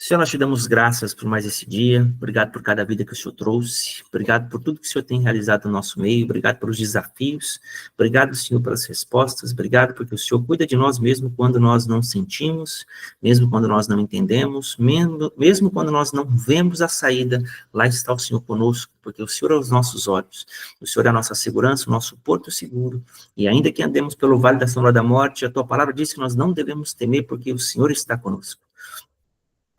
Senhor, nós te damos graças por mais esse dia, obrigado por cada vida que o Senhor trouxe, obrigado por tudo que o Senhor tem realizado no nosso meio, obrigado pelos desafios, obrigado, Senhor, pelas respostas, obrigado porque o Senhor cuida de nós mesmo quando nós não sentimos, mesmo quando nós não entendemos, mesmo quando nós não vemos a saída, lá está o Senhor conosco, porque o Senhor é os nossos olhos, o Senhor é a nossa segurança, o nosso porto seguro, e ainda que andemos pelo vale da sombra da morte, a tua palavra diz que nós não devemos temer, porque o Senhor está conosco.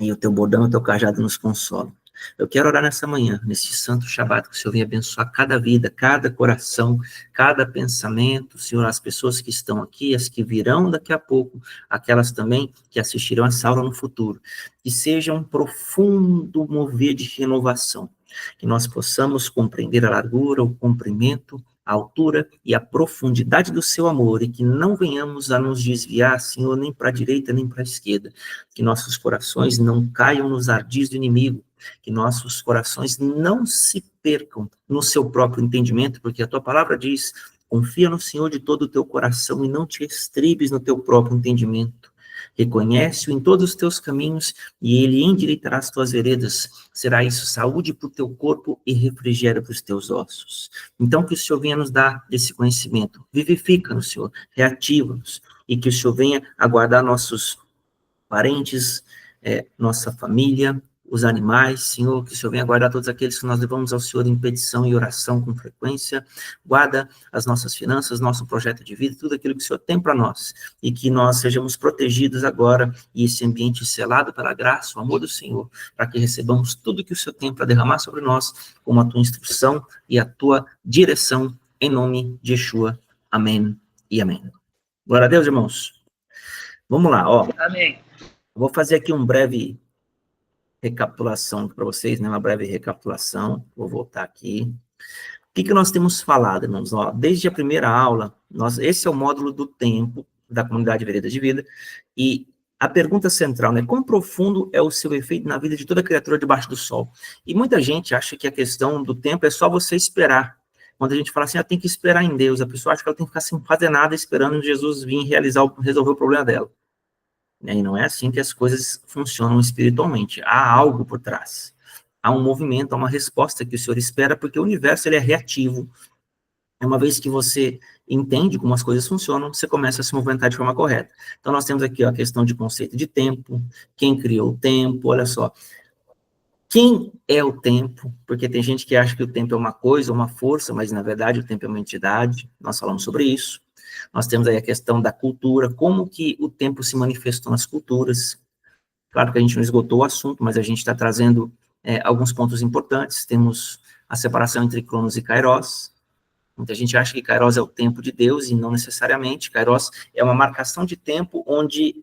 E o teu bordão e o teu cajado nos consolam. Eu quero orar nessa manhã, nesse santo Shabat, que o Senhor venha abençoar cada vida, cada coração, cada pensamento, Senhor, as pessoas que estão aqui, as que virão daqui a pouco, aquelas também que assistirão essa aula no futuro, que seja um profundo mover de renovação, que nós possamos compreender a largura, o comprimento, a altura e a profundidade do seu amor, e que não venhamos a nos desviar, Senhor, nem para a direita, nem para a esquerda, que nossos corações não caiam nos ardis do inimigo, que nossos corações não se percam no seu próprio entendimento, porque a tua palavra diz, confia no Senhor de todo o teu coração e não te estribes no teu próprio entendimento. Reconhece-o em todos os teus caminhos e ele endireitará as tuas veredas. Será isso saúde para o teu corpo e refrigério para os teus ossos. Então que o Senhor venha nos dar esse conhecimento. Vivifica-nos, Senhor, reativa-nos e que o Senhor venha a guardar nossos parentes, nossa família, os animais, Senhor, que o Senhor venha guardar todos aqueles que nós levamos ao Senhor em petição e oração com frequência, guarda as nossas finanças, nosso projeto de vida, tudo aquilo que o Senhor tem para nós, e que nós sejamos protegidos agora, e esse ambiente selado pela graça, o amor do Senhor, para que recebamos tudo que o Senhor tem para derramar sobre nós, como a tua instrução e a tua direção, em nome de Yeshua. Amém e amém. Glória a Deus, irmãos. Vamos lá, ó. Amém. Vou fazer aqui uma breve recapitulação para vocês, né? Uma breve recapitulação. Vou voltar aqui. O que nós temos falado, irmãos? Ó, desde a primeira aula, esse é o módulo do tempo da comunidade Vereda de Vida, e a pergunta central, né? Quão profundo é o seu efeito na vida de toda criatura debaixo do sol? E muita gente acha que a questão do tempo é só você esperar. Quando a gente fala assim, tem que esperar em Deus, a pessoa acha que ela tem que ficar sem fazer nada, esperando Jesus vir resolver o problema dela. E não é assim que as coisas funcionam espiritualmente. Há algo por trás. Há um movimento, há uma resposta que o Senhor espera, porque o universo ele é reativo. Uma vez que você entende como as coisas funcionam, você começa a se movimentar de forma correta. Então, nós temos aqui a questão de conceito de tempo, quem criou o tempo, olha só. Quem é o tempo? Porque tem gente que acha que o tempo é uma coisa, uma força, mas, na verdade, o tempo é uma entidade. Nós falamos sobre isso. Nós temos aí a questão da cultura, como que o tempo se manifestou nas culturas. Claro que a gente não esgotou o assunto, mas a gente está trazendo alguns pontos importantes. Temos a separação entre Cronos e Kairos. Muita gente acha que Kairos é o tempo de Deus, e não necessariamente. Kairos é uma marcação de tempo onde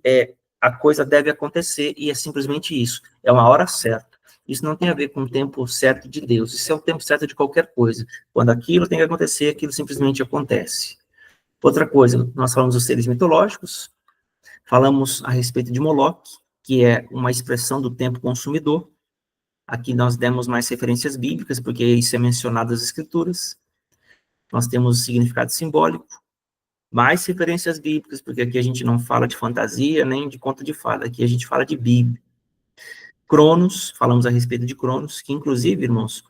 a coisa deve acontecer, e é simplesmente isso. É uma hora certa. Isso não tem a ver com o tempo certo de Deus. Isso é o tempo certo de qualquer coisa. Quando aquilo tem que acontecer, aquilo simplesmente acontece. Outra coisa, nós falamos dos seres mitológicos, falamos a respeito de Moloch, que é uma expressão do tempo consumidor. Aqui nós demos mais referências bíblicas, porque isso é mencionado nas escrituras. Nós temos significado simbólico, mais referências bíblicas, porque aqui a gente não fala de fantasia, nem de conto de fada, aqui a gente fala de Bíblia. Cronos, falamos a respeito de Cronos, que inclusive, irmãos,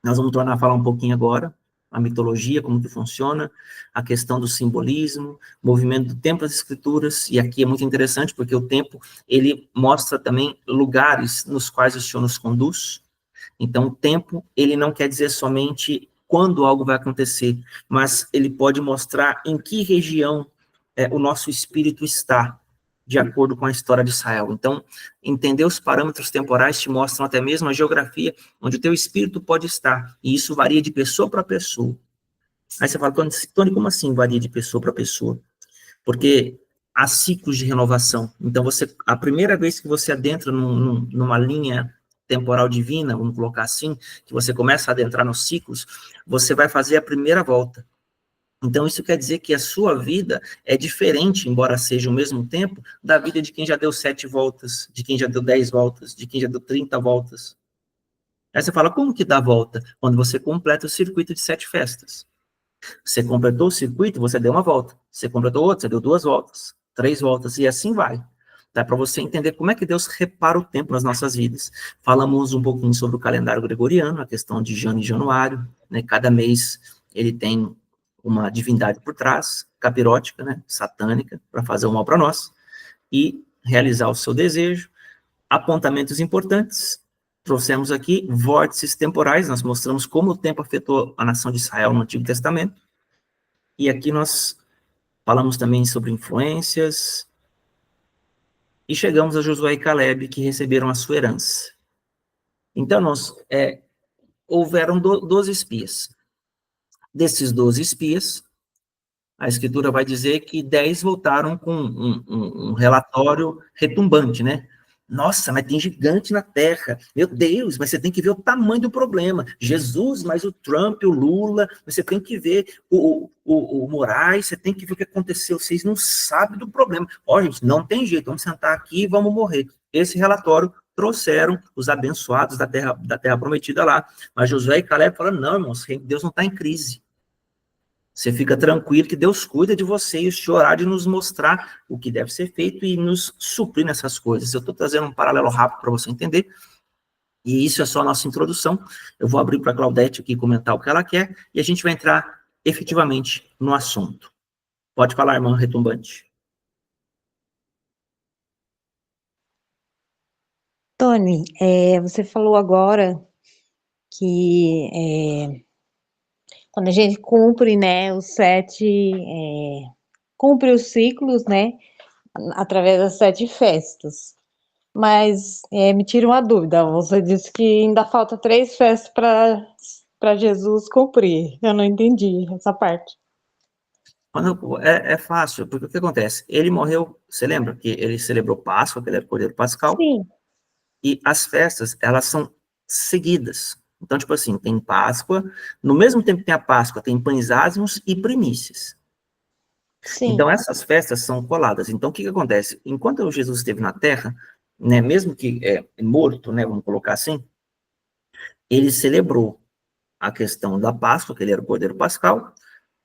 nós vamos tornar a falar um pouquinho agora, a mitologia, como que funciona, a questão do simbolismo, movimento do tempo das escrituras, e aqui é muito interessante, porque o tempo, ele mostra também lugares nos quais o Senhor nos conduz. Então, o tempo, ele não quer dizer somente quando algo vai acontecer, mas ele pode mostrar em que região o nosso espírito está, de acordo com a história de Israel. Então, entender os parâmetros temporais te mostram até mesmo a geografia onde o teu espírito pode estar, e isso varia de pessoa para pessoa. Aí você fala, Tony, como assim varia de pessoa para pessoa? Porque há ciclos de renovação. Então, a primeira vez que você adentra numa linha temporal divina, vamos colocar assim, que você começa a adentrar nos ciclos, você vai fazer a primeira volta. Então, isso quer dizer que a sua vida é diferente, embora seja o mesmo tempo, da vida de quem já deu 7 voltas, de quem já deu 10 voltas, de quem já deu 30 voltas. Aí você fala, como que dá volta? Quando você completa o circuito de 7 festas. Você completou o circuito, você deu uma volta. Você completou outro, você deu 2 voltas, 3 voltas, e assim vai. Tá? Para você entender como é que Deus repara o tempo nas nossas vidas. Falamos um pouquinho sobre o calendário gregoriano, a questão de Jano e Januário, né? Cada mês ele tem uma divindade por trás, capirótica, né? Satânica, para fazer o mal para nós, e realizar o seu desejo. Apontamentos importantes, trouxemos aqui vórtices temporais, nós mostramos como o tempo afetou a nação de Israel no Antigo Testamento, e aqui nós falamos também sobre influências, e chegamos a Josué e Caleb, que receberam a sua herança. Então, houveram 12 espias. Desses 12 espias, a Escritura vai dizer que 10 voltaram com um relatório retumbante, né? Nossa, mas tem gigante na Terra. Meu Deus, mas você tem que ver o tamanho do problema. Jesus, mas o Trump, o Lula, você tem que ver o Moraes, você tem que ver o que aconteceu. Vocês não sabem do problema. Ó, gente, não tem jeito, vamos sentar aqui e vamos morrer. Esse relatório trouxeram os abençoados da terra prometida lá. Mas Josué e Caleb falaram, não, irmãos, Deus não está em crise. Você fica tranquilo que Deus cuida de você e o Senhor há de nos mostrar o que deve ser feito e nos suprir nessas coisas. Eu estou trazendo um paralelo rápido para você entender, e isso é só a nossa introdução. Eu vou abrir para a Claudete aqui comentar o que ela quer, e a gente vai entrar efetivamente no assunto. Pode falar, irmã retumbante. Tony, você falou agora que quando a gente cumpre, né, cumpre os ciclos, né, através das 7 festas. Mas me tira uma dúvida, você disse que ainda falta 3 festas para Jesus cumprir. Eu não entendi essa parte. É fácil, porque o que acontece? Ele morreu, você lembra que ele celebrou Páscoa, que ele era o Cordeiro Pascal, Sim. e as festas, elas são seguidas. Então, tipo assim, tem Páscoa, no mesmo tempo que tem a Páscoa, tem pães ázimos e primícias. Sim. Então, essas festas são coladas. Então, o que acontece? Enquanto Jesus esteve na Terra, né, mesmo que morto, né, vamos colocar assim, ele celebrou a questão da Páscoa, que ele era o Cordeiro Pascal,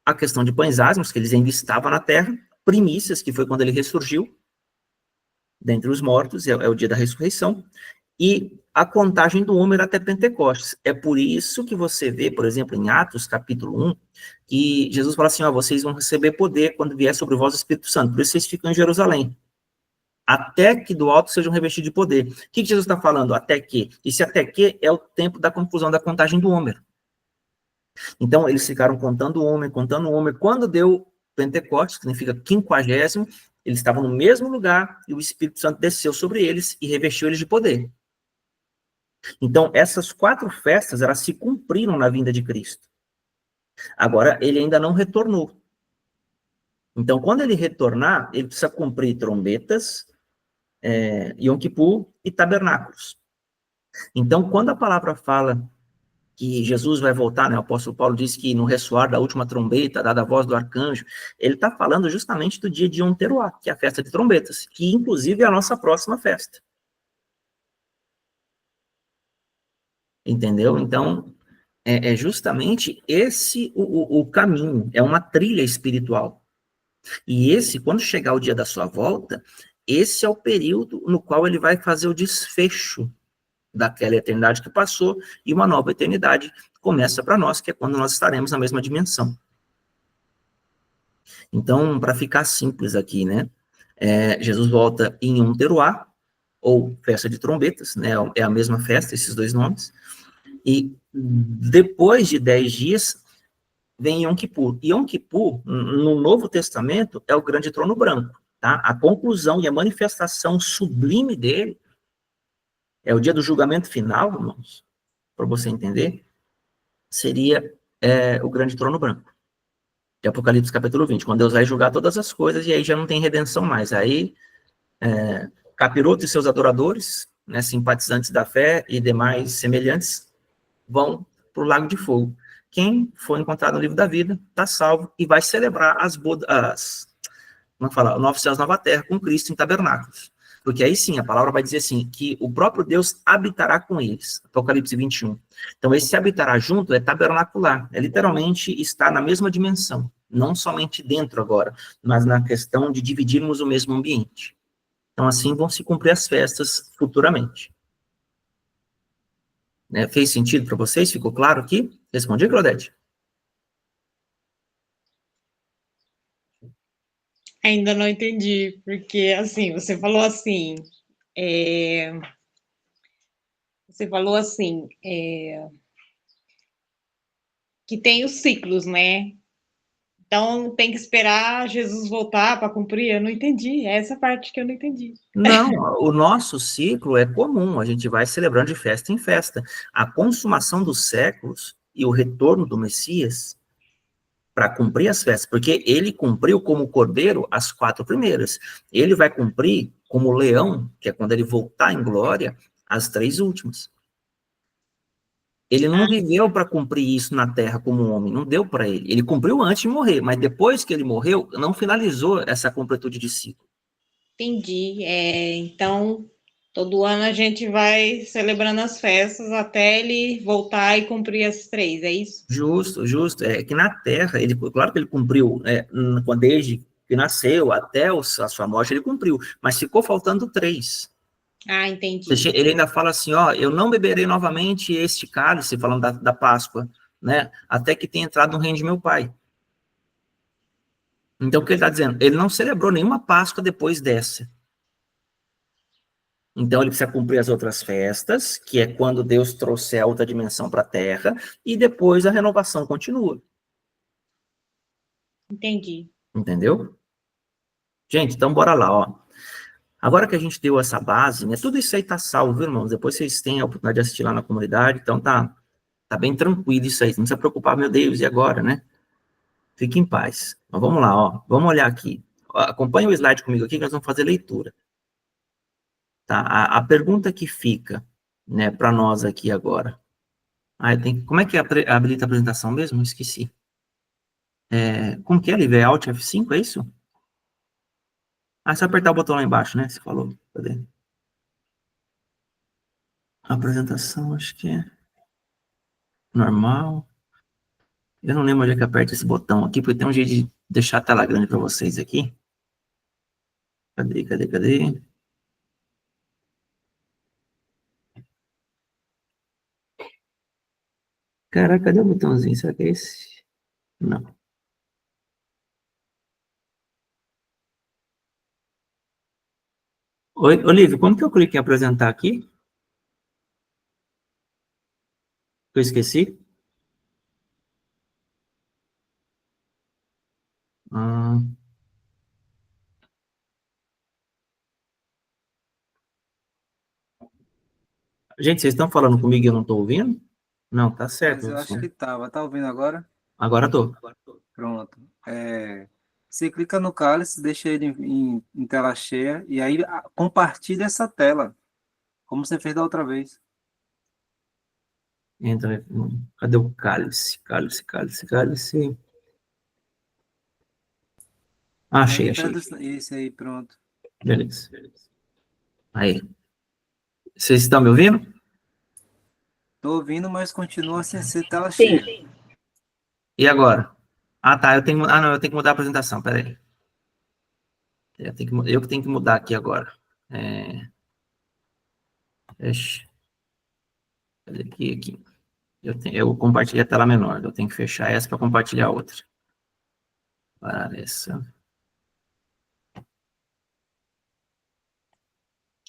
a questão de pães ázimos, que eles ainda estavam na Terra, primícias, que foi quando ele ressurgiu dentre os mortos, é o dia da ressurreição, e a contagem do número até Pentecostes. É por isso que você vê, por exemplo, em Atos, capítulo 1, que Jesus fala assim, ó, vocês vão receber poder quando vier sobre vós o Espírito Santo, por isso vocês ficam em Jerusalém, até que do alto sejam revestidos de poder. O que Jesus está falando? Até que. Esse até que é o tempo da conclusão da contagem do número. Então, eles ficaram contando o número. Quando deu Pentecostes, que significa 50º, eles estavam no mesmo lugar e o Espírito Santo desceu sobre eles e revestiu eles de poder. Então, essas 4 festas, elas se cumpriram na vinda de Cristo. Agora, ele ainda não retornou. Então, quando ele retornar, ele precisa cumprir trombetas, Yom Kippur e tabernáculos. Então, quando a palavra fala que Jesus vai voltar, né, o apóstolo Paulo diz que no ressoar da última trombeta, dada a voz do arcanjo, ele está falando justamente do dia de Yom Teruah, que é a festa de trombetas, que inclusive é a nossa próxima festa. Entendeu? Então, é justamente esse o caminho, é uma trilha espiritual. E esse, quando chegar o dia da sua volta, esse é o período no qual ele vai fazer o desfecho daquela eternidade que passou e uma nova eternidade começa para nós, que é quando nós estaremos na mesma dimensão. Então, para ficar simples aqui, né, Jesus volta em Yom Teruah, ou festa de trombetas, né, é a mesma festa, esses 2 nomes, e depois de 10 dias, vem Yom Kippur. E Yom Kippur, no Novo Testamento, é o grande trono branco, tá? A conclusão e a manifestação sublime dele é o dia do julgamento final, irmãos, para você entender, seria o grande trono branco. De Apocalipse capítulo 20, quando Deus vai julgar todas as coisas, e aí já não tem redenção mais. Aí, Capiroto e seus adoradores, né, simpatizantes da fé e demais semelhantes, vão para o lago de fogo. Quem for encontrado no livro da vida, está salvo e vai celebrar novos céus, nova terra, com Cristo em tabernáculos. Porque aí sim, a palavra vai dizer assim, que o próprio Deus habitará com eles. Apocalipse 21. Então, esse habitará junto é tabernacular. É literalmente estar na mesma dimensão. Não somente dentro agora, mas na questão de dividirmos o mesmo ambiente. Então, assim vão se cumprir as festas futuramente. Né? Fez sentido para vocês? Ficou claro aqui? Respondi, Claudete? Ainda não entendi, porque assim, é, você falou assim, que tem os ciclos, né? Então tem que esperar Jesus voltar para cumprir. Eu não entendi. É essa parte que eu não entendi. Não, o nosso ciclo é comum, a gente vai celebrando de festa em festa. A consumação dos séculos e o retorno do Messias para cumprir as festas, porque ele cumpriu como cordeiro as 4 primeiras. Ele vai cumprir como leão, que é quando ele voltar em glória, as 3 últimas. Ele não viveu para cumprir isso na terra como homem, não deu para ele. Ele cumpriu antes de morrer, mas depois que ele morreu, não finalizou essa completude de ciclo. Entendi. Então, todo ano a gente vai celebrando as festas até ele voltar e cumprir as 3, é isso? Justo, justo. É que na Terra, ele, claro que ele cumpriu, desde que nasceu até a sua morte, ele cumpriu, mas ficou faltando 3. Ah, entendi. Ele ainda fala assim, ó, eu não beberei novamente este cálice, falando da Páscoa, né, até que tenha entrado no reino de meu pai. Então, o que ele está dizendo? Ele não celebrou nenhuma Páscoa depois dessa. Então, ele precisa cumprir as outras festas, que é quando Deus trouxer a outra dimensão para a Terra, e depois a renovação continua. Entendi. Entendeu? Gente, então bora lá, ó. Agora que a gente deu essa base, né, tudo isso aí tá salvo, viu, irmãos? Depois vocês têm a oportunidade de assistir lá na comunidade, então tá bem tranquilo isso aí. Não precisa preocupar, meu Deus, e agora, né? Fique em paz. Mas vamos lá, ó. Vamos olhar aqui. Acompanhe o slide comigo aqui que nós vamos fazer leitura. Tá? A pergunta que fica, né, para nós aqui agora. Como é que habilita a apresentação mesmo? Esqueci. Como que é, Lívia? É Alt F5, é isso? É só apertar o botão lá embaixo, né? Você falou. Cadê? Apresentação, acho que é normal. Eu não lembro onde é que aperta esse botão aqui, porque tem um jeito de deixar a tela grande para vocês aqui. Cadê? Caraca, cadê o botãozinho? Será que é esse? Não. Oi, Olívio, como que eu clico em apresentar aqui? Eu esqueci. Ah, gente, vocês estão falando comigo e eu não estou ouvindo? Não, tá certo Mas o eu acho som. que tava. Tá ouvindo agora? Agora tô. Pronto. Você clica no cálice, deixa ele em tela cheia e aí compartilha essa tela, como você fez da outra vez. Entra. Cadê o cálice? Cálice. Ah, Aí achei. isso aí, pronto. Beleza. Aí. Vocês estão me ouvindo? Tô ouvindo, mas continua sem ser tela cheia. E agora? Ah, tá. Eu tenho que mudar a apresentação. Peraí. Eu que tenho que mudar aqui agora. Fecha. Cadê aqui? Eu compartilhei a tela menor. Eu tenho que fechar essa para compartilhar a outra. Para essa.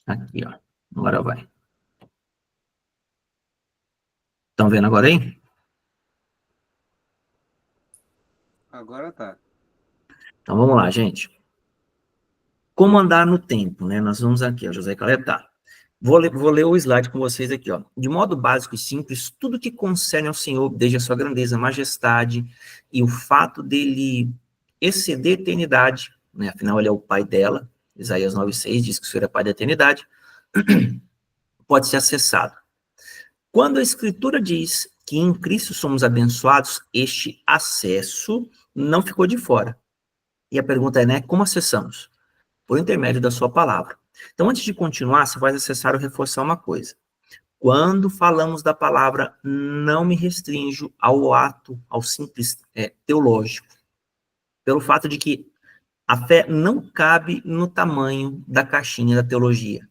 Aqui, ó. Agora vai. Estão vendo agora aí? Agora tá. Então vamos lá, gente. Como andar no tempo, né? Nós vamos aqui, ó, José Caleb, tá. Vou ler o slide com vocês aqui, ó. De modo básico e simples, tudo que concerne ao Senhor, desde a sua grandeza, majestade e o fato dele exceder a eternidade, né? Afinal, ele é o pai dela. Isaías 9:6 diz que o Senhor é pai da eternidade. Pode ser acessado. Quando a Escritura diz que em Cristo somos abençoados, este acesso não ficou de fora. E a pergunta é, né? Como acessamos? Por intermédio da sua palavra. Então, antes de continuar, você vai necessário reforçar uma coisa. Quando falamos da palavra, não me restrinjo ao ato, ao simples teológico. Pelo fato de que A fé não cabe no tamanho da caixinha da teologia.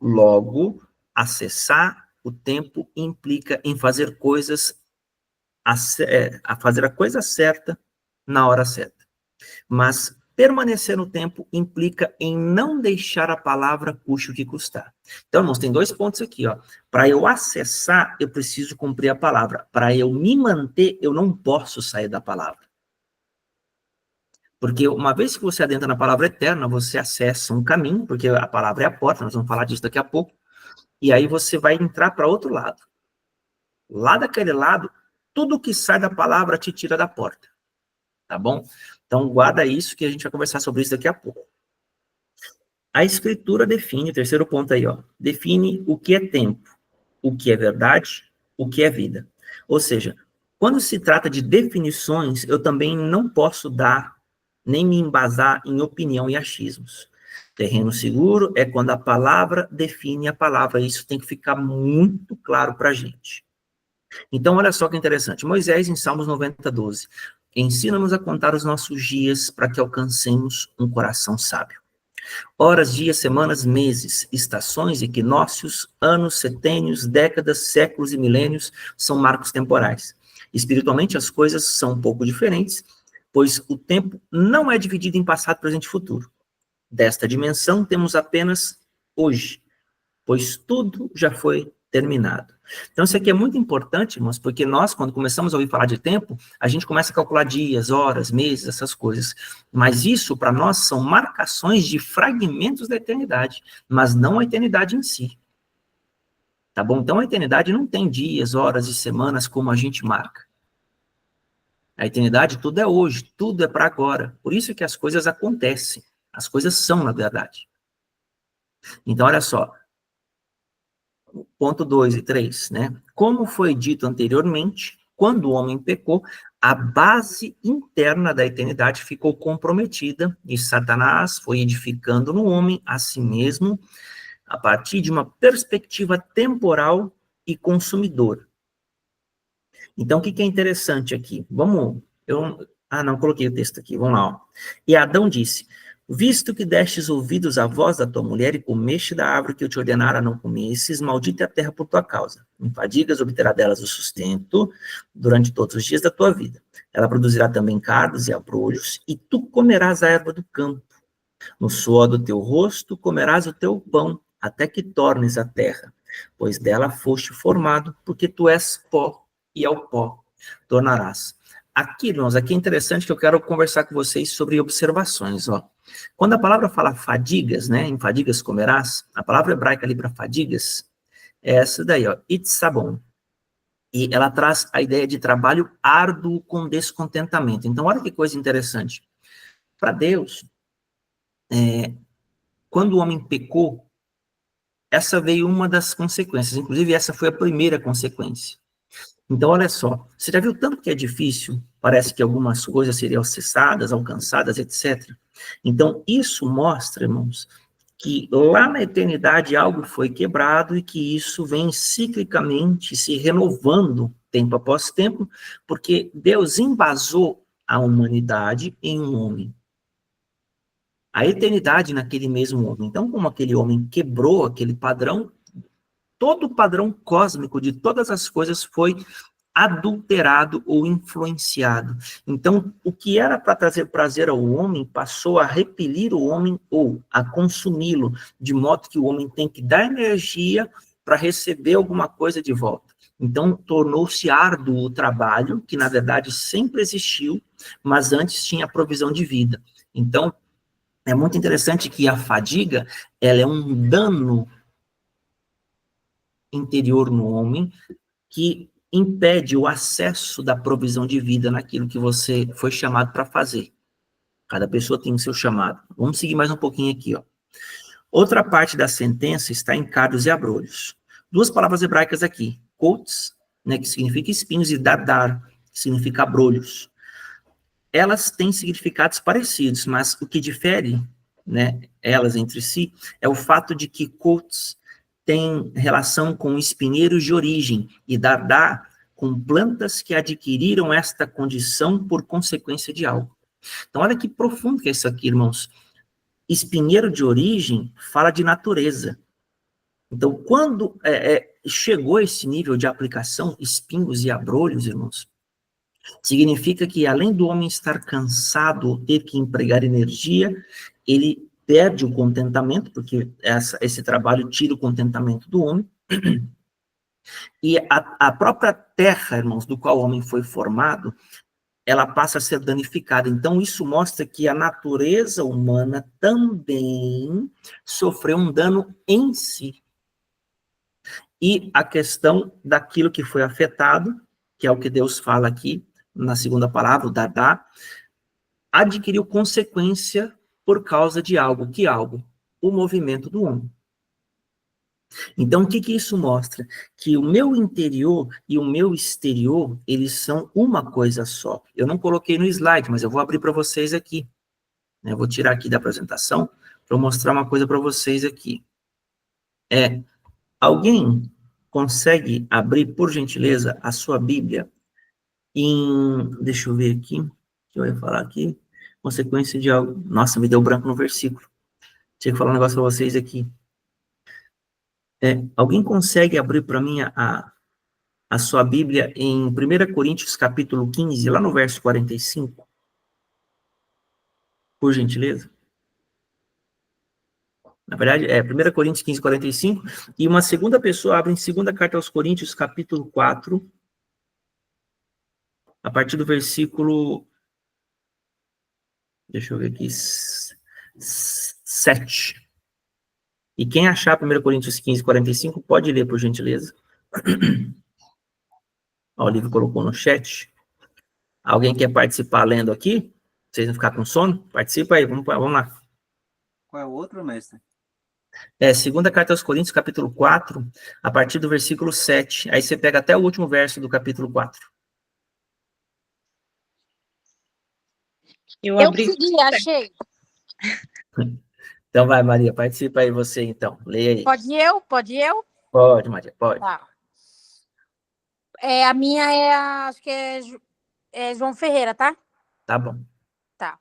Logo, acessar o tempo implica em fazer fazer a coisa certa na hora certa. Mas permanecer no tempo implica em não deixar a palavra custe o que custar. Então, irmãos, tem 2 pontos aqui, ó. Para eu acessar, eu preciso cumprir a palavra. Para eu me manter, eu não posso sair da palavra. Porque uma vez que você adentra na palavra eterna, você acessa um caminho, porque a palavra é a porta, nós vamos falar disso daqui a pouco, e aí você vai entrar para outro lado. Lá daquele lado, tudo que sai da palavra te tira da porta. Tá bom? Então, guarda isso que a gente vai conversar sobre isso daqui a pouco. A Escritura define, terceiro ponto aí, ó, define o que é tempo, o que é verdade, o que é vida. Ou seja, quando se trata de definições, eu também não posso dar, nem me embasar em opinião e achismos. Terreno seguro é quando a palavra define a palavra. Isso tem que ficar muito claro para a gente. Então, olha só que interessante. Moisés, em Salmos 90, 12, ensina-nos a contar os nossos dias para que alcancemos um coração sábio. Horas, dias, semanas, meses, estações, equinócios, anos, setênios, décadas, séculos e milênios são marcos temporais. Espiritualmente, as coisas são um pouco diferentes, pois o tempo não é dividido em passado, presente e futuro. Desta dimensão, temos apenas hoje, pois tudo já foi terminado. Então, isso aqui é muito importante, irmãos, porque nós, quando começamos a ouvir falar de tempo, a gente começa a calcular dias, horas, meses, essas coisas. Mas isso, para nós, são marcações de fragmentos da eternidade, mas não a eternidade em si. Tá bom? Então, a eternidade não tem dias, horas e semanas como a gente marca. A eternidade, tudo é hoje, tudo é para agora. Por isso que as coisas acontecem. As coisas são, na verdade. Então, olha só. Ponto 2 e 3, né? Como foi dito anteriormente, quando o homem pecou, a base interna da eternidade ficou comprometida e Satanás foi edificando no homem a si mesmo a partir de uma perspectiva temporal e consumidora. Então, o que é interessante aqui? Não coloquei o texto aqui, vamos lá. Ó. E Adão disse: visto que destes ouvidos à voz da tua mulher e comeste da árvore que eu te ordenara não comesses, maldita é a terra por tua causa. Em fadigas obterá delas o sustento durante todos os dias da tua vida. Ela produzirá também cardos e abrolhos, e tu comerás a erva do campo. No suor do teu rosto comerás o teu pão, até que tornes a terra, pois dela foste formado, porque tu és pó, e ao pó tornarás. Aqui, irmãos, aqui é interessante que eu quero conversar com vocês sobre observações, ó. Quando a palavra fala fadigas, né, em fadigas comerás, a palavra hebraica ali para fadigas é essa daí, ó, itzabon. E ela traz a ideia de trabalho árduo com descontentamento. Então, olha que coisa interessante. Para Deus, quando o homem pecou, essa veio uma das consequências. Inclusive, essa foi a primeira consequência. Então, olha só, você já viu tanto que é difícil? Parece que algumas coisas seriam acessadas, alcançadas, etc. Então, isso mostra, irmãos, que lá na eternidade algo foi quebrado e que isso vem ciclicamente se renovando, tempo após tempo, porque Deus embasou a humanidade em um homem. A eternidade naquele mesmo homem. Então, como aquele homem quebrou aquele padrão, todo o padrão cósmico de todas as coisas foi adulterado ou influenciado. Então, o que era para trazer prazer ao homem passou a repelir o homem ou a consumi-lo, de modo que o homem tem que dar energia para receber alguma coisa de volta. Então, tornou-se árduo o trabalho, que na verdade sempre existiu, mas antes tinha provisão de vida. Então, é muito interessante que a fadiga, ela é um dano interior no homem que impede o acesso da provisão de vida naquilo que você foi chamado para fazer. Cada pessoa tem o seu chamado. Vamos seguir mais um pouquinho aqui, ó. Outra parte da sentença está em cardos e abrolhos. 2 palavras hebraicas aqui. Coats, né, que significa espinhos, e dadar, que significa abrolhos. Elas têm significados parecidos, mas o que difere, né, elas entre si, é o fato de que coats tem relação com espinheiros de origem e dardá com plantas que adquiriram esta condição por consequência de algo. Então, olha que profundo que é isso aqui, irmãos. Espinheiro de origem fala de natureza. Então, quando chegou esse nível de aplicação, espinhos e abrolhos, irmãos, significa que além do homem estar cansado ou ter que empregar energia, ele perde o contentamento, porque esse trabalho tira o contentamento do homem, e a própria terra, irmãos, do qual o homem foi formado, ela passa a ser danificada. Então, isso mostra que a natureza humana também sofreu um dano em si. E a questão daquilo que foi afetado, que é o que Deus fala aqui, na segunda palavra, o Dadá, adquiriu consequência por causa de algo. Que algo? O movimento do homem. Então, o que isso mostra? Que o meu interior e o meu exterior, eles são uma coisa só. Eu não coloquei no slide, mas eu vou abrir para vocês aqui. Eu vou tirar aqui da apresentação para mostrar uma coisa para vocês aqui. Alguém consegue abrir, por gentileza, a sua Bíblia deixa eu ver aqui, o que eu ia falar aqui, consequência de algo, nossa, me deu branco no versículo, tinha que falar um negócio para vocês aqui. Alguém consegue abrir para mim a sua Bíblia em 1 Coríntios capítulo 15, lá no verso 45? Por gentileza. Na verdade, 1 Coríntios 15, 45, e uma segunda pessoa abre em 2ª carta aos Coríntios, capítulo 4, a partir do versículo, deixa eu ver aqui, 7. E quem achar 1 Coríntios 15, 45, pode ler, por gentileza. O Olívio colocou no chat. Alguém quer participar lendo aqui? Vocês não ficar com sono? Participa aí, vamos lá. Qual é o outro, mestre? 2ª carta aos Coríntios, capítulo 4, a partir do versículo 7. Aí você pega até o último verso do capítulo 4. Eu consegui, achei. Então vai, Maria, participa aí você, então. Leia aí. Pode eu? Pode eu? Pode, Maria, pode. Tá. A minha acho que é João Ferreira, tá? Tá bom. Tá.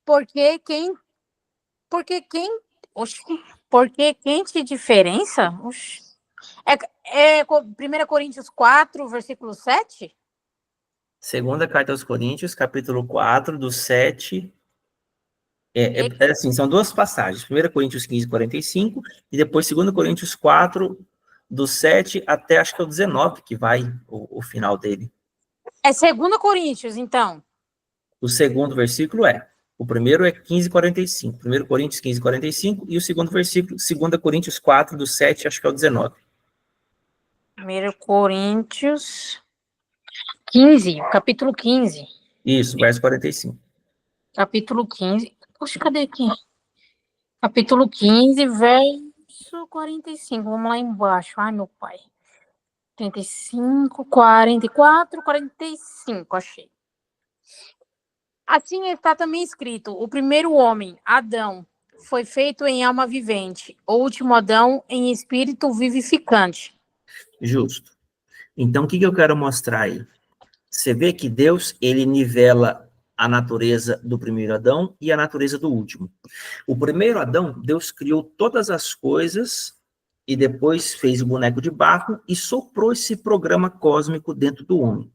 Porque quem te diferença? Oxi. 1 Coríntios 4, versículo 7? 2ª carta aos Coríntios, capítulo 4, do 7... assim, são duas passagens. 1 Coríntios 15, 45, e depois 2 Coríntios 4, do 7 até, acho que é o 19, que vai o final dele. É 2 Coríntios, então. O segundo versículo o primeiro é 15, 45. 1 Coríntios 15, 45, e o segundo versículo, 2 Coríntios 4, do 7, acho que é o 19. 1 Coríntios 15, capítulo 15. Isso, verso 45. Capítulo 15. Poxa, cadê aqui? Capítulo 15, verso 45. Vamos lá embaixo. Ai, meu pai. 35, 44, 45. Achei. Assim está também escrito: o primeiro homem, Adão, foi feito em alma vivente, o último Adão em espírito vivificante. Justo. Então, o que eu quero mostrar aí? Você vê que Deus, ele nivela a natureza do primeiro Adão e a natureza do último. O primeiro Adão, Deus criou todas as coisas e depois fez o boneco de barro e soprou esse programa cósmico dentro do homem.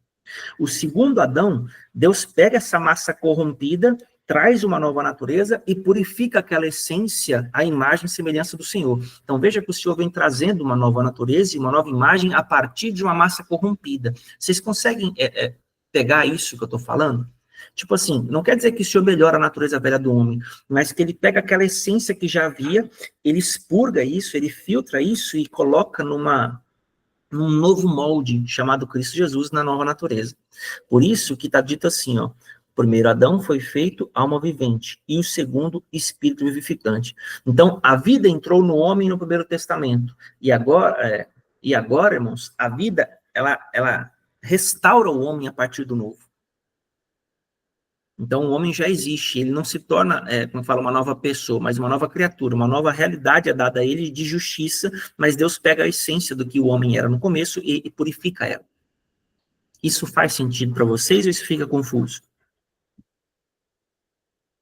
O segundo Adão, Deus pega essa massa corrompida, traz uma nova natureza e purifica aquela essência, a imagem e semelhança do Senhor. Então veja que o Senhor vem trazendo uma nova natureza e uma nova imagem a partir de uma massa corrompida. Vocês conseguem pegar isso que eu estou falando? Tipo assim, não quer dizer que o Senhor melhora a natureza velha do homem, mas que ele pega aquela essência que já havia, ele expurga isso, ele filtra isso e coloca num novo molde chamado Cristo Jesus na nova natureza. Por isso que está dito assim, o primeiro Adão foi feito alma vivente e o segundo espírito vivificante. Então, a vida entrou no homem no Primeiro Testamento. E agora, irmãos, a vida, ela restaura o homem a partir do novo. Então, o homem já existe, ele não se torna, como fala, uma nova pessoa, mas uma nova criatura, uma nova realidade é dada a ele de justiça, mas Deus pega a essência do que o homem era no começo e purifica ela. Isso faz sentido para vocês ou isso fica confuso?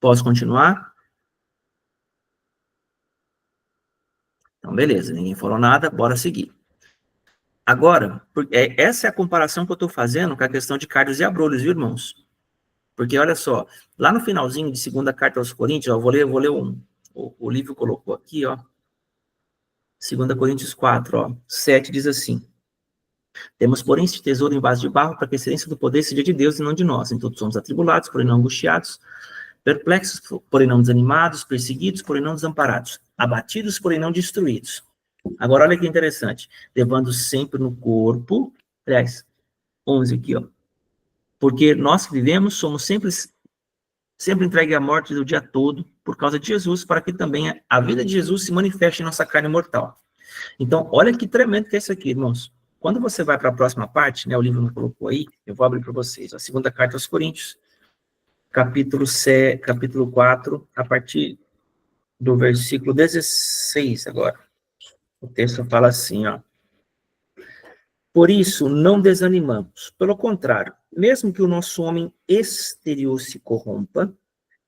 Posso continuar? Então, beleza, ninguém falou nada, bora seguir. Agora, essa é a comparação que eu estou fazendo com a questão de Carlos e Abrolhos, viu, irmãos? Porque, olha só, lá no finalzinho de segunda carta aos Coríntios, ó, vou ler o livro colocou aqui, ó, 2 Coríntios 4, ó, 7 diz assim: temos, porém, este tesouro em vaso de barro, para que a excelência do poder seja de Deus e não de nós. Em todos somos atribulados, porém não angustiados, perplexos, porém não desanimados, perseguidos, porém não desamparados, abatidos, porém não destruídos. Agora, olha que interessante. Levando sempre no corpo, aliás, 11 aqui, ó. Porque nós que vivemos somos sempre entregues à morte do dia todo, por causa de Jesus, para que também a vida de Jesus se manifeste em nossa carne mortal. Então, olha que tremendo que é isso aqui, irmãos. Quando você vai para a próxima parte, né, o livro não colocou aí, eu vou abrir para vocês. A segunda carta aos Coríntios, capítulo 4, a partir do versículo 16 agora. O texto fala assim, ó. Por isso, não desanimamos. Pelo contrário, mesmo que o nosso homem exterior se corrompa,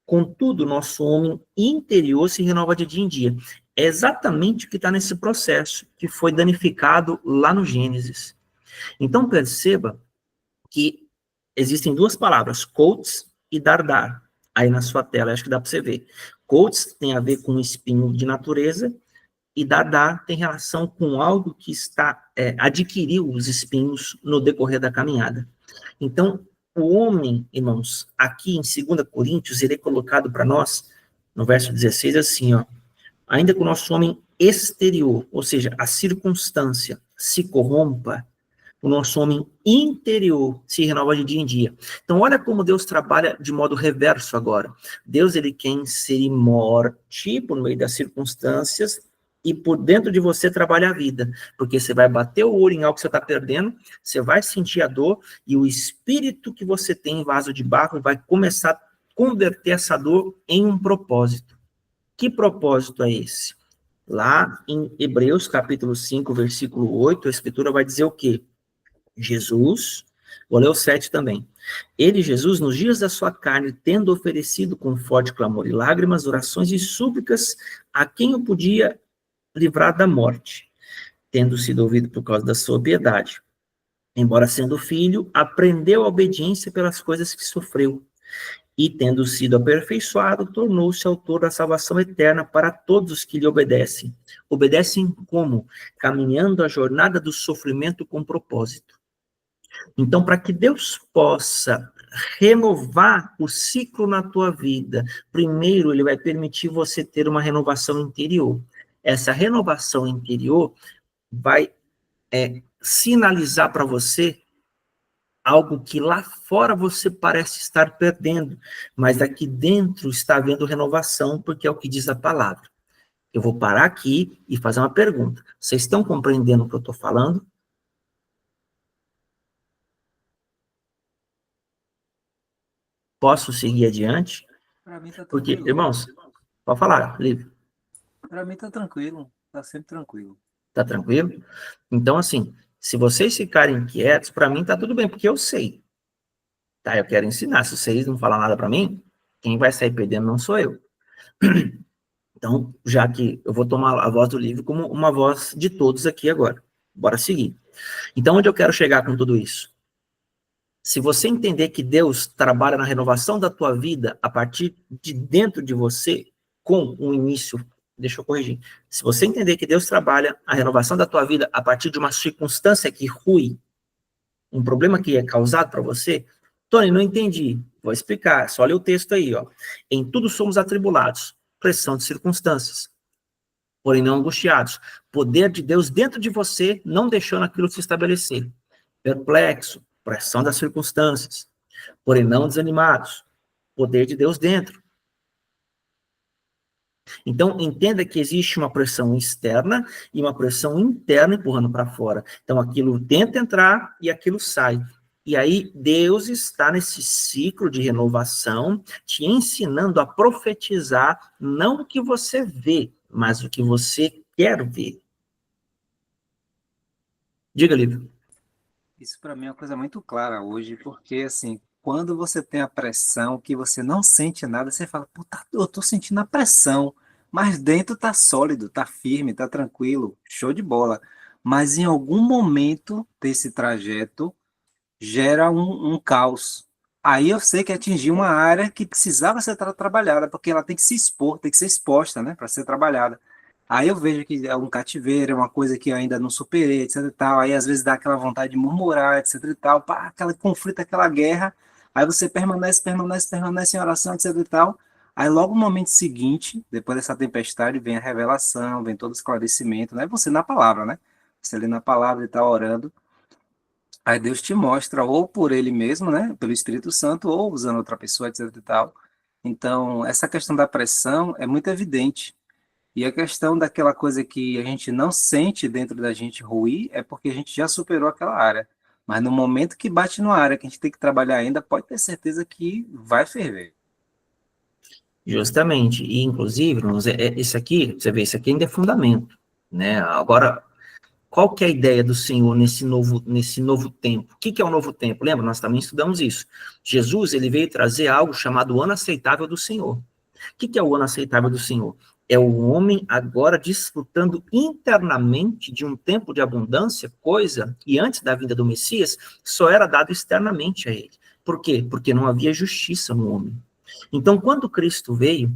contudo, o nosso homem interior se renova de dia em dia. É exatamente o que está nesse processo, que foi danificado lá no Gênesis. Então, perceba que existem duas palavras, coates e dardar, aí na sua tela, acho que dá para você ver. Coates tem a ver com o espinho de natureza, e dardar tem relação com algo que adquiriu os espinhos no decorrer da caminhada. Então, o homem, irmãos, aqui em 2 Coríntios, ele é colocado para nós, no verso 16, assim, ó, ainda que o nosso homem exterior, ou seja, a circunstância, se corrompa, o nosso homem interior se renova de dia em dia. Então, olha como Deus trabalha de modo reverso agora. Deus, ele quer inserir morte por meio das circunstâncias e por dentro de você trabalha a vida. Porque você vai bater o olho em algo que você está perdendo, você vai sentir a dor e o espírito que você tem em vaso de barro vai começar a converter essa dor em um propósito. Que propósito é esse? Lá em Hebreus, capítulo 5, versículo 8, a Escritura vai dizer o quê? Jesus, vou ler o 7 também. Ele, Jesus, nos dias da sua carne, tendo oferecido com forte clamor e lágrimas, orações e súplicas a quem o podia livrar da morte, tendo sido ouvido por causa da sua piedade. Embora sendo filho, aprendeu a obediência pelas coisas que sofreu. E, tendo sido aperfeiçoado, tornou-se autor da salvação eterna para todos os que lhe obedecem. Obedecem como? Caminhando a jornada do sofrimento com propósito. Então, para que Deus possa renovar o ciclo na tua vida, primeiro ele vai permitir você ter uma renovação interior. Essa renovação interior vai sinalizar para você algo que lá fora você parece estar perdendo, mas aqui dentro está havendo renovação, porque é o que diz a palavra. Eu vou parar aqui e fazer uma pergunta. Vocês estão compreendendo o que eu estou falando? Posso seguir adiante? Para mim tá Porque, tranquilo. irmãos, pode falar, Livre. Para mim tá tranquilo. Tá sempre tranquilo. Tá tranquilo? Então, assim, se vocês ficarem inquietos, para mim tá tudo bem, porque eu sei. Tá? Eu quero ensinar. Se vocês não falar nada para mim, quem vai sair perdendo não sou eu. Então, já que eu vou tomar a voz do livro como uma voz de todos aqui agora. Bora seguir. Então, onde eu quero chegar com tudo isso? Se você entender que Deus trabalha na renovação da tua vida a partir de dentro de você, com um início, deixa eu corrigir. Se você entender que Deus trabalha a renovação da tua vida a partir de uma circunstância que rui, um problema que é causado para você, Tony, não entendi. Vou explicar, só olha o texto aí, ó. Em tudo somos atribulados, pressão de circunstâncias, porém não angustiados. Poder de Deus dentro de você, não deixando aquilo se estabelecer. Perplexo, pressão das circunstâncias, porém não desanimados. Poder de Deus dentro. Então, entenda que existe uma pressão externa e uma pressão interna empurrando para fora. Então, aquilo tenta entrar e aquilo sai. E aí, Deus está nesse ciclo de renovação, te ensinando a profetizar, não o que você vê, mas o que você quer ver. Diga, Lívia. Isso para mim é uma coisa muito clara hoje, porque assim, quando você tem a pressão, que você não sente nada, você fala, puta, eu tô sentindo a pressão, mas dentro tá sólido, tá firme, tá tranquilo, show de bola. Mas em algum momento desse trajeto, gera um caos. Aí eu sei que atingi uma área que precisava ser trabalhada, porque ela tem que se expor, tem que ser exposta, né, para ser trabalhada. Aí eu vejo que é um cativeiro, é uma coisa que eu ainda não superei, etc e tal. Aí às vezes dá aquela vontade de murmurar, etc e tal, pá, aquele conflito, aquela guerra. Aí você permanece em oração, etc e tal. Aí logo no momento seguinte, depois dessa tempestade, vem a revelação, vem todo o esclarecimento, né? Você na palavra, né? Você lê na palavra e tá orando. Aí Deus te mostra, ou por ele mesmo, né, pelo Espírito Santo, ou usando outra pessoa, etc e tal. Então, essa questão da pressão é muito evidente. E a questão daquela coisa que a gente não sente dentro da gente ruir é porque a gente já superou aquela área. Mas no momento que bate numa área que a gente tem que trabalhar ainda, pode ter certeza que vai ferver. Justamente. E, inclusive, irmãos, esse aqui, você vê, esse aqui ainda é fundamento, né? Agora, qual que é a ideia do Senhor nesse novo tempo? O que que é o novo tempo? Lembra? Nós também estudamos isso. Jesus, ele veio trazer algo chamado o ano aceitável do Senhor. O que que é o ano aceitável do Senhor? É o homem agora desfrutando internamente de um tempo de abundância, coisa que antes da vinda do Messias só era dado externamente a ele. Por quê? Porque não havia justiça no homem. Então, quando Cristo veio,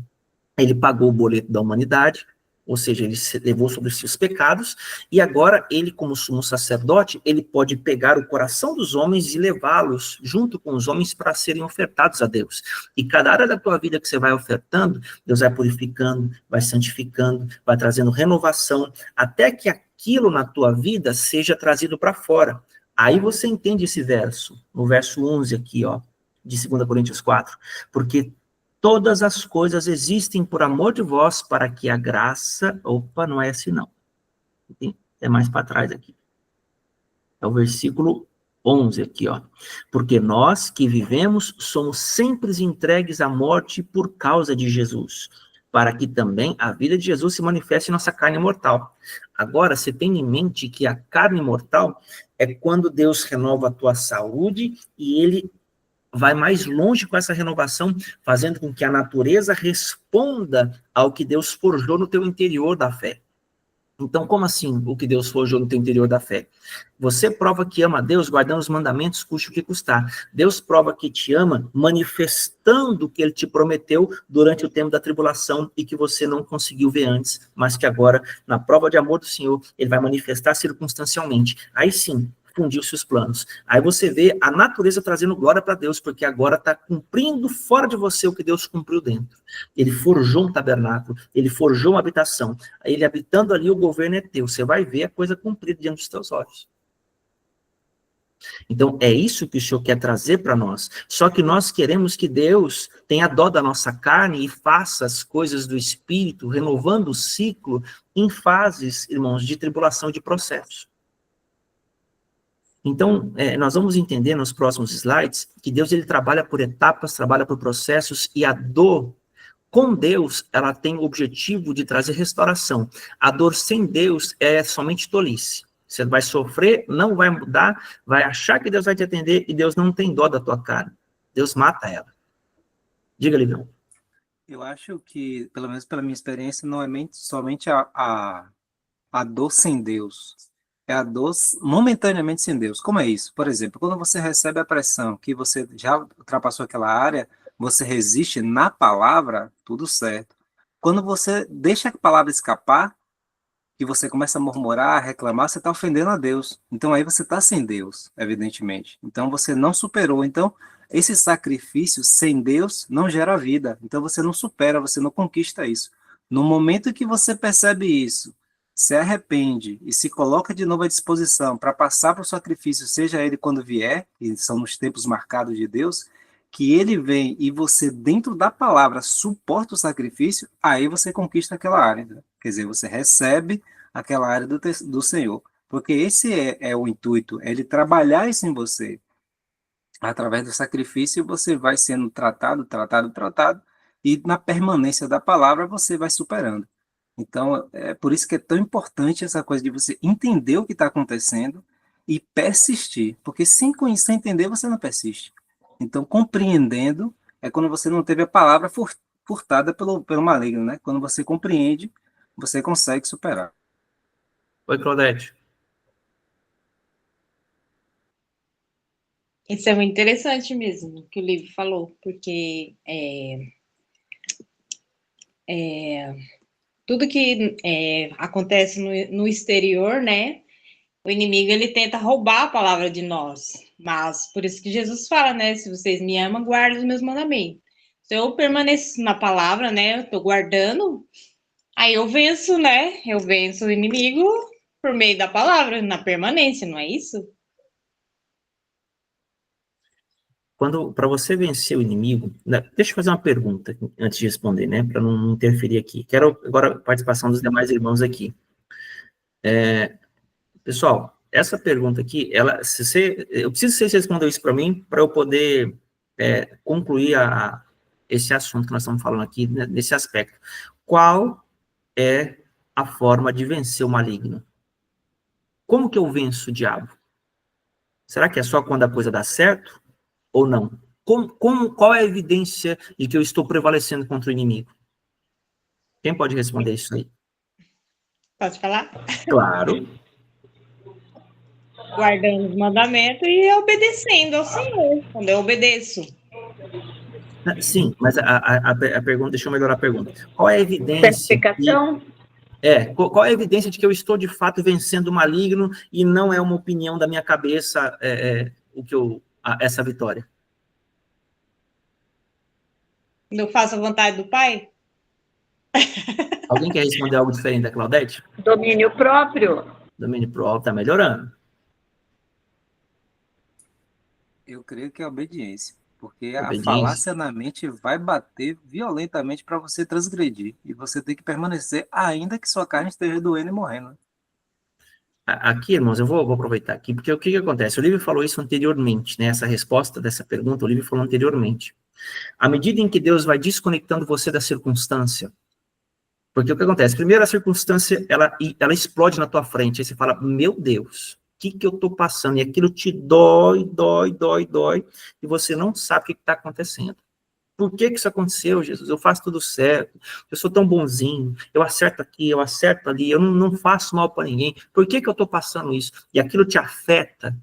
ele pagou o boleto da humanidade, ou seja, ele levou sobre si os pecados, e agora ele, como sumo sacerdote, ele pode pegar o coração dos homens e levá-los junto com os homens para serem ofertados a Deus. E cada área da tua vida que você vai ofertando, Deus vai purificando, vai santificando, vai trazendo renovação, até que aquilo na tua vida seja trazido para fora. Aí você entende esse verso, no verso 11 aqui, ó, de 2 Coríntios 4, porque todas as coisas existem por amor de vós, para que a graça... Opa, não é assim não. É mais para trás aqui. É o versículo 11 aqui, ó. Porque nós que vivemos somos sempre entregues à morte por causa de Jesus, para que também a vida de Jesus se manifeste em nossa carne mortal. Agora, você tem em mente que a carne mortal é quando Deus renova a tua saúde e ele vai mais longe com essa renovação, fazendo com que a natureza responda ao que Deus forjou no teu interior da fé. Então, como assim o que Deus forjou no teu interior da fé? Você prova que ama a Deus guardando os mandamentos, custe o que custar. Deus prova que te ama manifestando o que ele te prometeu durante o tempo da tribulação e que você não conseguiu ver antes, mas que agora, na prova de amor do Senhor, ele vai manifestar circunstancialmente. Aí sim, fundiu-se os planos. Aí você vê a natureza trazendo glória para Deus, porque agora está cumprindo fora de você o que Deus cumpriu dentro. Ele forjou um tabernáculo, ele forjou uma habitação. Ele habitando ali, o governo é teu. Você vai ver a coisa cumprida diante dos teus olhos. Então, é isso que o Senhor quer trazer para nós. Só que nós queremos que Deus tenha dó da nossa carne e faça as coisas do Espírito, renovando o ciclo em fases, irmãos, de tribulação e de processo. Então, nós vamos entender nos próximos slides que Deus ele trabalha por etapas, trabalha por processos, e a dor com Deus, ela tem o objetivo de trazer restauração. A dor sem Deus é somente tolice. Você vai sofrer, não vai mudar, vai achar que Deus vai te atender, e Deus não tem dó da tua carne. Deus mata ela. Diga, Livião. Eu acho que, pelo menos pela minha experiência, não é somente a dor sem Deus. É a dor momentaneamente sem Deus. Como é isso? Por exemplo, quando você recebe a pressão, que você já ultrapassou aquela área, você resiste na palavra, tudo certo. Quando você deixa a palavra escapar, que você começa a murmurar, reclamar, você está ofendendo a Deus. Então aí você está sem Deus, evidentemente. Então você não superou. Então esse sacrifício sem Deus não gera vida. Então você não supera, você não conquista isso. No momento que você percebe isso, se arrepende e se coloca de novo à disposição para passar para o sacrifício, seja ele quando vier, que são nos tempos marcados de Deus, que ele vem e você, dentro da palavra, suporta o sacrifício, aí você conquista aquela área. Né? Quer dizer, você recebe aquela área do Senhor. Porque esse é o intuito, é ele trabalhar isso em você. Através do sacrifício, você vai sendo tratado, e na permanência da palavra, você vai superando. Então, é por isso que é tão importante essa coisa de você entender o que está acontecendo e persistir. Porque sem entender, você não persiste. Então, compreendendo é quando você não teve a palavra furtada pelo maligno, né? Quando você compreende, você consegue superar. Oi, Claudete. Isso é muito interessante mesmo, o que o livro falou, porque tudo que acontece no exterior, né? O inimigo, ele tenta roubar a palavra de nós. Mas, por isso que Jesus fala, né? Se vocês me amam, guardem os meus mandamentos. Se eu permaneço na palavra, né? Eu tô guardando, aí eu venço, né? Eu venço o inimigo por meio da palavra, na permanência, não é isso? Para você vencer o inimigo, né, deixa eu fazer uma pergunta antes de responder, né? Para não interferir aqui. Quero agora a participação dos demais irmãos aqui. Pessoal, essa pergunta aqui, eu preciso que vocês respondam isso para mim, para eu poder concluir esse assunto que nós estamos falando aqui, né, nesse aspecto. Qual é a forma de vencer o maligno? Como que eu venço o diabo? Será que é só quando a coisa dá certo ou não? Qual é a evidência de que eu estou prevalecendo contra o inimigo? Quem pode responder isso aí? Posso falar? Claro. Guardando os mandamentos e obedecendo ao Senhor, quando eu obedeço. Sim, mas a pergunta, deixa eu melhorar a pergunta. Qual é a evidência? Certificação? Qual é a evidência de que eu estou de fato vencendo o maligno e não é uma opinião da minha cabeça essa vitória? Quando eu faço a vontade do Pai? Alguém quer responder algo diferente da Claudete? Domínio próprio. Domínio próprio está melhorando. Eu creio que é obediência, porque a Obediência. falácia na mente vai bater violentamente para você transgredir, e você tem que permanecer, ainda que sua carne esteja doendo e morrendo. Aqui, irmãos, eu vou aproveitar aqui, porque o que acontece? O Lívio falou isso anteriormente, né? Essa resposta dessa pergunta, o Lívio falou anteriormente. À medida em que Deus vai desconectando você da circunstância, porque o que acontece? Primeiro, a circunstância, ela explode na tua frente, aí você fala, meu Deus, o que eu estou passando? E aquilo te dói, e você não sabe o que está acontecendo. Por que isso aconteceu, Jesus? Eu faço tudo certo, eu sou tão bonzinho, eu acerto aqui, eu acerto ali, eu não faço mal para ninguém. Por que eu estou passando isso? E aquilo te afeta.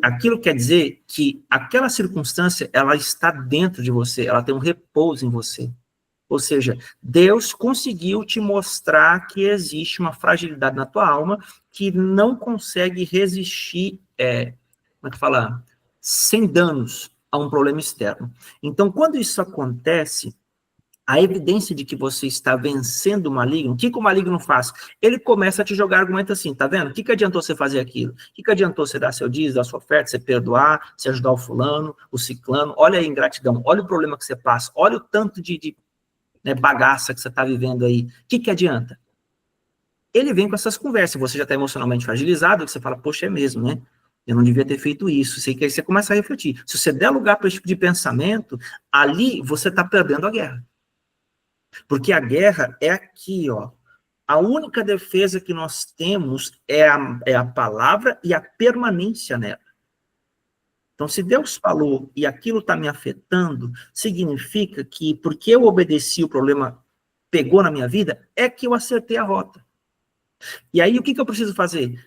Aquilo quer dizer que aquela circunstância, ela está dentro de você, ela tem um repouso em você. Ou seja, Deus conseguiu te mostrar que existe uma fragilidade na tua alma que não consegue resistir, como é que fala? Sem danos a um problema externo. Então, quando isso acontece, a evidência de que você está vencendo o maligno, o que o maligno faz? Ele começa a te jogar argumento assim, tá vendo? O que adiantou você fazer aquilo? O que adiantou você dar seu dízimo, dar sua oferta, você perdoar, você ajudar o fulano, o ciclano? Olha a ingratidão, olha o problema que você passa, olha o tanto de bagaça que você está vivendo aí. O que adianta? Ele vem com essas conversas, você já está emocionalmente fragilizado, você fala, poxa, é mesmo, né? Eu não devia ter feito isso. Aí você começa a refletir. Se você der lugar para esse tipo de pensamento, ali você está perdendo a guerra. Porque a guerra é aqui, ó. A única defesa que nós temos é a palavra e a permanência nela. Então, se Deus falou e aquilo está me afetando, significa que porque eu obedeci, o problema pegou na minha vida, é que eu acertei a rota. E aí, o que eu preciso fazer?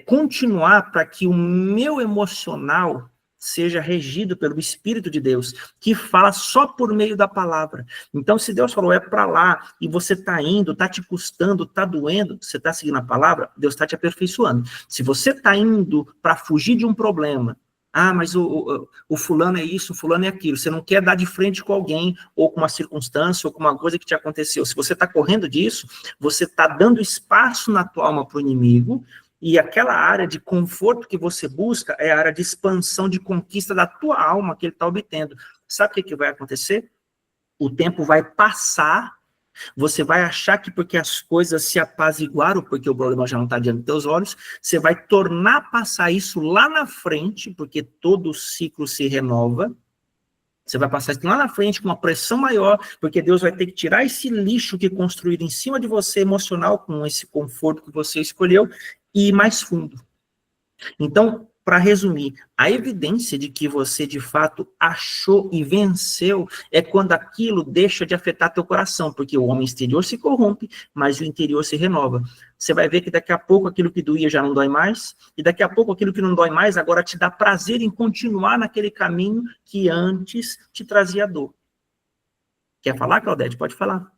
Continuar para que o meu emocional seja regido pelo Espírito de Deus, que fala só por meio da palavra. Então, se Deus falou, é para lá, e você está indo, está te custando, está doendo, você está seguindo a palavra, Deus está te aperfeiçoando. Se você está indo para fugir de um problema, mas o fulano é isso, o fulano é aquilo, você não quer dar de frente com alguém, ou com uma circunstância, ou com uma coisa que te aconteceu. Se você está correndo disso, você está dando espaço na tua alma para o inimigo, e aquela área de conforto que você busca é a área de expansão, de conquista da tua alma que ele está obtendo. Sabe o que vai acontecer? O tempo vai passar, você vai achar que porque as coisas se apaziguaram, porque o problema já não está diante dos teus olhos, você vai tornar passar isso lá na frente, porque todo ciclo se renova, você vai passar isso lá na frente com uma pressão maior, porque Deus vai ter que tirar esse lixo que construíram em cima de você, emocional, com esse conforto que você escolheu, e ir mais fundo. Então, para resumir, a evidência de que você, de fato, achou e venceu é quando aquilo deixa de afetar teu coração, porque o homem exterior se corrompe, mas o interior se renova. Você vai ver que daqui a pouco aquilo que doía já não dói mais, e daqui a pouco aquilo que não dói mais agora te dá prazer em continuar naquele caminho que antes te trazia dor. Quer falar, Claudete? Pode falar.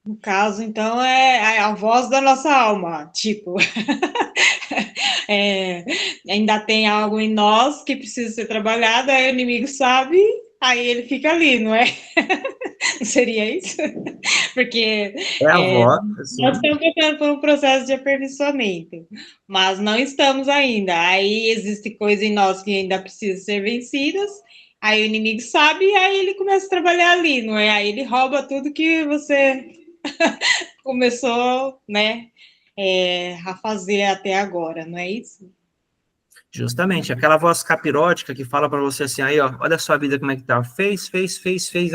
No caso, então, é a voz da nossa alma, tipo, é, ainda tem algo em nós que precisa ser trabalhado, aí o inimigo sabe, aí ele fica ali, não é? Não seria isso? Porque É a voz, assim. nós estamos passando por um processo de aperfeiçoamento, mas não estamos ainda. Aí existe coisa em nós que ainda precisa ser vencidas, aí o inimigo sabe, e aí ele começa a trabalhar ali, não é? Aí ele rouba tudo que você começou, né, a fazer até agora, não é isso? Justamente, aquela voz capirótica que fala para você assim, aí, ó, olha a sua vida como é que tá, fez,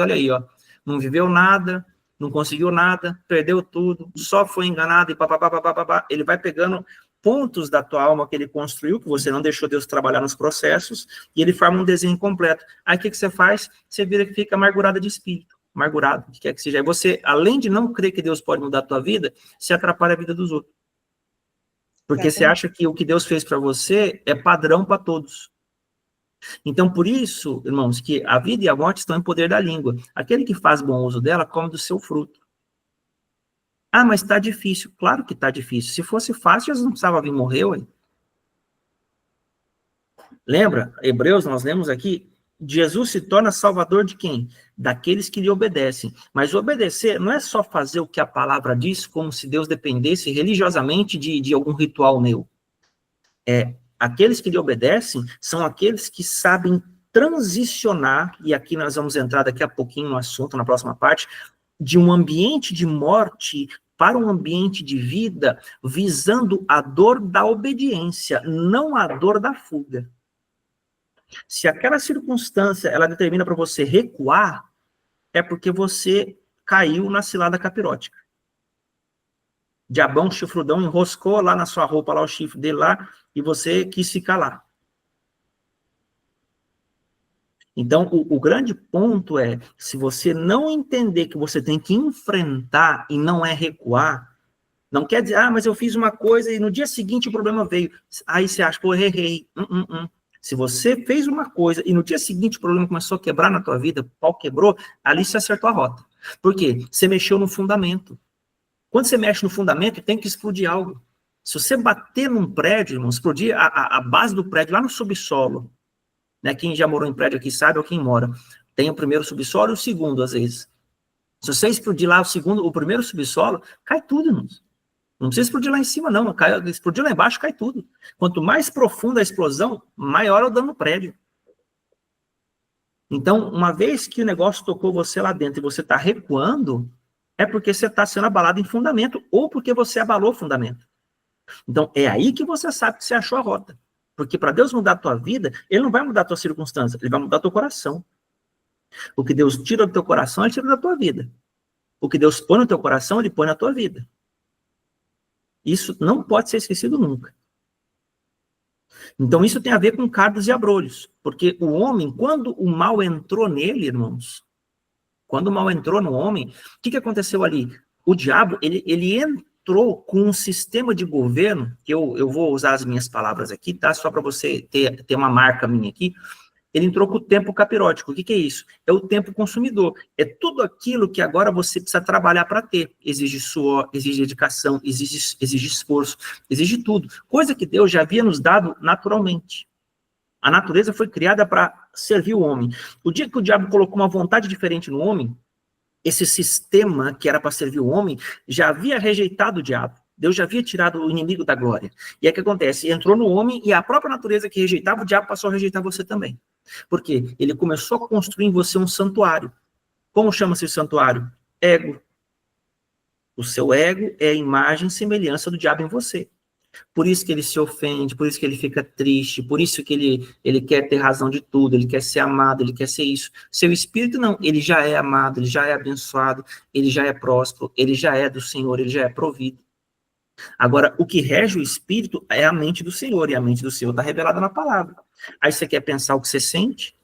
olha aí, ó, não viveu nada, não conseguiu nada, perdeu tudo, só foi enganado e papapá, ele vai pegando pontos da tua alma que ele construiu, que você não deixou Deus trabalhar nos processos, e ele forma um desenho completo. Aí o que você faz? Você vira que fica amargurada de espírito, amargurado, o que quer que seja. Aí você, além de não crer que Deus pode mudar a tua vida, se atrapalha a vida dos outros. Porque você acha que o que Deus fez para você é padrão para todos. Então, por isso, irmãos, que a vida e a morte estão em poder da língua. Aquele que faz bom uso dela, come do seu fruto. Ah, mas está difícil. Claro que está difícil. Se fosse fácil, Jesus não precisava vir morrer, ué. Lembra? Hebreus, nós lemos aqui, Jesus se torna salvador de quem? Daqueles que lhe obedecem. Mas obedecer não é só fazer o que a palavra diz, como se Deus dependesse religiosamente de algum ritual meu. Aqueles que lhe obedecem são aqueles que sabem transicionar, e aqui nós vamos entrar daqui a pouquinho no assunto, na próxima parte, de um ambiente de morte para um ambiente de vida, visando a dor da obediência, não a dor da fuga. Se aquela circunstância ela determina para você recuar, é porque você caiu na cilada capirótica. Diabão, chifrudão, enroscou lá na sua roupa, lá o chifre dele lá, e você quis ficar lá. Então, o grande ponto é, se você não entender que você tem que enfrentar e não é recuar, não quer dizer, mas eu fiz uma coisa e no dia seguinte o problema veio. Aí você acha, pô, errei. Se você fez uma coisa e no dia seguinte o problema começou a quebrar na tua vida, o pau quebrou, ali você acertou a rota. Por quê? Você mexeu no fundamento. Quando você mexe no fundamento, tem que explodir algo. Se você bater num prédio, irmão, explodir a base do prédio lá no subsolo, né? Quem já morou em prédio aqui sabe, ou quem mora, tem o primeiro subsolo e o segundo, às vezes. Se você explodir lá o primeiro subsolo, cai tudo, irmão. Não precisa explodir lá em cima, não. Explodir lá embaixo, cai tudo. Quanto mais profunda a explosão, maior é o dano no prédio. Então, uma vez que o negócio tocou você lá dentro e você está recuando, é porque você está sendo abalado em fundamento, ou porque você abalou o fundamento. Então, é aí que você sabe que você achou a rota. Porque para Deus mudar a tua vida, Ele não vai mudar a tua circunstância, Ele vai mudar o teu coração. O que Deus tira do teu coração, Ele tira da tua vida. O que Deus põe no teu coração, Ele põe na tua vida. Isso não pode ser esquecido nunca. Então, isso tem a ver com cardos e abrolhos. Porque o homem, quando o mal entrou nele, irmãos, quando o mal entrou no homem, o que aconteceu ali? O diabo, ele entrou com um sistema de governo, que eu vou usar as minhas palavras aqui, tá? Só para você ter uma marca minha aqui. Ele entrou com o tempo capirótico. O que é isso? É o tempo consumidor. É tudo aquilo que agora você precisa trabalhar para ter. Exige suor, exige dedicação, exige esforço, exige tudo. Coisa que Deus já havia nos dado naturalmente. A natureza foi criada para servir o homem. O dia que o diabo colocou uma vontade diferente no homem, esse sistema que era para servir o homem, já havia rejeitado o diabo. Deus já havia tirado o inimigo da glória. E aí o que acontece? Entrou no homem e a própria natureza que rejeitava, o diabo passou a rejeitar você também. Por quê? Ele começou a construir em você um santuário. Como chama-se o santuário? Ego. O seu ego é a imagem e semelhança do diabo em você. Por isso que ele se ofende, por isso que ele fica triste, por isso que ele quer ter razão de tudo, ele quer ser amado, ele quer ser isso. Seu espírito não, ele já é amado, ele já é abençoado, ele já é próspero, ele já é do Senhor, ele já é provido. Agora, o que rege o espírito é a mente do Senhor, e a mente do Senhor está revelada na palavra. Aí você quer pensar o que você sente,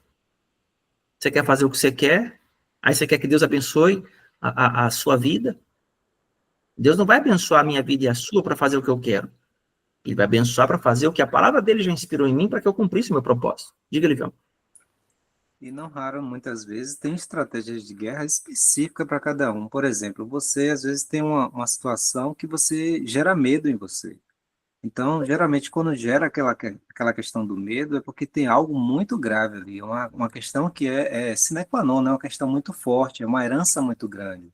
você quer fazer o que você quer, aí você quer que Deus abençoe a sua vida. Deus não vai abençoar a minha vida e a sua para fazer o que eu quero. Ele vai abençoar para fazer o que a palavra dele já inspirou em mim para que eu cumprisse o meu propósito. Diga, Livião. E não raro, muitas vezes, tem estratégias de guerra específica para cada um. Por exemplo, você às vezes tem uma situação que você gera medo em você. Então, geralmente, quando gera aquela questão do medo, é porque tem algo muito grave ali, uma questão que é sine qua non, né? Uma questão muito forte, é uma herança muito grande.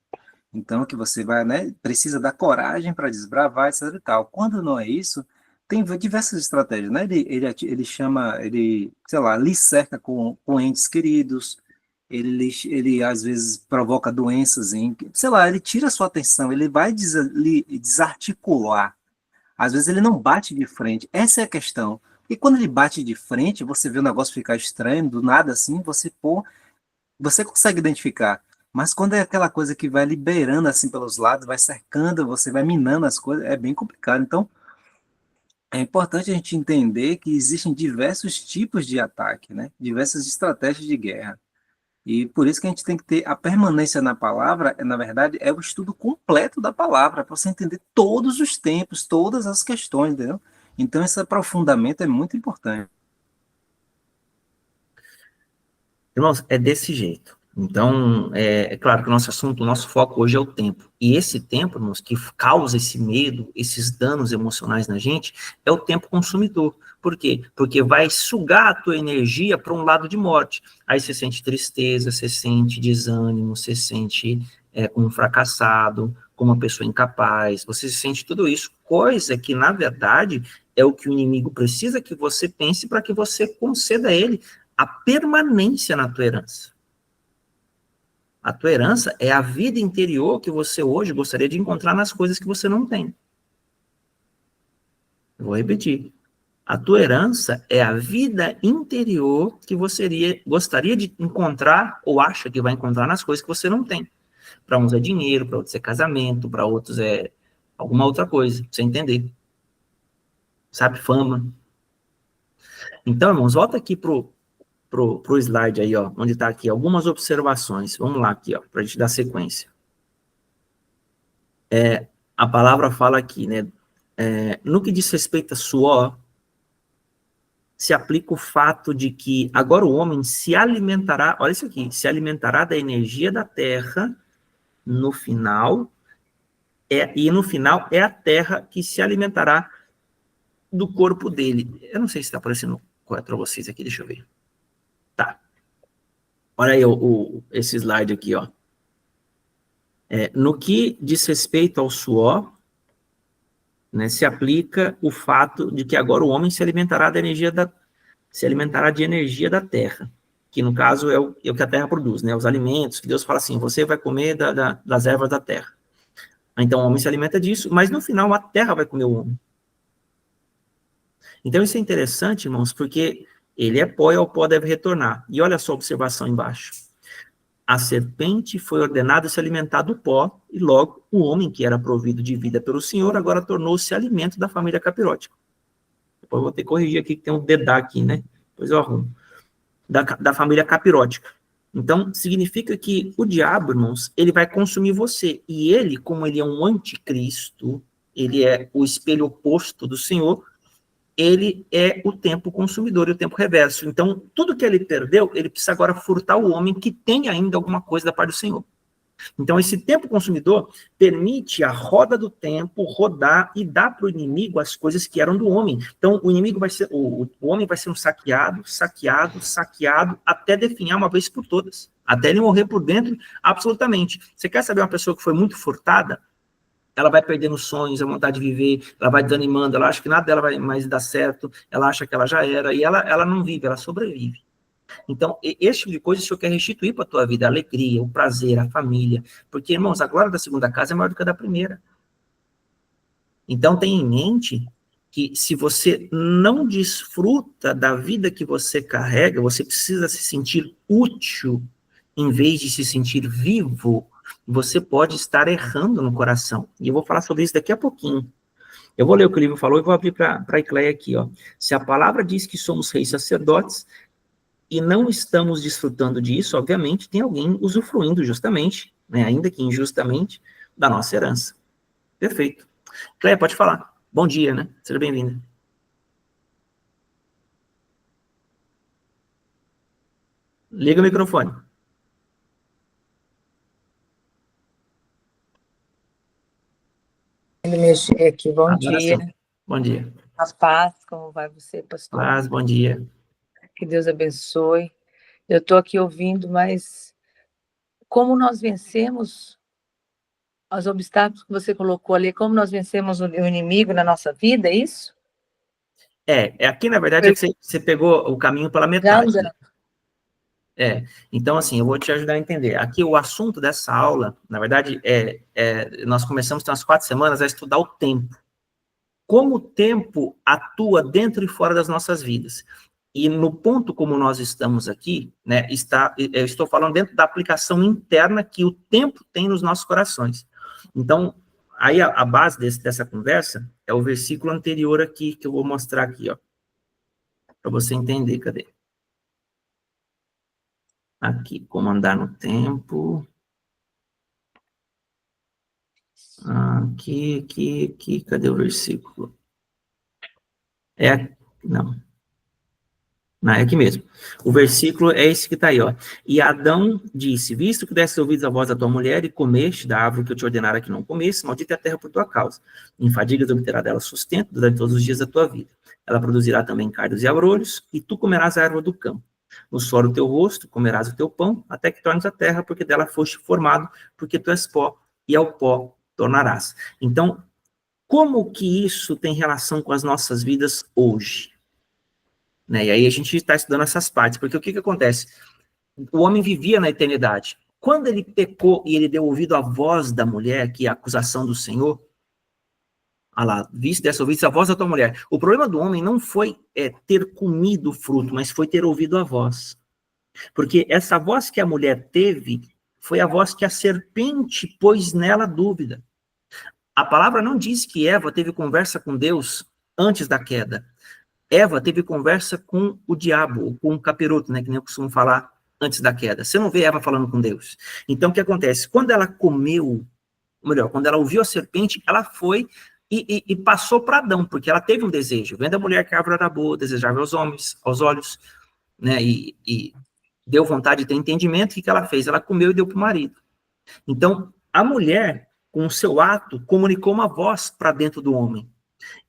Então, que você vai, né, precisa da coragem para desbravar, etc e tal. Quando não é isso, tem diversas estratégias, né? Ele chama, ele, sei lá, lhe cerca com entes queridos, ele às vezes provoca doenças em, sei lá, ele tira a sua atenção, ele vai lhe desarticular. Às vezes ele não bate de frente, essa é a questão. E quando ele bate de frente, você vê o negócio ficar estranho, do nada assim, você consegue identificar. Mas quando é aquela coisa que vai liberando assim pelos lados, vai cercando, você vai minando as coisas, é bem complicado. Então, é importante a gente entender que existem diversos tipos de ataque, né? Diversas estratégias de guerra. E por isso que a gente tem que ter a permanência na palavra, na verdade, é o estudo completo da palavra, para você entender todos os tempos, todas as questões, entendeu? Então, esse aprofundamento é muito importante. Irmãos, é desse jeito. Então, é claro que o nosso assunto, o nosso foco hoje é o tempo. E esse tempo, irmãos, que causa esse medo, esses danos emocionais na gente, é o tempo consumidor. Por quê? Porque vai sugar a tua energia para um lado de morte. Aí você sente tristeza, você sente desânimo, você sente como um fracassado, como uma pessoa incapaz, você sente tudo isso, coisa que, na verdade, é o que o inimigo precisa que você pense para que você conceda a ele a permanência na tua herança. A tua herança é a vida interior que você hoje gostaria de encontrar nas coisas que você não tem. Eu vou repetir. A tua herança é a vida interior que você gostaria de encontrar ou acha que vai encontrar nas coisas que você não tem. Para uns é dinheiro, para outros é casamento, para outros é alguma outra coisa, pra você entender. Sabe, fama. Então, irmãos, volta aqui pro slide aí, ó, onde está aqui algumas observações. Vamos lá aqui, ó, para a gente dar sequência. A palavra fala aqui, né? No que diz respeito a suor, se aplica o fato de que agora o homem se alimentará, olha isso aqui, se alimentará da energia da terra no final, e no final é a terra que se alimentará do corpo dele. Eu não sei se está aparecendo correto para vocês aqui, deixa eu ver. Tá. Olha aí esse slide aqui, ó. No que diz respeito ao suor, né, se aplica o fato de que agora o homem se alimentará de energia da terra, que no caso é o que a terra produz, né, os alimentos, que Deus fala assim, você vai comer das ervas da terra. Então o homem se alimenta disso, mas no final a terra vai comer o homem. Então isso é interessante, irmãos, porque ele é pó e ao pó deve retornar. E olha só a observação embaixo. A serpente foi ordenada a se alimentar do pó, e logo o homem que era provido de vida pelo Senhor, agora tornou-se alimento da família capirótica. Depois eu vou ter que corrigir aqui, que tem um dedá aqui, né? Depois eu arrumo. Da família capirótica. Então, significa que o diabo, irmãos, ele vai consumir você. E ele, como ele é um anticristo, ele é o espelho oposto do Senhor, ele é o tempo consumidor e o tempo reverso. Então, tudo que ele perdeu, ele precisa agora furtar o homem que tem ainda alguma coisa da parte do Senhor. Então, esse tempo consumidor permite a roda do tempo rodar e dar para o inimigo as coisas que eram do homem. Então, o inimigo vai ser, o homem vai ser um saqueado, até definhar uma vez por todas. Até ele morrer por dentro, absolutamente. Você quer saber uma pessoa que foi muito furtada? Ela vai perdendo sonhos, a vontade de viver, ela vai desanimando, ela acha que nada dela vai mais dar certo, ela acha que ela já era, e ela não vive, ela sobrevive. Então, esse tipo de coisa o Senhor quer restituir para a tua vida, a alegria, o prazer, a família, porque, irmãos, a glória da segunda casa é maior do que a da primeira. Então, tenha em mente que se você não desfruta da vida que você carrega, você precisa se sentir útil em vez de se sentir vivo, você pode estar errando no coração. E eu vou falar sobre isso daqui a pouquinho. Eu vou ler o que o livro falou e vou abrir para a Ecleia aqui, ó. Se a palavra diz que somos reis sacerdotes e não estamos desfrutando disso, obviamente tem alguém usufruindo justamente, né, ainda que injustamente, da nossa herança. Perfeito. Ecleia, pode falar. Bom dia, né? Seja bem-vinda. Liga o microfone. Mexer aqui, bom Agora dia. sim. Bom dia. A paz, como vai você, pastor? Paz, bom dia. Que Deus abençoe. Eu estou aqui ouvindo, mas como nós vencemos os obstáculos que você colocou ali, como nós vencemos o inimigo na nossa vida, é isso? Aqui, na verdade, é que você pegou o caminho pela metade. Já. Então, assim, eu vou te ajudar a entender. Aqui, o assunto dessa aula, na verdade, nós começamos, tem umas 4 semanas, a estudar o tempo. Como o tempo atua dentro e fora das nossas vidas. E no ponto como nós estamos aqui, né, eu estou falando dentro da aplicação interna que o tempo tem nos nossos corações. Então, aí a base dessa conversa é o versículo anterior aqui, que eu vou mostrar aqui, ó, para você entender. Cadê? Aqui, como andar no tempo. Aqui, cadê o versículo? Não. Não, é aqui mesmo. O versículo é esse que está aí, ó. E Adão disse, visto que deste ouvidos a voz da tua mulher e comeste da árvore que eu te ordenara que não comesse, maldita é a terra por tua causa. Em fadigas obterá dela sustento durante todos os dias da tua vida. Ela produzirá também cardos e abrolhos, e tu comerás a erva do campo. No suor do teu rosto comerás o teu pão, até que tornes a terra, porque dela foste formado, porque tu és pó, e ao pó tornarás. Então, como que isso tem relação com as nossas vidas hoje? Né? E aí a gente está estudando essas partes, porque o que acontece? O homem vivia na eternidade. Quando ele pecou e ele deu ouvido à voz da mulher, que é a acusação do Senhor, olha lá, viste dessa ouviste a voz da tua mulher. O problema do homem não foi ter comido o fruto, mas foi ter ouvido a voz. Porque essa voz que a mulher teve foi a voz que a serpente pôs nela dúvida. A palavra não diz que Eva teve conversa com Deus antes da queda. Eva teve conversa com o diabo, ou com o capiroto, né, que nem eu costumo falar antes da queda. Você não vê Eva falando com Deus. Então, o que acontece? Quando ela comeu, melhor, quando ela ouviu a serpente, ela foi e passou para Adão, porque ela teve um desejo. Vendo a mulher que a árvore era boa, desejável aos olhos, né, e deu vontade de ter entendimento, o que ela fez? Ela comeu e deu para o marido. Então, a mulher, com o seu ato, comunicou uma voz para dentro do homem.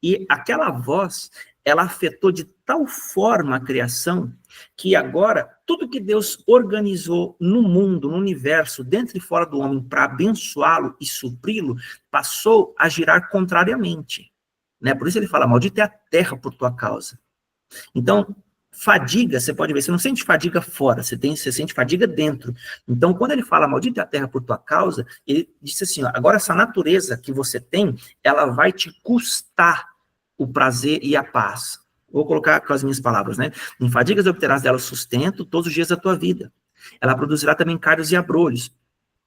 E aquela voz, ela afetou de tal forma a criação, que agora, tudo que Deus organizou no mundo, no universo, dentro e fora do homem, para abençoá-lo e supri-lo, passou a girar contrariamente. Né? Por isso ele fala, maldita é a terra por tua causa. Então, fadiga, você pode ver, você não sente fadiga fora, você sente fadiga dentro. Então, quando ele fala, maldita é a terra por tua causa, ele disse assim, ó, agora essa natureza que você tem, ela vai te custar o prazer e a paz. Vou colocar com as minhas palavras, né? Em fadigas obterás dela sustento todos os dias da tua vida. Ela produzirá também cardos e abrolhos.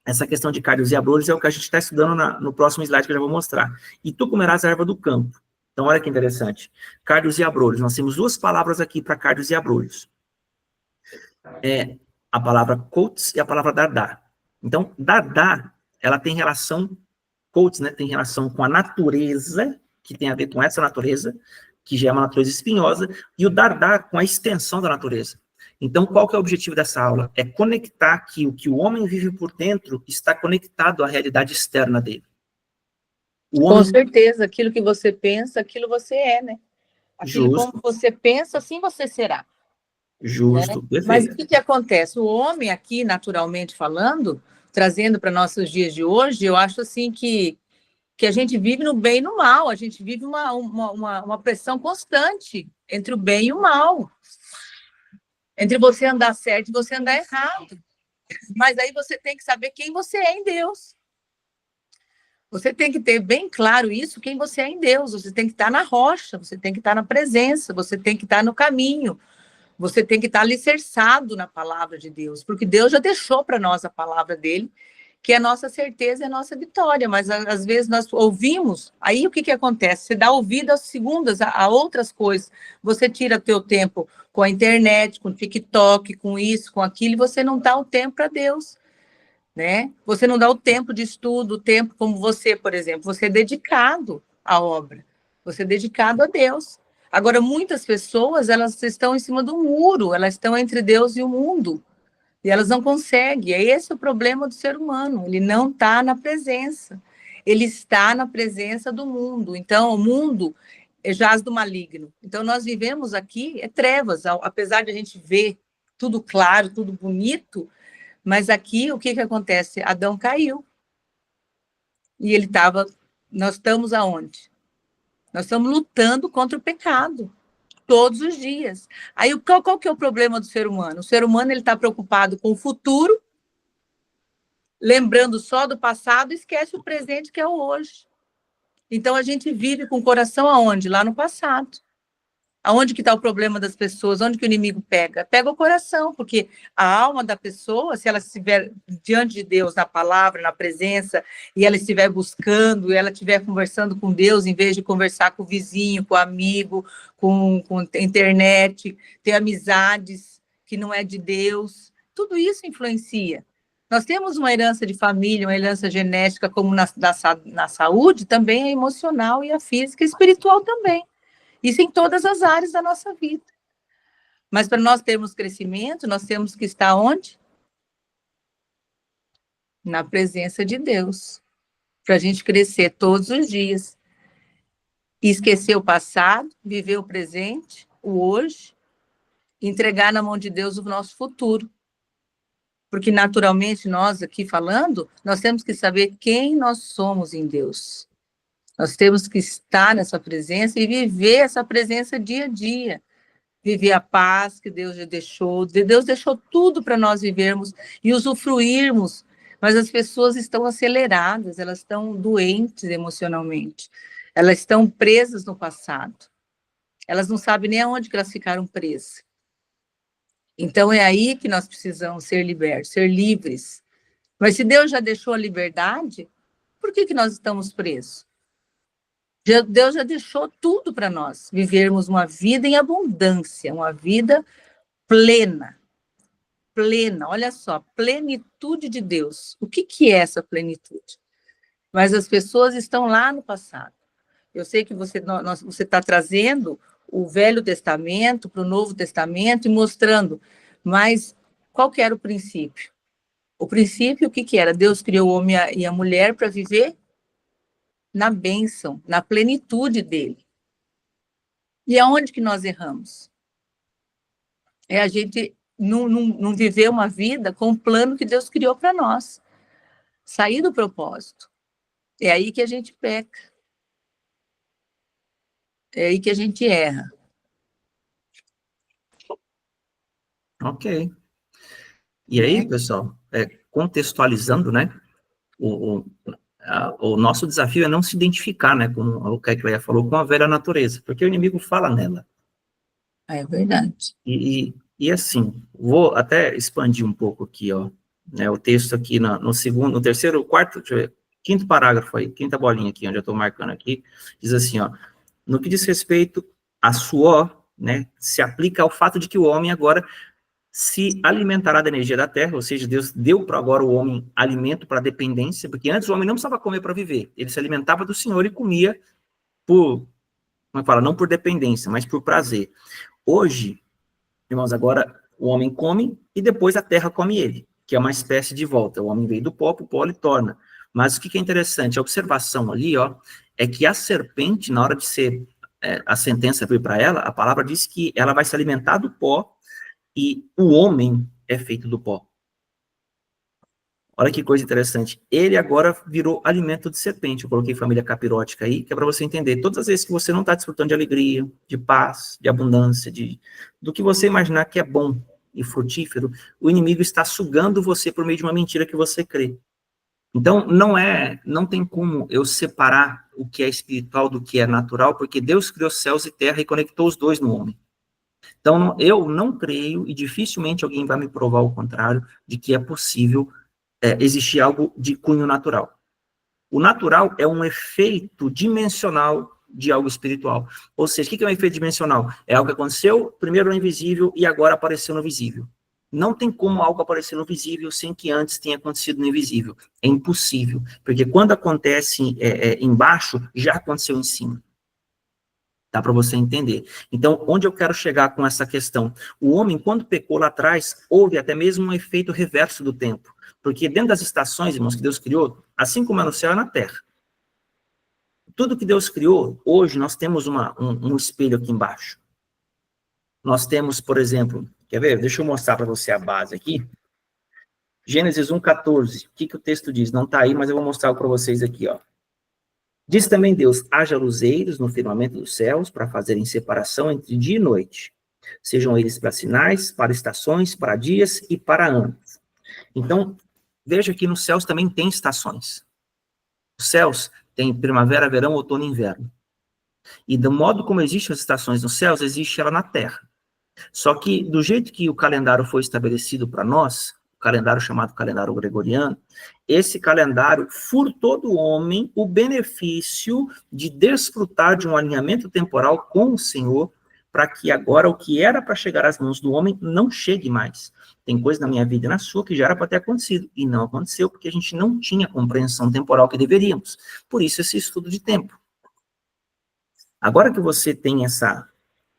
Essa questão de cardos e abrolhos é o que a gente está estudando no próximo slide que eu já vou mostrar. E tu comerás a erva do campo. Então, olha que interessante. Cardos e abrolhos. Nós temos 2 palavras aqui para cardos e abrolhos. A palavra coates e a palavra dardá. Então, dardá, ela tem relação, coates, né, tem relação com a natureza, que tem a ver com essa natureza, que já é uma natureza espinhosa, e o dardá com a extensão da natureza. Então, qual que é o objetivo dessa aula? É conectar que o homem vive por dentro está conectado à realidade externa dele. Com certeza, aquilo que você pensa, aquilo você é, né? Aquilo Justo. como você pensa, assim você será. Justo, Né? perfeito. Mas o que acontece? O homem aqui, naturalmente falando, trazendo para nossos dias de hoje, eu acho assim que a gente vive no bem e no mal, a gente vive uma pressão constante entre o bem e o mal. Entre você andar certo e você andar errado. Mas aí você tem que saber quem você é em Deus. Você tem que ter bem claro isso, quem você é em Deus. Você tem que estar na rocha, você tem que estar na presença, você tem que estar no caminho. Você tem que estar alicerçado na palavra de Deus, porque Deus já deixou para nós a palavra dele, que é a nossa certeza e a nossa vitória, mas às vezes nós ouvimos, aí o que acontece? Você dá ouvido às segundas, a outras coisas, você tira teu tempo com a internet, com o TikTok, com isso, com aquilo, e você não dá o tempo para Deus, né? Você não dá o tempo de estudo, o tempo como você, por exemplo, você é dedicado à obra, você é dedicado a Deus. Agora, muitas pessoas, elas estão em cima do muro, elas estão entre Deus e o mundo, e elas não conseguem. É esse o problema do ser humano, ele não está na presença, ele está na presença do mundo. Então, o mundo jaz do maligno. Então, nós vivemos aqui, é trevas, apesar de a gente ver tudo claro, tudo bonito, mas aqui, o que acontece? Adão caiu, e ele estava, nós estamos aonde? Nós estamos lutando contra o pecado, todos os dias. Aí, qual que é o problema do ser humano? O ser humano está preocupado com o futuro, lembrando só do passado, e esquece o presente, que é o hoje. Então, a gente vive com o coração aonde? Lá no passado. Aonde que está o problema das pessoas? Onde que o inimigo pega? Pega o coração, porque a alma da pessoa, se ela estiver diante de Deus, na palavra, na presença, e ela estiver buscando, e ela estiver conversando com Deus, em vez de conversar com o vizinho, com o amigo, com a internet, ter amizades que não é de Deus, tudo isso influencia. Nós temos uma herança de família, uma herança genética, como na saúde, também a emocional e a física e espiritual também. Isso em todas as áreas da nossa vida. Mas para nós termos crescimento, nós temos que estar onde? Na presença de Deus. Para a gente crescer todos os dias. E esquecer o passado, viver o presente, o hoje, entregar na mão de Deus o nosso futuro. Porque, naturalmente, nós aqui falando, nós temos que saber quem nós somos em Deus. Nós temos que estar nessa presença e viver essa presença dia a dia. Viver a paz que Deus já deixou. Deus deixou tudo para nós vivermos e usufruirmos. Mas as pessoas estão aceleradas, elas estão doentes emocionalmente. Elas estão presas no passado. Elas não sabem nem aonde que elas ficaram presas. Então, é aí que nós precisamos ser libertos, ser livres. Mas se Deus já deixou a liberdade, por que nós estamos presos? Deus já deixou tudo para nós, vivermos uma vida em abundância, uma vida plena, olha só, plenitude de Deus. O que é essa plenitude? Mas as pessoas estão lá no passado. Eu sei que você está trazendo o Velho Testamento para o Novo Testamento e mostrando, mas qual que era o princípio? O princípio, o que era? Deus criou o homem e a mulher para viver na bênção, na plenitude dele. E aonde que nós erramos? É a gente não viver uma vida com o plano que Deus criou para nós. Sair do propósito. É aí que a gente peca. É aí que a gente erra. Ok. E aí, pessoal, contextualizando, né, o nosso desafio é não se identificar, né, como o Keckler falou, com a velha natureza, porque o inimigo fala nela. É verdade. E assim, vou até expandir um pouco aqui, ó, né, o texto aqui no segundo, no terceiro, quarto, deixa eu ver, quinto parágrafo aí, quinta bolinha aqui, onde eu estou marcando aqui, diz assim, ó, no que diz respeito a suor, né, se aplica ao fato de que o homem agora se alimentará da energia da terra, ou seja, Deus deu para agora o homem alimento para dependência, porque antes o homem não precisava comer para viver, ele se alimentava do Senhor e comia por, como é fala, não por dependência, mas por prazer. Hoje, irmãos, agora o homem come e depois a terra come ele, que é uma espécie de volta, o homem veio do pó, o pó lhe torna. Mas o que é interessante, a observação ali, ó, é que a serpente, na hora de ser, a sentença veio para ela, a palavra diz que ela vai se alimentar do pó, e o homem é feito do pó. Olha que coisa interessante. Ele agora virou alimento de serpente. Eu coloquei família capirótica aí, que é para você entender. Todas as vezes que você não está desfrutando de alegria, de paz, de abundância, do que você imaginar que é bom e frutífero, o inimigo está sugando você por meio de uma mentira que você crê. Então, não tem como eu separar o que é espiritual do que é natural, porque Deus criou céus e terra e conectou os dois no homem. Então, eu não creio, e dificilmente alguém vai me provar o contrário, de que é possível existir algo de cunho natural. O natural é um efeito dimensional de algo espiritual. Ou seja, o que é um efeito dimensional? É algo que aconteceu primeiro no invisível e agora apareceu no visível. Não tem como algo aparecer no visível sem que antes tenha acontecido no invisível. É impossível, porque quando acontece embaixo, já aconteceu em cima. Dá para você entender. Então, onde eu quero chegar com essa questão? O homem, quando pecou lá atrás, houve até mesmo um efeito reverso do tempo. Porque dentro das estações, irmãos, que Deus criou, assim como é no céu, é na terra. Tudo que Deus criou, hoje nós temos um espelho aqui embaixo. Nós temos, por exemplo, quer ver? Deixa eu mostrar para você a base aqui. Gênesis 1:14. O que o texto diz? Não está aí, mas eu vou mostrar para vocês aqui, ó. Diz também Deus: haja luzeiros no firmamento dos céus para fazerem separação entre dia e noite. Sejam eles para sinais, para estações, para dias e para anos. Então, veja que nos céus também tem estações. Os céus têm primavera, verão, outono e inverno. E do modo como existem as estações nos céus, existe ela na terra. Só que, do jeito que o calendário foi estabelecido para nós, o calendário chamado calendário gregoriano, esse calendário furtou do homem o benefício de desfrutar de um alinhamento temporal com o Senhor, para que agora o que era para chegar às mãos do homem não chegue mais. Tem coisa na minha vida e na sua que já era para ter acontecido, e não aconteceu, porque a gente não tinha a compreensão temporal que deveríamos. Por isso, esse estudo de tempo. Agora que você tem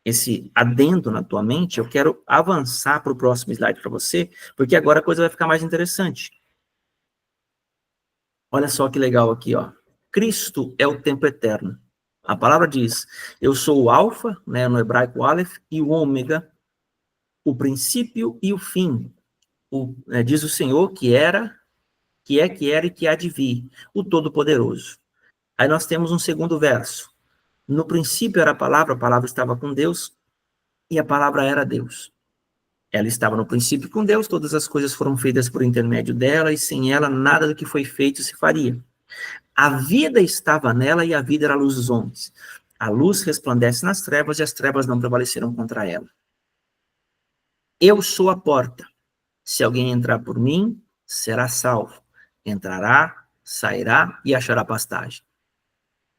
esse adendo na tua mente, eu quero avançar para o próximo slide para você, porque agora a coisa vai ficar mais interessante. Olha só que legal aqui, ó. Cristo é o tempo eterno. A palavra diz: eu sou o alfa, né, no hebraico Aleph, e o ômega, o princípio e o fim. Diz o Senhor que era, que era e que há de vir, o Todo-Poderoso. Aí nós temos um segundo verso. No princípio era a palavra estava com Deus, e a palavra era Deus. Ela estava no princípio com Deus, todas as coisas foram feitas por intermédio dela, e sem ela nada do que foi feito se faria. A vida estava nela, e a vida era a luz dos homens. A luz resplandece nas trevas, e as trevas não prevaleceram contra ela. Eu sou a porta. Se alguém entrar por mim, será salvo. Entrará, sairá e achará pastagem.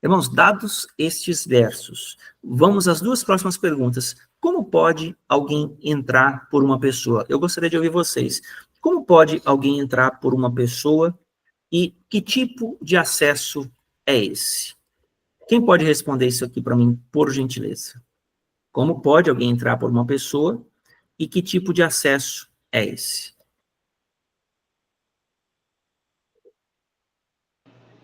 Irmãos, dados estes versos, vamos às duas próximas perguntas. Como pode alguém entrar por uma pessoa? Eu gostaria de ouvir vocês. Como pode alguém entrar por uma pessoa e que tipo de acesso é esse? Quem pode responder isso aqui para mim, por gentileza? Como pode alguém entrar por uma pessoa e que tipo de acesso é esse?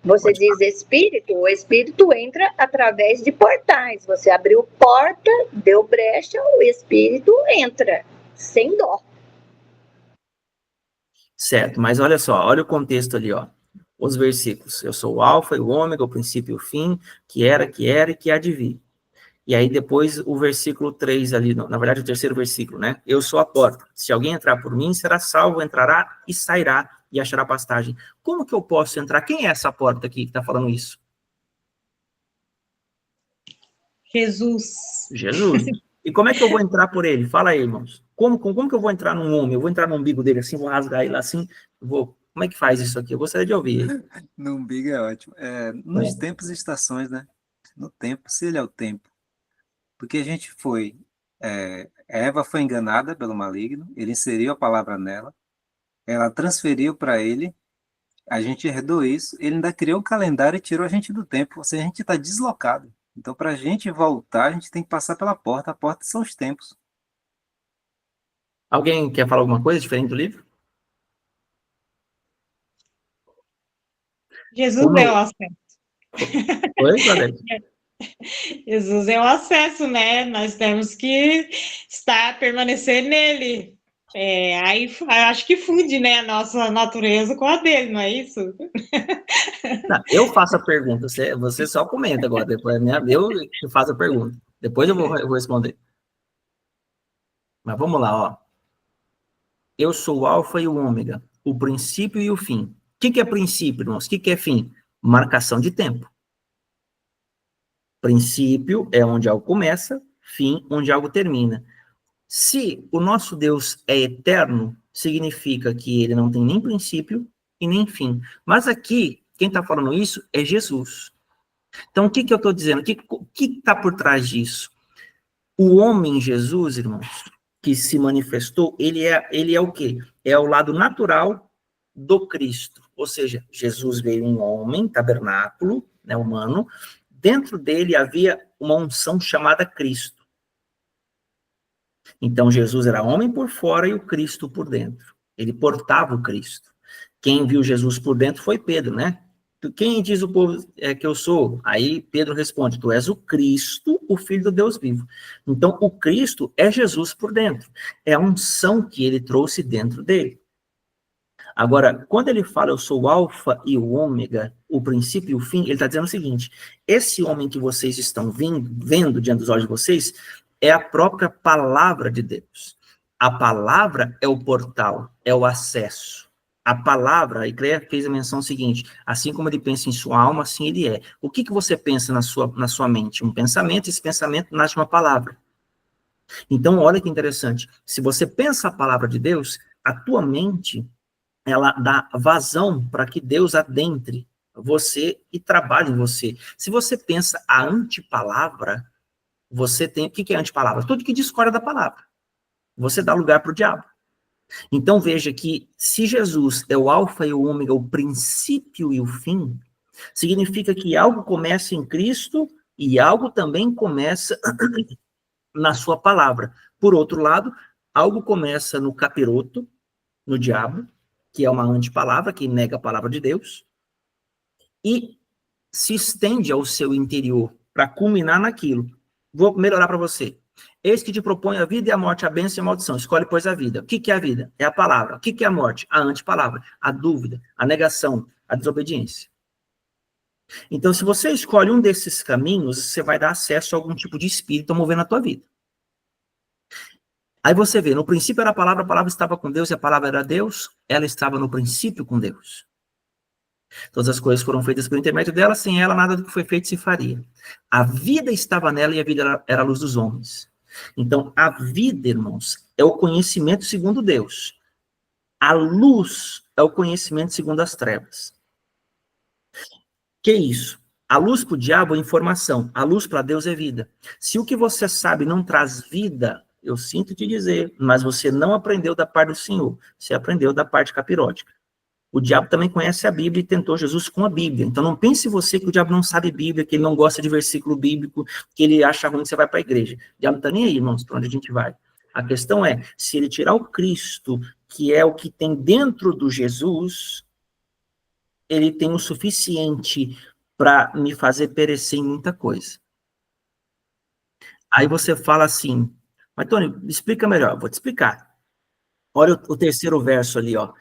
Você diz espírito, o espírito entra através de portais. Você abriu porta, deu brecha, o espírito entra, sem dó. Certo, mas olha só, olha o contexto ali, ó. Os versículos. Eu sou o alfa e o ômega, o princípio e o fim, que era e que há de vir. E aí depois o versículo 3 ali, na verdade o terceiro versículo, né? Eu sou a porta. Se alguém entrar por mim, será salvo, entrará e sairá e achará pastagem. Como que eu posso entrar? Quem é essa porta aqui que está falando isso? Jesus. Jesus. E como é que eu vou entrar por ele? Fala aí, irmãos. Como que eu vou entrar num homem? Eu vou entrar no umbigo dele assim, vou rasgar ele assim, como é que faz isso aqui? Eu gostaria de ouvir. No umbigo é ótimo. Nos tempos e estações, né? No tempo, se ele é o tempo. Porque a gente Eva foi enganada pelo maligno, ele inseriu a palavra nela, ela transferiu para ele, a gente herdou isso, ele ainda criou o calendário e tirou a gente do tempo, ou seja, a gente está deslocado. Então, para a gente voltar, a gente tem que passar pela porta, a porta são os tempos. Alguém quer falar alguma coisa diferente do livro? Jesus é o acesso. Oi, Claudete? Jesus é o acesso, né? Nós temos que permanecer nele. Aí acho que funde, né, a nossa natureza com a dele, não é isso? Não, eu faço a pergunta, você só comenta agora, depois, né? Eu que faço a pergunta. Depois eu vou responder. Mas vamos lá, ó. Eu sou o alfa e o ômega, o princípio e o fim. que é princípio, irmãos? O que é fim? Marcação de tempo. Princípio é onde algo começa, fim onde algo termina. Se o nosso Deus é eterno, significa que ele não tem nem princípio e nem fim. Mas aqui, quem está falando isso é Jesus. Então, o que eu estou dizendo? O que está por trás disso? O homem Jesus, irmãos, que se manifestou, ele é o quê? É o lado natural do Cristo. Ou seja, Jesus veio em homem, tabernáculo, né, humano. Dentro dele havia uma unção chamada Cristo. Então, Jesus era homem por fora e o Cristo por dentro. Ele portava o Cristo. Quem viu Jesus por dentro foi Pedro, né? Quem diz o povo que eu sou? Aí Pedro responde, tu és o Cristo, o Filho do Deus vivo. Então, o Cristo é Jesus por dentro. É a unção que ele trouxe dentro dele. Agora, quando ele fala, eu sou o alfa e o ômega, o princípio e o fim, ele está dizendo o seguinte, esse homem que vocês estão vendo diante dos olhos de vocês, é a própria palavra de Deus. A palavra é o portal, é o acesso. A palavra, a Eclésia fez a menção seguinte, assim como ele pensa em sua alma, assim ele é. O que você pensa na sua mente? Um pensamento, esse pensamento nasce uma palavra. Então, olha que interessante, se você pensa a palavra de Deus, a tua mente, ela dá vazão para que Deus adentre você e trabalhe em você. Se você pensa a antipalavra, você tem... O que é antipalavra? Tudo que discorda da palavra. Você dá lugar para o diabo. Então veja que se Jesus é o alfa e o ômega, o princípio e o fim, significa que algo começa em Cristo e algo também começa na sua palavra. Por outro lado, algo começa no capiroto, no diabo, que é uma antipalavra, que nega a palavra de Deus, e se estende ao seu interior para culminar naquilo. Vou melhorar para você. Eis que te propõe a vida e a morte, a bênção e a maldição. Escolhe, pois, a vida. O que é a vida? É a palavra. O que é a morte? A antipalavra, a dúvida, a negação, a desobediência. Então, se você escolhe um desses caminhos, você vai dar acesso a algum tipo de espírito movendo a tua vida. Aí você vê, no princípio era a palavra estava com Deus e a palavra era Deus, ela estava no princípio com Deus. Todas as coisas foram feitas por intermédio dela, sem ela nada do que foi feito se faria. A vida estava nela e a vida era a luz dos homens. Então, a vida, irmãos, é o conhecimento segundo Deus. A luz é o conhecimento segundo as trevas. Que é isso? A luz para o diabo é informação, a luz para Deus é vida. Se o que você sabe não traz vida, eu sinto te dizer, mas você não aprendeu da parte do Senhor, você aprendeu da parte capirótica. O diabo também conhece a Bíblia e tentou Jesus com a Bíblia. Então não pense você que o diabo não sabe Bíblia, que ele não gosta de versículo bíblico, que ele acha ruim que você vai para a igreja. O diabo não está nem aí, irmãos, para onde a gente vai. A questão é, se ele tirar o Cristo, que é o que tem dentro do Jesus, ele tem o suficiente para me fazer perecer em muita coisa. Aí você fala assim, mas Tony, explica melhor. Vou te explicar. Olha o terceiro verso ali, ó.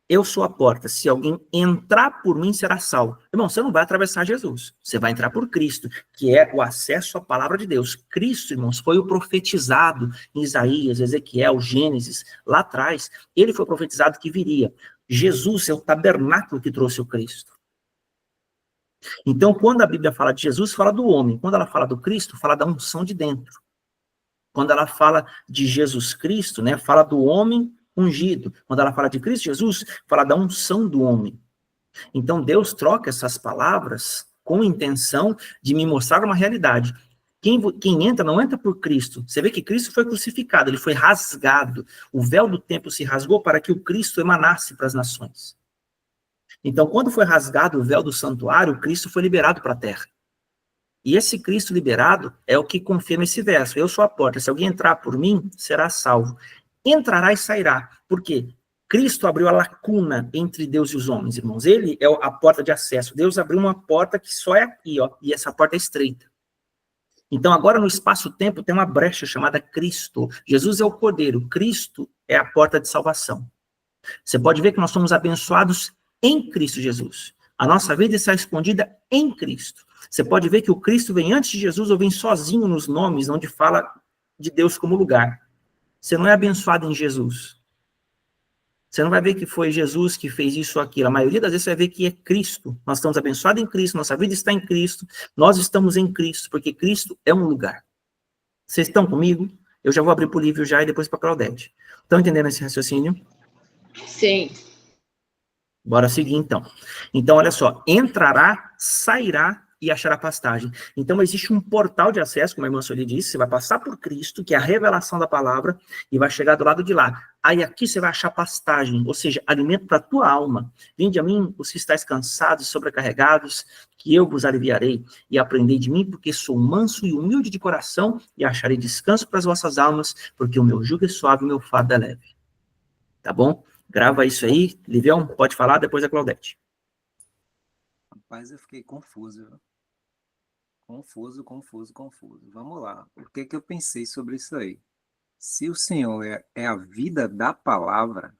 Eu sou a porta, se alguém entrar por mim, será salvo. Irmão, você não vai atravessar Jesus, você vai entrar por Cristo, que é o acesso à palavra de Deus. Cristo, irmãos, foi o profetizado em Isaías, Ezequiel, Gênesis, lá atrás. Ele foi profetizado que viria. Jesus é o tabernáculo que trouxe o Cristo. Então, quando a Bíblia fala de Jesus, fala do homem. Quando ela fala do Cristo, fala da unção de dentro. Quando ela fala de Jesus Cristo, né, fala do homem ungido. Quando ela fala de Cristo Jesus, fala da unção do homem. Então, Deus troca essas palavras com a intenção de me mostrar uma realidade. Quem entra, não entra por Cristo. Você vê que Cristo foi crucificado, ele foi rasgado. O véu do templo se rasgou para que o Cristo emanasse para as nações. Então, quando foi rasgado o véu do santuário, o Cristo foi liberado para a terra. E esse Cristo liberado é o que confirma esse verso. Eu sou a porta, se alguém entrar por mim, será salvo. Entrará e sairá. Por quê? Cristo abriu a lacuna entre Deus e os homens, irmãos. Ele é a porta de acesso. Deus abriu uma porta que só é aqui, ó, e essa porta é estreita. Então, agora no espaço-tempo tem uma brecha chamada Cristo. Jesus é o Cordeiro, Cristo é a porta de salvação. Você pode ver que nós somos abençoados em Cristo Jesus. A nossa vida está escondida em Cristo. Você pode ver que o Cristo vem antes de Jesus ou vem sozinho nos nomes, onde fala de Deus como lugar. Você não é abençoado em Jesus. Você não vai ver que foi Jesus que fez isso ou aquilo. A maioria das vezes você vai ver que é Cristo. Nós estamos abençoados em Cristo, nossa vida está em Cristo, nós estamos em Cristo, porque Cristo é um lugar. Vocês estão comigo? Eu já vou abrir para o Lívio já e depois para a Claudete. Estão entendendo esse raciocínio? Sim. Bora seguir, então. Então, olha só. Entrará, sairá e achará pastagem. Então, existe um portal de acesso, como a irmã Sueli disse, você vai passar por Cristo, que é a revelação da palavra, e vai chegar do lado de lá. Aí aqui você vai achar pastagem, ou seja, alimento para a tua alma. Vinde a mim, os que estáis cansados e sobrecarregados, que eu vos aliviarei. E aprendei de mim, porque sou manso e humilde de coração, e acharei descanso para as vossas almas, porque o meu jugo é suave e o meu fardo é leve. Tá bom? Grava isso aí. Livião, pode falar, depois a Claudete. Rapaz, eu fiquei confuso, viu? Confuso. Vamos lá. O que que eu pensei sobre isso aí? Se o Senhor é a vida da palavra,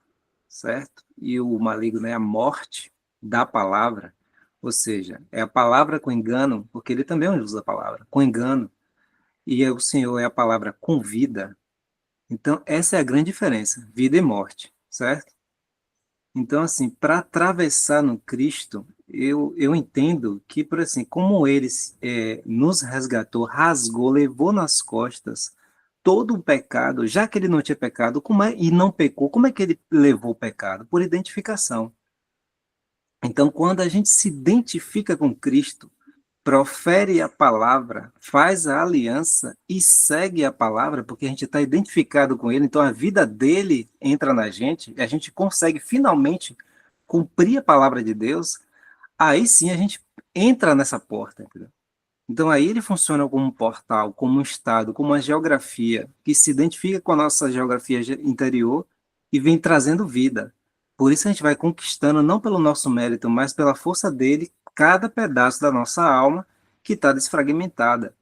certo? E o maligno é a morte da palavra, ou seja, é a palavra com engano, porque ele também usa a palavra, com engano, e o Senhor é a palavra com vida. Então, essa é a grande diferença, vida e morte, certo? Então, assim, para atravessar no Cristo, eu entendo que, por assim, como ele nos resgatou, rasgou, levou nas costas todo o pecado, já que ele não tinha pecado, e não pecou, como é que ele levou o pecado? Por identificação. Então, quando a gente se identifica com Cristo, profere a palavra, faz a aliança e segue a palavra, porque a gente está identificado com ele, então a vida dele entra na gente, e a gente consegue finalmente cumprir a palavra de Deus, aí sim a gente entra nessa porta, entendeu? Então aí ele funciona como um portal, como um estado, como uma geografia, que se identifica com a nossa geografia interior e vem trazendo vida. Por isso a gente vai conquistando, não pelo nosso mérito, mas pela força dele, cada pedaço da nossa alma que está desfragmentada.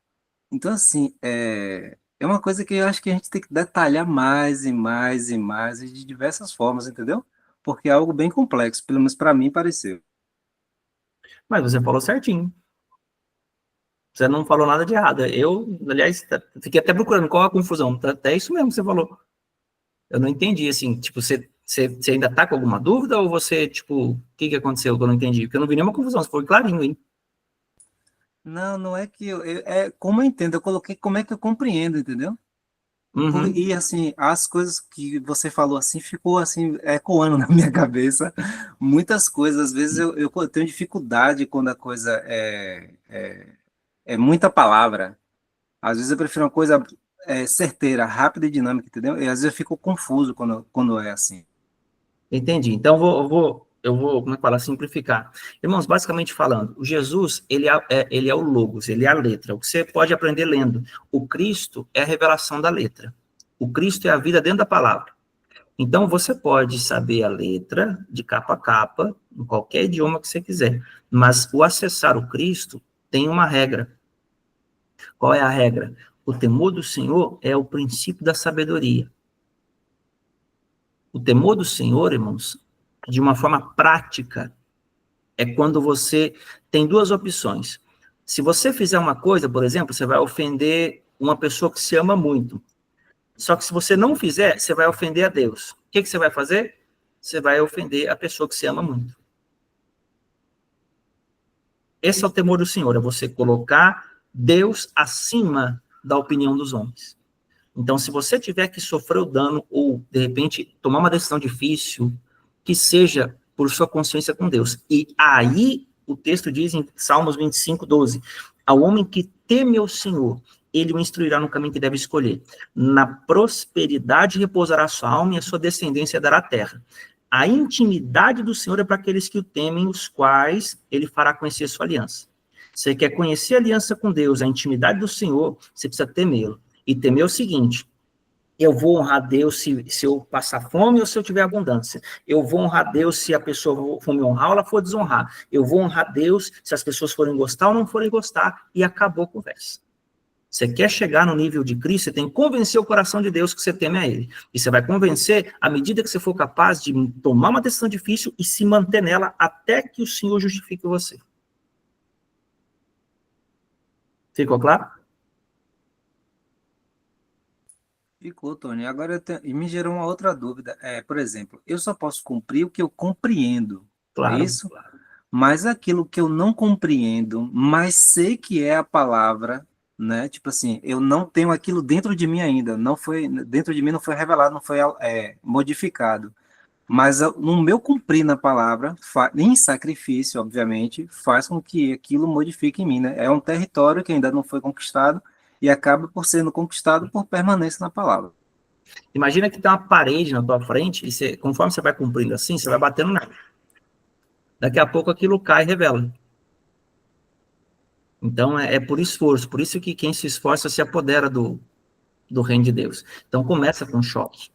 Então, assim, é uma coisa que eu acho que a gente tem que detalhar mais e mais e mais, e de diversas formas, entendeu? Porque é algo bem complexo, pelo menos para mim pareceu. Mas você falou certinho. Você não falou nada de errado. Eu, aliás, fiquei até procurando qual a confusão. Até isso mesmo que você falou. Eu não entendi, assim, tipo, você ainda tá com alguma dúvida ou você, tipo, o que aconteceu que eu não entendi? Porque eu não vi nenhuma confusão, você foi clarinho, hein? Não, não é que é como eu entendo, eu coloquei como é que eu compreendo, entendeu? Uhum, E assim, as coisas que você falou assim, ficou assim, ecoando na minha cabeça. Muitas coisas, às vezes eu tenho dificuldade quando a coisa é muita palavra. Às vezes eu prefiro uma coisa certeira, rápida e dinâmica, entendeu? E às vezes eu fico confuso quando é assim. entendi. Então, eu vou, como é que fala, simplificar. Irmãos, basicamente falando, o Jesus, ele é o Logos, ele é a letra. O que você pode aprender lendo. O Cristo é a revelação da letra. O Cristo é a vida dentro da palavra. Então, você pode saber a letra de capa a capa, em qualquer idioma que você quiser, mas o acessar o Cristo tem uma regra. Qual é a regra? O temor do Senhor é o princípio da sabedoria. O temor do Senhor, irmãos, de uma forma prática, é quando você tem duas opções. Se você fizer uma coisa, por exemplo, você vai ofender uma pessoa que se ama muito. Só que se você não fizer, você vai ofender a Deus. O que você vai fazer? Você vai ofender a pessoa que se ama muito. Esse é o temor do Senhor, é você colocar Deus acima da opinião dos homens. Então, se você tiver que sofrer o dano ou, de repente, tomar uma decisão difícil, que seja por sua consciência com Deus. E aí, o texto diz em Salmos 25, 12, ao homem que teme ao Senhor, ele o instruirá no caminho que deve escolher. Na prosperidade repousará sua alma e a sua descendência dará terra. A intimidade do Senhor é para aqueles que o temem, os quais ele fará conhecer sua aliança. Você quer conhecer a aliança com Deus, a intimidade do Senhor, você precisa temê-lo. E temer é o seguinte: eu vou honrar Deus se eu passar fome ou se eu tiver abundância. Eu vou honrar Deus se a pessoa for me honrar ou ela for desonrar. Eu vou honrar Deus se as pessoas forem gostar ou não forem gostar. E acabou a conversa. Você quer chegar no nível de Cristo, você tem que convencer o coração de Deus que você teme a Ele. E você vai convencer à medida que você for capaz de tomar uma decisão difícil e se manter nela até que o Senhor justifique você. Ficou claro? Ficou, Tony. Agora e me gerou uma outra dúvida. Por exemplo, eu só posso cumprir o que eu compreendo, não é Claro. isso? Mas aquilo que eu não compreendo, mas sei que é a palavra, né? Tipo assim, eu não tenho aquilo dentro de mim ainda, não foi dentro de mim, não foi revelado, não foi modificado. Mas no meu cumprir na palavra, em sacrifício, obviamente, faz com que aquilo modifique em mim, né? É um território que ainda não foi conquistado e acaba por sendo conquistado por permanência na palavra. Imagina que tem uma parede na tua frente e você, conforme você vai cumprindo assim, você vai batendo nela. Daqui a pouco aquilo cai e revela. Então, é por esforço. Por isso que quem se esforça se apodera do reino de Deus. Então, começa com choque.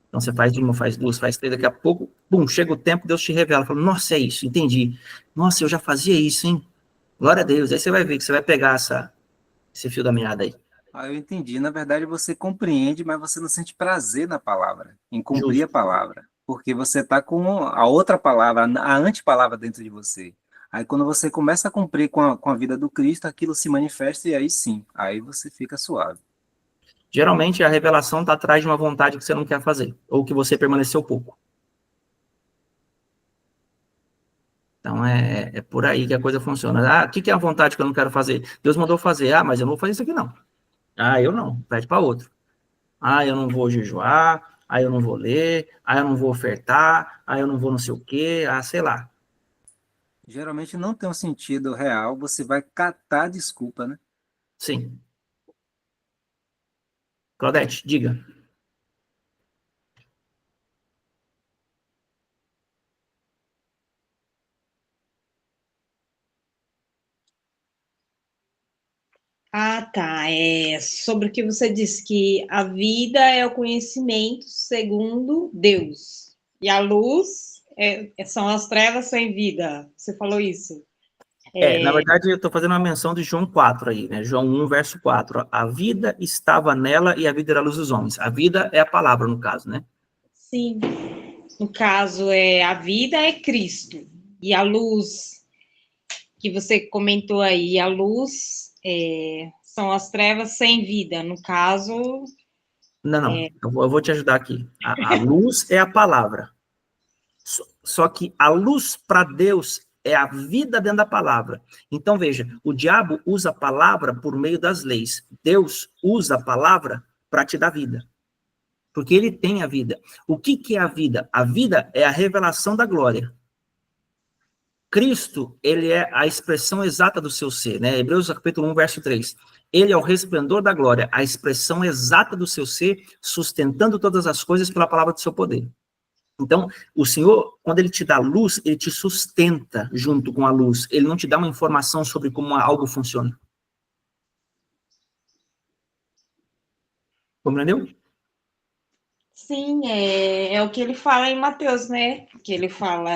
Então, você faz uma, faz duas, faz três. Daqui a pouco, pum, chega o tempo, Deus te revela. Fala, nossa, é isso, entendi. Nossa, eu já fazia isso, hein? Glória a Deus. Aí você vai ver que você vai pegar esse fio da meada aí. Eu entendi. Na verdade, você compreende, mas você não sente prazer na palavra, em cumprir a Justo. palavra, porque você está com a outra palavra, a antipalavra dentro de você. Aí, quando você começa a cumprir com a vida do Cristo, aquilo se manifesta e aí sim, aí você fica suave. Geralmente, a revelação está atrás de uma vontade que você não quer fazer, ou que você permaneceu pouco. Então, é por aí que a coisa funciona. O que é a vontade que eu não quero fazer? Deus mandou fazer. Mas eu não vou fazer isso aqui, não. Eu não. Pede para outro. Eu não vou jejuar. Eu não vou ler. Eu não vou ofertar. Eu não vou não sei o quê. Sei lá. Geralmente não tem um sentido real, você vai catar desculpa, né? Sim. Claudete, diga. Tá. Sobre o que você disse, que a vida é o conhecimento segundo Deus. E a luz são as trevas sem vida. Você falou isso. Na verdade, eu estou fazendo uma menção de João 4 aí, né? João 1, verso 4. A vida estava nela e a vida era a luz dos homens. A vida é a palavra, no caso, né? Sim. No caso, a vida é Cristo. E a luz que você comentou aí, a luz são as trevas sem vida. No caso. Não. Eu vou te ajudar aqui. A luz é a palavra. Só que a luz para Deus é a vida dentro da palavra. Então, veja, o diabo usa a palavra por meio das leis. Deus usa a palavra para te dar vida. Porque ele tem a vida. O que é a vida? A vida é a revelação da glória. Cristo, ele é a expressão exata do seu ser, né? Hebreus capítulo 1, verso 3. Ele é o resplendor da glória, a expressão exata do seu ser, sustentando todas as coisas pela palavra do seu poder. Então, o Senhor, quando ele te dá luz, ele te sustenta junto com a luz. Ele não te dá uma informação sobre como algo funciona. Compreendeu? Sim, é o que ele fala em Mateus, né? Que ele fala,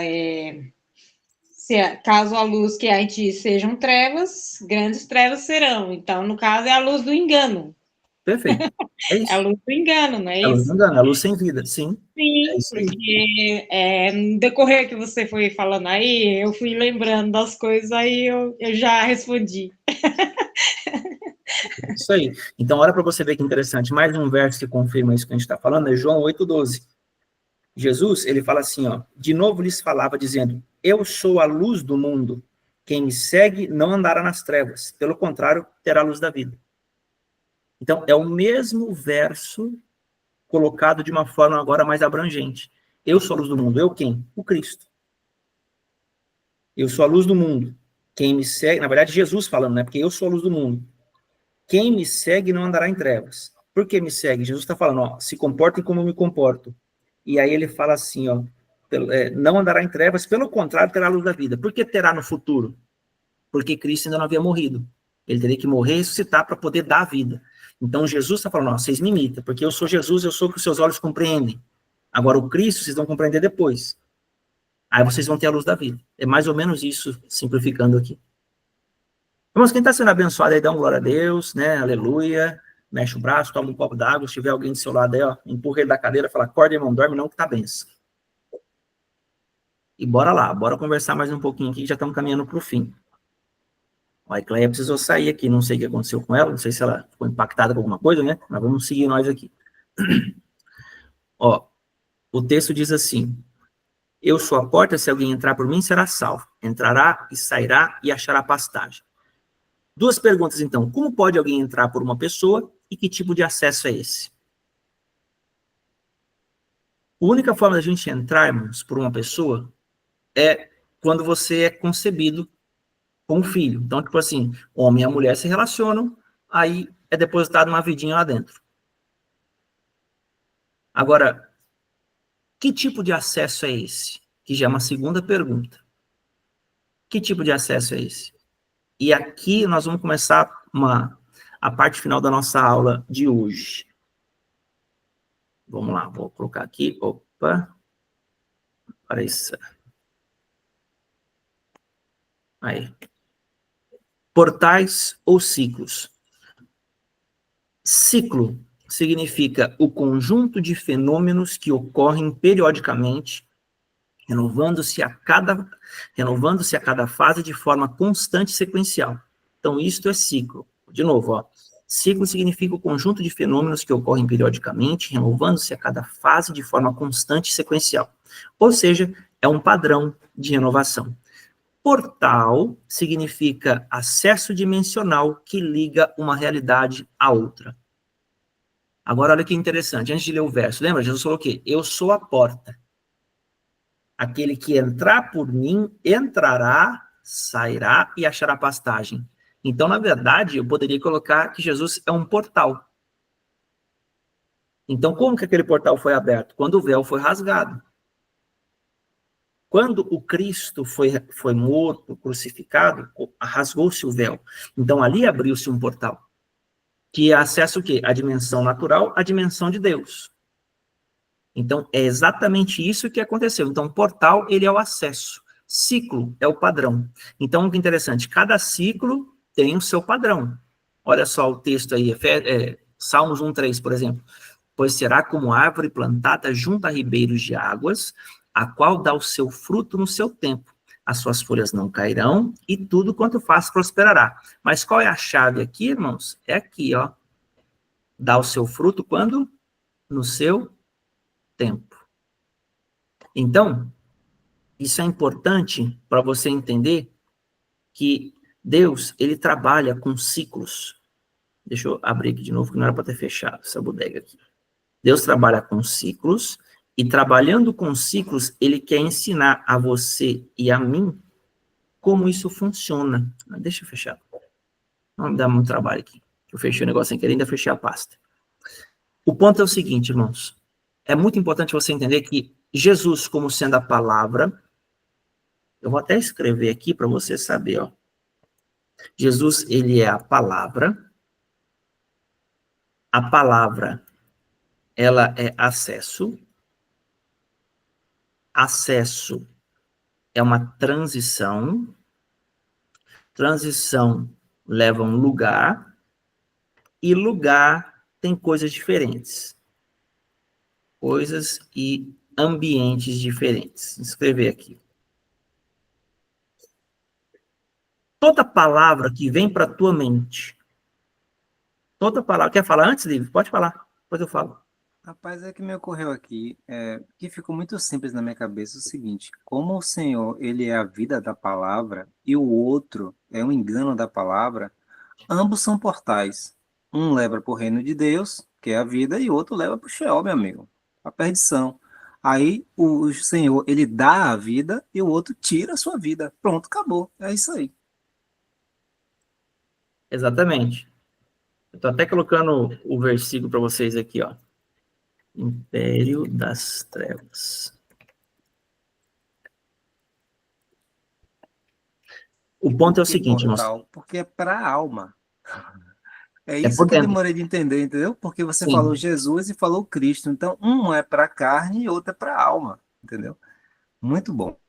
caso a luz que há em ti sejam trevas, grandes trevas serão. Então, no caso, é a luz do engano. Perfeito. É É a isso. luz do engano, não é É a luz isso? do engano, é a luz sem vida, sim. É Sim, isso aí. porque no decorrer que você foi falando aí, eu fui lembrando das coisas, aí eu já respondi. É isso aí. Então, olha para você ver que interessante. Mais um verso que confirma isso que a gente está falando é João 8,12. Jesus, ele fala assim, de novo lhes falava, dizendo, eu sou a luz do mundo. Quem me segue não andará nas trevas. Pelo contrário, terá a luz da vida. Então, é o mesmo verso colocado de uma forma agora mais abrangente. Eu sou a luz do mundo. Eu quem? O Cristo. Eu sou a luz do mundo. Quem me segue, na verdade, Jesus falando, né? Porque eu sou a luz do mundo. Quem me segue não andará em trevas. Por que me segue? Jesus está falando, se comportem como eu me comporto. E aí ele fala assim, não andará em trevas, pelo contrário, terá a luz da vida. Por que terá no futuro? Porque Cristo ainda não havia morrido. Ele teria que morrer e ressuscitar para poder dar a vida. Então Jesus está falando, vocês me imitam, porque eu sou Jesus, eu sou o que os seus olhos compreendem. Agora o Cristo vocês vão compreender depois. Aí vocês vão ter a luz da vida. É mais ou menos isso, simplificando aqui. Vamos, quem está sendo abençoado aí, dá um glória a Deus, né? Aleluia. Mexe o braço, toma um copo d'água. Se tiver alguém do seu lado aí, empurra ele da cadeira, fala, acorda, irmão, dorme não, que tá benção. E bora lá, bora conversar mais um pouquinho aqui, já estamos caminhando para o fim. A Ecleia precisou sair aqui, não sei o que aconteceu com ela, não sei se ela ficou impactada com alguma coisa, né? Mas vamos seguir nós aqui. Ó, o texto diz assim: eu sou a porta, se alguém entrar por mim, será salvo. Entrará e sairá e achará pastagem. Duas perguntas, então. Como pode alguém entrar por uma pessoa e que tipo de acesso é esse? A única forma da gente entrarmos por uma pessoa é quando você é concebido com um filho. Então, tipo assim, homem e a mulher se relacionam, aí é depositado uma vidinha lá dentro. Agora, que tipo de acesso é esse? Que já é uma segunda pergunta. Que tipo de acesso é esse? E aqui nós vamos começar a parte final da nossa aula de hoje. Vamos lá, vou colocar aqui. Opa. Para isso. Aí. Portais ou ciclos? Ciclo significa o conjunto de fenômenos que ocorrem periodicamente, renovando-se a cada fase de forma constante e sequencial. Então, isto é ciclo. De novo, ó. Ciclo significa o conjunto de fenômenos que ocorrem periodicamente, renovando-se a cada fase de forma constante e sequencial. Ou seja, é um padrão de renovação. Portal significa acesso dimensional que liga uma realidade à outra. Agora, olha que interessante. Antes de ler o verso, lembra? Jesus falou o quê? Eu sou a porta. Aquele que entrar por mim, entrará, sairá e achará pastagem. Então, na verdade, eu poderia colocar que Jesus é um portal. Então, como que aquele portal foi aberto? Quando o véu foi rasgado. Quando o Cristo foi morto, crucificado, rasgou-se o véu. Então, ali abriu-se um portal. Que acessa o quê? A dimensão natural, a dimensão de Deus. Então, é exatamente isso que aconteceu. Então, portal, ele é o acesso. Ciclo é o padrão. Então, o que interessante, cada ciclo tem o seu padrão. Olha só o texto aí, Salmos 1:3, por exemplo. Pois será como árvore plantada junto a ribeiros de águas, a qual dá o seu fruto no seu tempo. As suas folhas não cairão, e tudo quanto faz prosperará. Mas qual é a chave aqui, irmãos? É aqui, ó. Dá o seu fruto quando? No seu tempo. Então, isso é importante para você entender que Deus, ele trabalha com ciclos. Deixa eu abrir aqui de novo, que não era para ter fechado essa bodega aqui. Deus trabalha com ciclos, e trabalhando com ciclos, ele quer ensinar a você e a mim como isso funciona. Deixa eu fechar. Não me dá muito trabalho aqui. Eu fechei o negócio sem querer, ainda fechei a pasta. O ponto é o seguinte, irmãos. É muito importante você entender que Jesus, como sendo a palavra, eu vou até escrever aqui para você saber, ó. Jesus, ele é a palavra. A palavra, ela é acesso. Acesso é uma transição. Transição leva a um lugar. E lugar tem coisas diferentes. Coisas e ambientes diferentes. Vou escrever aqui. Toda palavra que vem para a tua mente. Toda palavra. Quer falar antes, Livre? Pode falar. Depois eu falo. Rapaz, é que me ocorreu aqui, que ficou muito simples na minha cabeça o seguinte: como o Senhor, ele é a vida da palavra e o outro é o engano da palavra, ambos são portais. Um leva para o reino de Deus, que é a vida, e o outro leva para o Sheol, meu amigo, a perdição. Aí o Senhor, ele dá a vida e o outro tira a sua vida. Pronto, acabou. É isso aí. Exatamente. Eu estou até colocando o versículo para vocês aqui, ó. Império das Trevas. O ponto é o seguinte, irmãos. Porque é para a alma. É É isso por que eu dentro. demorei de entender, entendeu? Porque você Sim. falou Jesus e falou Cristo. Então, um é para a carne e outro é para a alma, entendeu? Muito bom.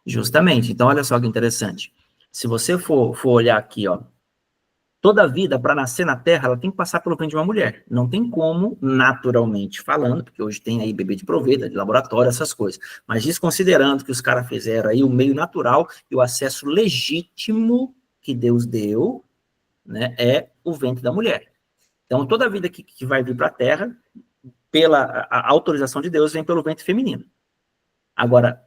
Justamente. Então, olha só que interessante. Se você for olhar aqui, ó, toda vida, para nascer na Terra, ela tem que passar pelo ventre de uma mulher. Não tem como, naturalmente falando, porque hoje tem aí bebê de proveta, de laboratório, essas coisas. Mas desconsiderando que os caras fizeram aí o meio natural e o acesso legítimo que Deus deu, né, é o ventre da mulher. Então, toda a vida que vai vir para a Terra, pela a autorização de Deus, vem pelo ventre feminino. Agora,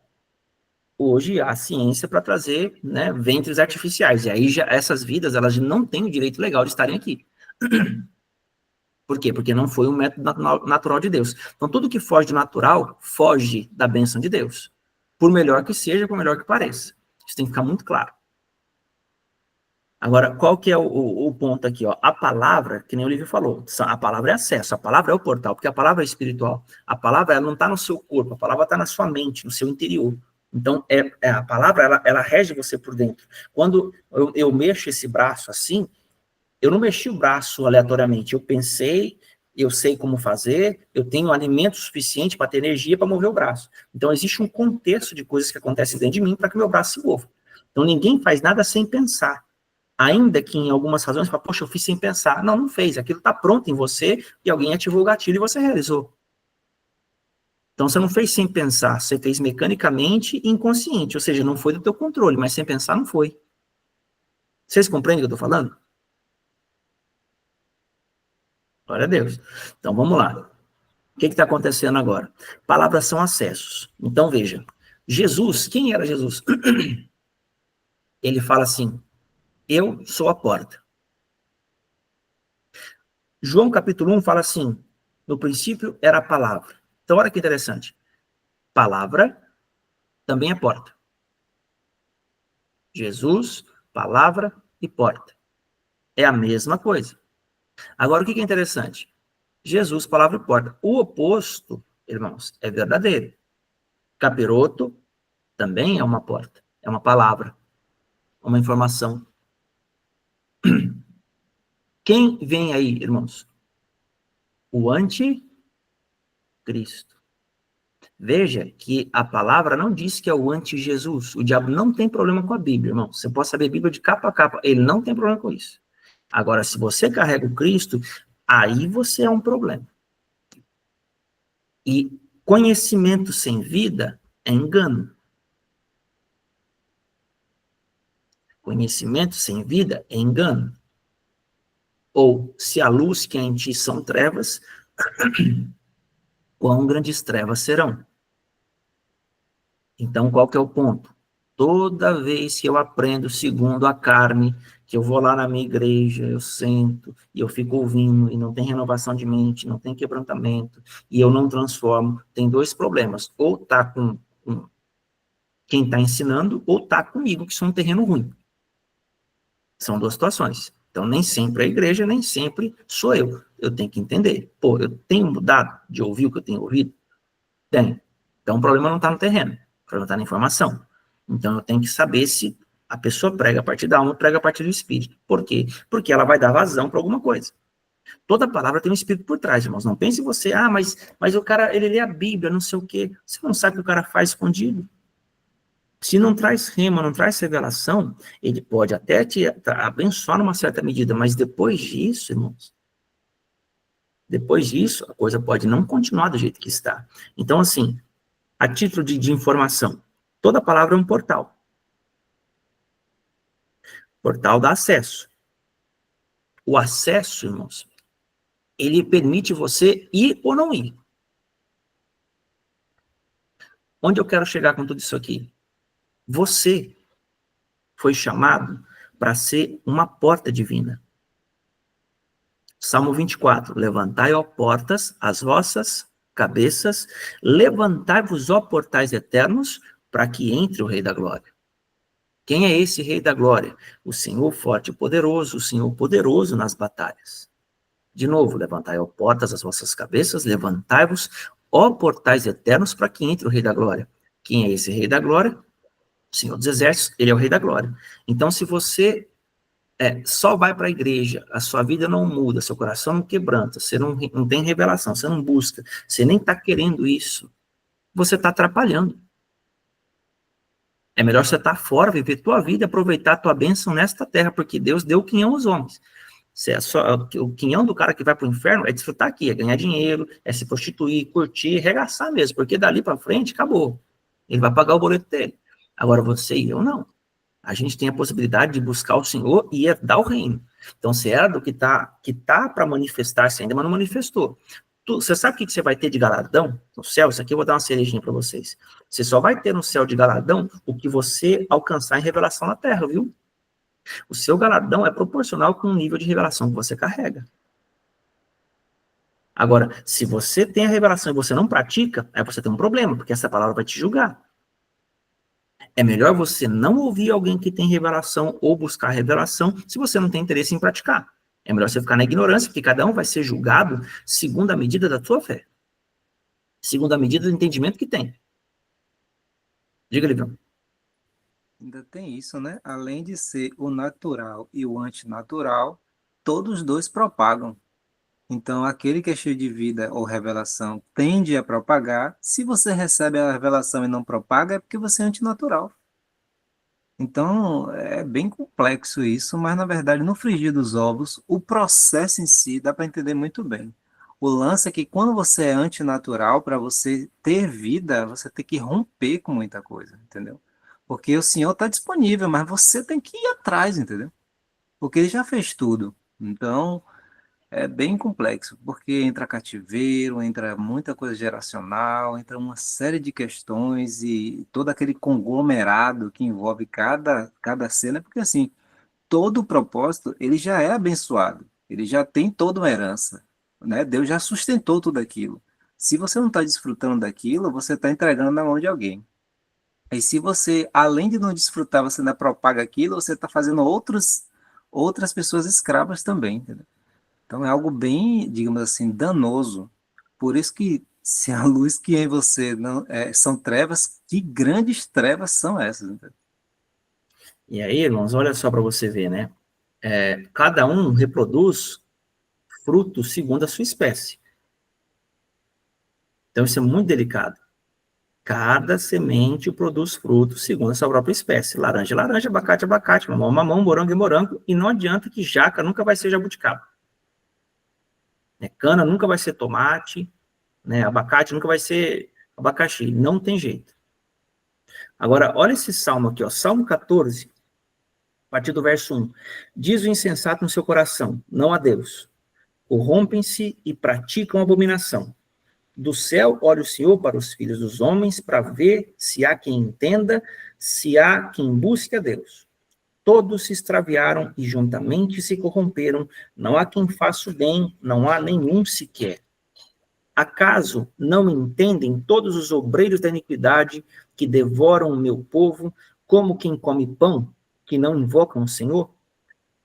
hoje, há ciência para trazer, né, ventres artificiais, e aí já, essas vidas, elas não têm o direito legal de estarem aqui. Por quê? Porque não foi um método natural de Deus. Então, tudo que foge do natural, foge da bênção de Deus. Por melhor que seja, por melhor que pareça. Isso tem que ficar muito claro. Agora, qual que é o ponto aqui? Ó? A palavra, que nem o Lívio falou, a palavra é acesso, a palavra é o portal, porque a palavra é espiritual. A palavra ela não está no seu corpo, a palavra está na sua mente, no seu interior. Então, a palavra, ela rege você por dentro. Quando eu mexo esse braço assim, eu não mexi o braço aleatoriamente, eu pensei, eu sei como fazer, eu tenho alimento suficiente para ter energia para mover o braço. Então, existe um contexto de coisas que acontecem dentro de mim para que meu braço se mova. Então, ninguém faz nada sem pensar. Ainda que em algumas razões, fala, poxa, eu fiz sem pensar. Não, não fez. Aquilo está pronto em você e alguém ativou o gatilho e você realizou. Então, você não fez sem pensar, você fez mecanicamente e inconsciente, ou seja, não foi do teu controle, mas sem pensar não foi. Vocês compreendem o que eu estou falando? Glória a Deus. Então, vamos lá. O que está acontecendo agora? Palavras são acessos. Então, veja. Jesus, quem era Jesus? Ele fala assim, eu sou a porta. João capítulo 1 fala assim, no princípio era a palavra. Então, olha que interessante. Palavra também é porta. Jesus, palavra e porta. É a mesma coisa. Agora, o que é interessante? Jesus, palavra e porta. O oposto, irmãos, é verdadeiro. Capiroto também é uma porta. É uma palavra. Uma informação. Quem vem aí, irmãos? O anticristo. Veja que a palavra não diz que é o anti-Jesus. O diabo não tem problema com a Bíblia, irmão. Você pode saber a Bíblia de capa a capa. Ele não tem problema com isso. Agora, se você carrega o Cristo, aí você é um problema. E conhecimento sem vida é engano. Conhecimento sem vida é engano. Ou, se a luz que há em ti são trevas, quão grandes trevas serão. Então, qual que é o ponto? Toda vez que eu aprendo segundo a carne, que eu vou lá na minha igreja, eu sento, e eu fico ouvindo, e não tem renovação de mente, não tem quebrantamento, e eu não transformo, tem dois problemas. Ou tá com quem está ensinando, ou tá comigo, que sou um terreno ruim. São duas situações. Então, nem sempre é a igreja, nem sempre sou eu. Eu tenho que entender. Pô, eu tenho mudado de ouvir o que eu tenho ouvido? Tenho. Então, o problema não está no terreno. O problema está na informação. Então, eu tenho que saber se a pessoa prega a partir da alma ou prega a partir do espírito. Por quê? Porque ela vai dar vazão para alguma coisa. Toda palavra tem um espírito por trás, irmãos. Não pense você, mas o cara, ele lê a Bíblia, não sei o quê. Você não sabe o que o cara faz escondido. Se não traz rema, não traz revelação, ele pode até te abençoar numa certa medida, mas depois disso, irmãos, depois disso, a coisa pode não continuar do jeito que está. Então, assim, a título de informação, toda palavra é um portal. Portal dá acesso. O acesso, irmãos, ele permite você ir ou não ir. Onde eu quero chegar com tudo isso aqui? Você foi chamado para ser uma porta divina. Salmo 24, levantai, ó portas, as vossas cabeças, levantai-vos, ó portais eternos, para que entre o Rei da Glória. Quem é esse Rei da Glória? O Senhor forte e poderoso, o Senhor poderoso nas batalhas. De novo, levantai, ó portas, as vossas cabeças, levantai-vos, ó portais eternos, para que entre o Rei da Glória. Quem é esse Rei da Glória? O Senhor dos Exércitos, ele é o Rei da Glória. Então, se você só vai para a igreja, a sua vida não muda, seu coração não quebranta, você não tem revelação, você não busca, você nem está querendo isso, você está atrapalhando. É melhor você estar fora, viver tua vida, aproveitar a tua bênção nesta terra, porque Deus deu o quinhão aos homens. O quinhão do cara que vai para o inferno é desfrutar aqui, é ganhar dinheiro, é se prostituir, curtir, arregaçar mesmo, porque dali para frente acabou. Ele vai pagar o boleto dele. Agora você e eu não. A gente tem a possibilidade de buscar o Senhor e herdar o reino. Então, se era do que tá para manifestar-se ainda, mas não manifestou. Você sabe o que você vai ter de galardão no céu? Isso aqui eu vou dar uma cerejinha para vocês. Você só vai ter no céu de galardão o que você alcançar em revelação na terra, viu? O seu galardão é proporcional com o nível de revelação que você carrega. Agora, se você tem a revelação e você não pratica, aí você tem um problema, porque essa palavra vai te julgar. É melhor você não ouvir alguém que tem revelação ou buscar revelação se você não tem interesse em praticar. É melhor você ficar na ignorância, porque cada um vai ser julgado segundo a medida da sua fé. Segundo a medida do entendimento que tem. Diga, Livrão. Ainda tem isso, né? Além de ser o natural e o antinatural, todos os dois propagam. Então, aquele que é cheio de vida ou revelação tende a propagar. Se você recebe a revelação e não propaga, é porque você é antinatural. Então, é bem complexo isso, mas na verdade, no frigir dos ovos, o processo em si dá para entender muito bem. O lance é que quando você é antinatural, para você ter vida, você tem que romper com muita coisa, entendeu? Porque o Senhor está disponível, mas você tem que ir atrás, entendeu? Porque ele já fez tudo. Então, é bem complexo, porque entra cativeiro, entra muita coisa geracional, entra uma série de questões e todo aquele conglomerado que envolve cada cena, porque assim, todo o propósito, ele já é abençoado, ele já tem toda uma herança, né? Deus já sustentou tudo aquilo. Se você não está desfrutando daquilo, você está entregando na mão de alguém. E se você, além de não desfrutar, você ainda propaga aquilo, você está fazendo outras pessoas escravas também, entendeu? Então é algo bem, digamos assim, danoso. Por isso que se a luz que é em você não são trevas, que grandes trevas são essas? Entendeu? E aí, irmãos, olha só para você ver, né? Cada um reproduz frutos segundo a sua espécie. Então isso é muito delicado. Cada semente produz frutos segundo a sua própria espécie. Laranja é laranja, abacate é abacate, mamão é mamão, morango é morango. E não adianta que jaca nunca vai ser jabuticaba. Cana nunca vai ser tomate, né? Abacate nunca vai ser abacaxi. Não tem jeito. Agora, olha esse salmo aqui, ó, Salmo 14, a partir do verso 1. Diz o insensato no seu coração, não a Deus. Corrompem-se e praticam abominação. Do céu olha o Senhor para os filhos dos homens, para ver se há quem entenda, se há quem busque a Deus. Todos se extraviaram e juntamente se corromperam. Não há quem faça o bem, não há nenhum sequer. Acaso não entendem todos os obreiros da iniquidade que devoram o meu povo, como quem come pão, que não invocam o Senhor?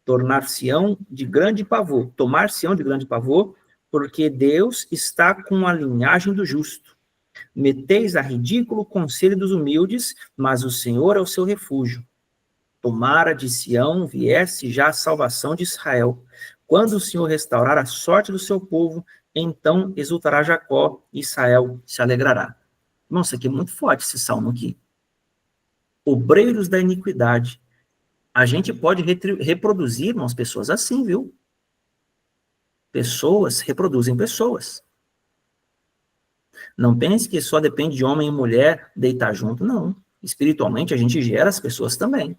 Tomar-se-ão de grande pavor, porque Deus está com a linhagem do justo. Meteis a ridículo o conselho dos humildes, mas o Senhor é o seu refúgio. Tomara de Sião viesse já a salvação de Israel. Quando o Senhor restaurar a sorte do seu povo, então exultará Jacó e Israel se alegrará. Nossa, aqui é muito forte esse salmo aqui. Obreiros da iniquidade. A gente pode reproduzir, irmãos, pessoas assim, viu? Pessoas reproduzem pessoas. Não pense que só depende de homem e mulher deitar junto, não. Espiritualmente, a gente gera as pessoas também.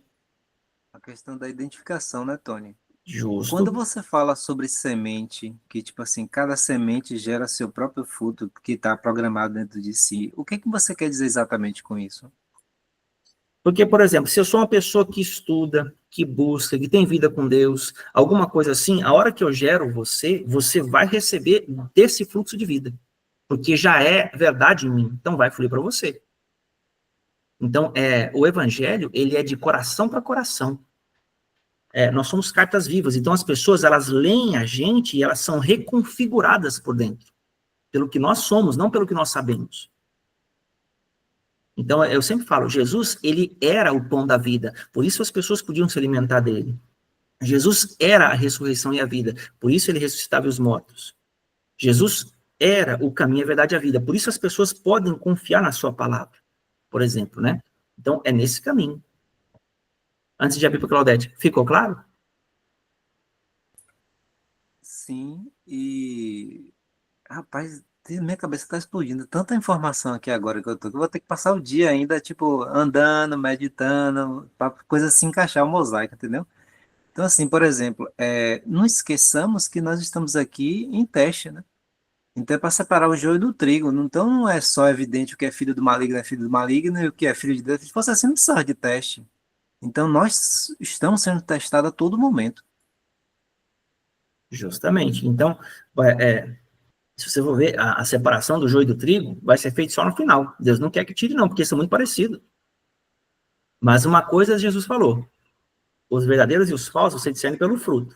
A questão da identificação, né, Tony? Justo. Quando você fala sobre semente, que tipo assim, cada semente gera seu próprio fruto que está programado dentro de si, o que você quer dizer exatamente com isso? Porque, por exemplo, se eu sou uma pessoa que estuda, que busca, que tem vida com Deus, alguma coisa assim, a hora que eu gero você, você vai receber desse fluxo de vida. Porque já é verdade em mim, então vai fluir para você. Então, o evangelho, ele é de coração para coração. Nós somos cartas vivas, então as pessoas, elas leem a gente e elas são reconfiguradas por dentro. Pelo que nós somos, não pelo que nós sabemos. Então, eu sempre falo, Jesus, ele era o pão da vida, por isso as pessoas podiam se alimentar dele. Jesus era a ressurreição e a vida, por isso ele ressuscitava os mortos. Jesus era o caminho, a verdade e a vida, por isso as pessoas podem confiar na sua palavra, por exemplo, né? Então, é nesse caminho. Antes de abrir para Claudete, ficou claro? Sim, e rapaz, minha cabeça tá explodindo. Tanta informação aqui agora que eu vou ter que passar o dia ainda, tipo, andando, meditando, pra coisa se encaixar o mosaico, entendeu? Então, assim, por exemplo, não esqueçamos que nós estamos aqui em teste, né? Então é para separar o joio do trigo. Então não é só evidente o que é filho do maligno é filho do maligno e o que é filho de Deus. Se fosse assim, não precisava de teste. Então nós estamos sendo testados a todo momento. Justamente. Então, se você for ver, a separação do joio e do trigo vai ser feita só no final. Deus não quer que tire, não, porque são muito parecidos. Mas uma coisa Jesus falou: os verdadeiros e os falsos você discerne pelo fruto.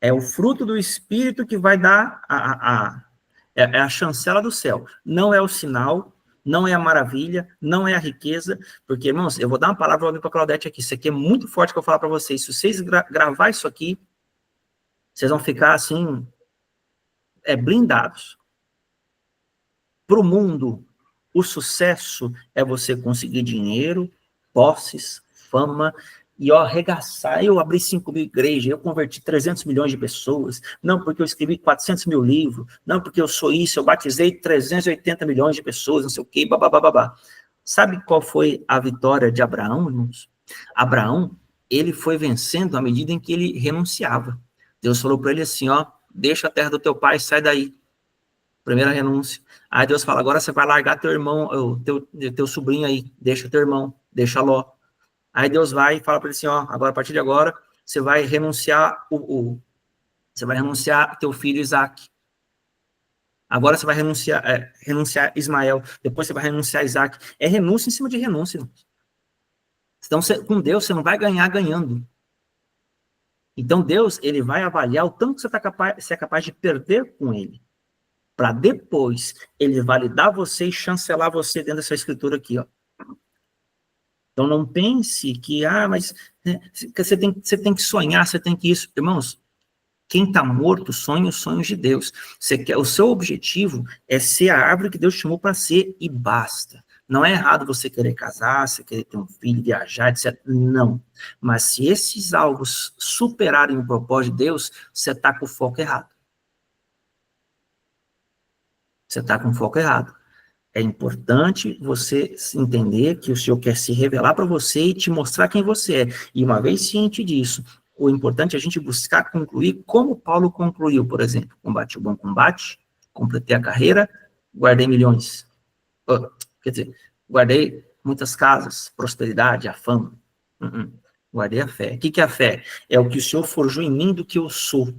É o fruto do Espírito que vai dar a chancela do céu. Não é o sinal, não é a maravilha, não é a riqueza, porque, irmãos, eu vou dar uma palavra para a Claudete aqui. Isso aqui é muito forte que eu vou falar para vocês. Se vocês gravar isso aqui, vocês vão ficar, assim, blindados. Para o mundo, o sucesso é você conseguir dinheiro, posses, fama, e arregaçar. Eu abri 5.000 igrejas, eu converti 300 milhões de pessoas, não porque eu escrevi 400 mil livros, não porque eu sou isso, eu batizei 380 milhões de pessoas, não sei o quê, babá. Sabe qual foi a vitória de Abraão, irmãos? Abraão, ele foi vencendo à medida em que ele renunciava. Deus falou para ele assim, ó, deixa a terra do teu pai, sai daí. Primeira renúncia. Aí Deus fala, agora você vai largar teu irmão, teu sobrinho aí, deixa teu irmão, deixa Ló. Aí Deus vai e fala para ele assim, ó, agora, a partir de agora, você vai renunciar você vai renunciar teu filho Isaac. Agora você vai renunciar Ismael, depois você vai renunciar Isaac. É renúncia em cima de renúncia. Então, com Deus, você não vai ganhar ganhando. Então, Deus, ele vai avaliar o tanto que você é capaz de perder com ele. Para depois, ele validar você e chancelar você dentro dessa escritura aqui, ó. Então, não pense que, mas você tem que sonhar, você tem que isso. Irmãos, quem está morto sonha os sonhos de Deus. O seu objetivo é ser a árvore que Deus chamou para ser e basta. Não é errado você querer casar, você querer ter um filho, viajar, etc. Não. Mas se esses alvos superarem o propósito de Deus, você está com o foco errado. Você está com o foco errado. É importante você entender que o Senhor quer se revelar para você e te mostrar quem você é. E uma vez ciente disso, o importante é a gente buscar concluir como Paulo concluiu, por exemplo. Combati o bom combate, completei a carreira, guardei milhões. Quer dizer, guardei muitas casas, prosperidade, a fama. Guardei a fé. O que é a fé? É o que o Senhor forjou em mim do que eu sou.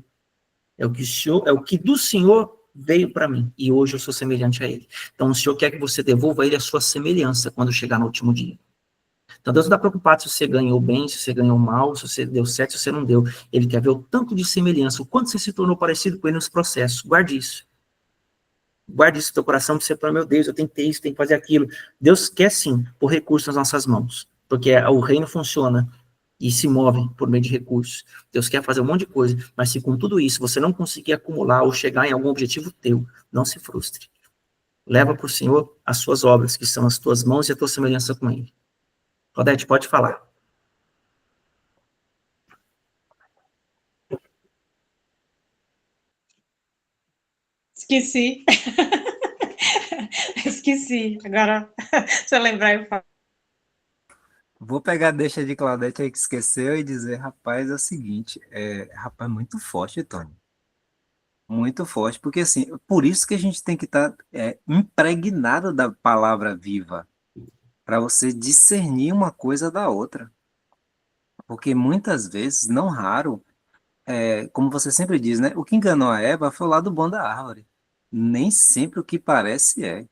É o que do Senhor veio para mim, e hoje eu sou semelhante a ele. Então, o Senhor quer que você devolva a ele a sua semelhança quando chegar no último dia. Então, Deus não está preocupado se você ganhou bem, se você ganhou mal, se você deu certo, se você não deu. Ele quer ver o tanto de semelhança, o quanto você se tornou parecido com ele nos processos. Guarde isso. Guarde isso no teu coração, para você falar, meu Deus, eu tenho que ter isso, tenho que fazer aquilo. Deus quer, sim, pôr recursos nas nossas mãos, porque o reino funciona e se movem por meio de recursos. Deus quer fazer um monte de coisa, mas se com tudo isso você não conseguir acumular ou chegar em algum objetivo teu, não se frustre. Leva para o Senhor as suas obras, que são as tuas mãos e a tua semelhança com ele. Claudete, pode falar. Esqueci. Esqueci. Agora, se eu lembrar, eu falo. Vou pegar a deixa de Claudete aí que esqueceu e dizer, rapaz, é o seguinte, rapaz, muito forte, Tony. Muito forte, porque assim, por isso que a gente tem que estar impregnado da palavra viva, para você discernir uma coisa da outra. Porque muitas vezes, não raro, como você sempre diz, né? O que enganou a Eva foi o lado bom da árvore. Nem sempre o que parece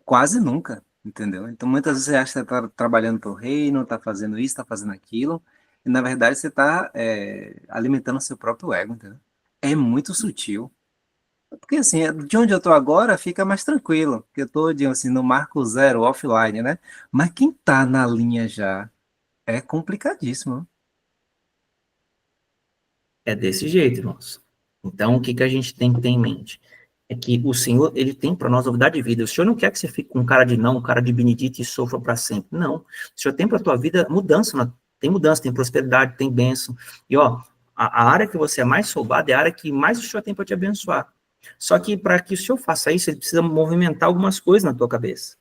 quase nunca, entendeu? Então muitas vezes você acha que você está trabalhando para o reino, está fazendo isso, está fazendo aquilo, e na verdade você está alimentando o seu próprio ego, entendeu? É muito sutil. Porque assim, de onde eu estou agora fica mais tranquilo, porque eu estou assim, no marco zero, offline, né? Mas quem está na linha já é complicadíssimo. É desse jeito, irmãos. Então, o que a gente tem que ter em mente? É que o Senhor, ele tem para nós novidade de vida. O Senhor não quer que você fique com cara de não, cara de benedito e sofra para sempre. Não. O Senhor tem para a tua vida mudança. Tem mudança, tem prosperidade, tem bênção. E, ó, a área que você é mais roubada é a área que mais o Senhor tem para te abençoar. Só que para que o senhor faça isso, ele precisa movimentar algumas coisas na tua cabeça.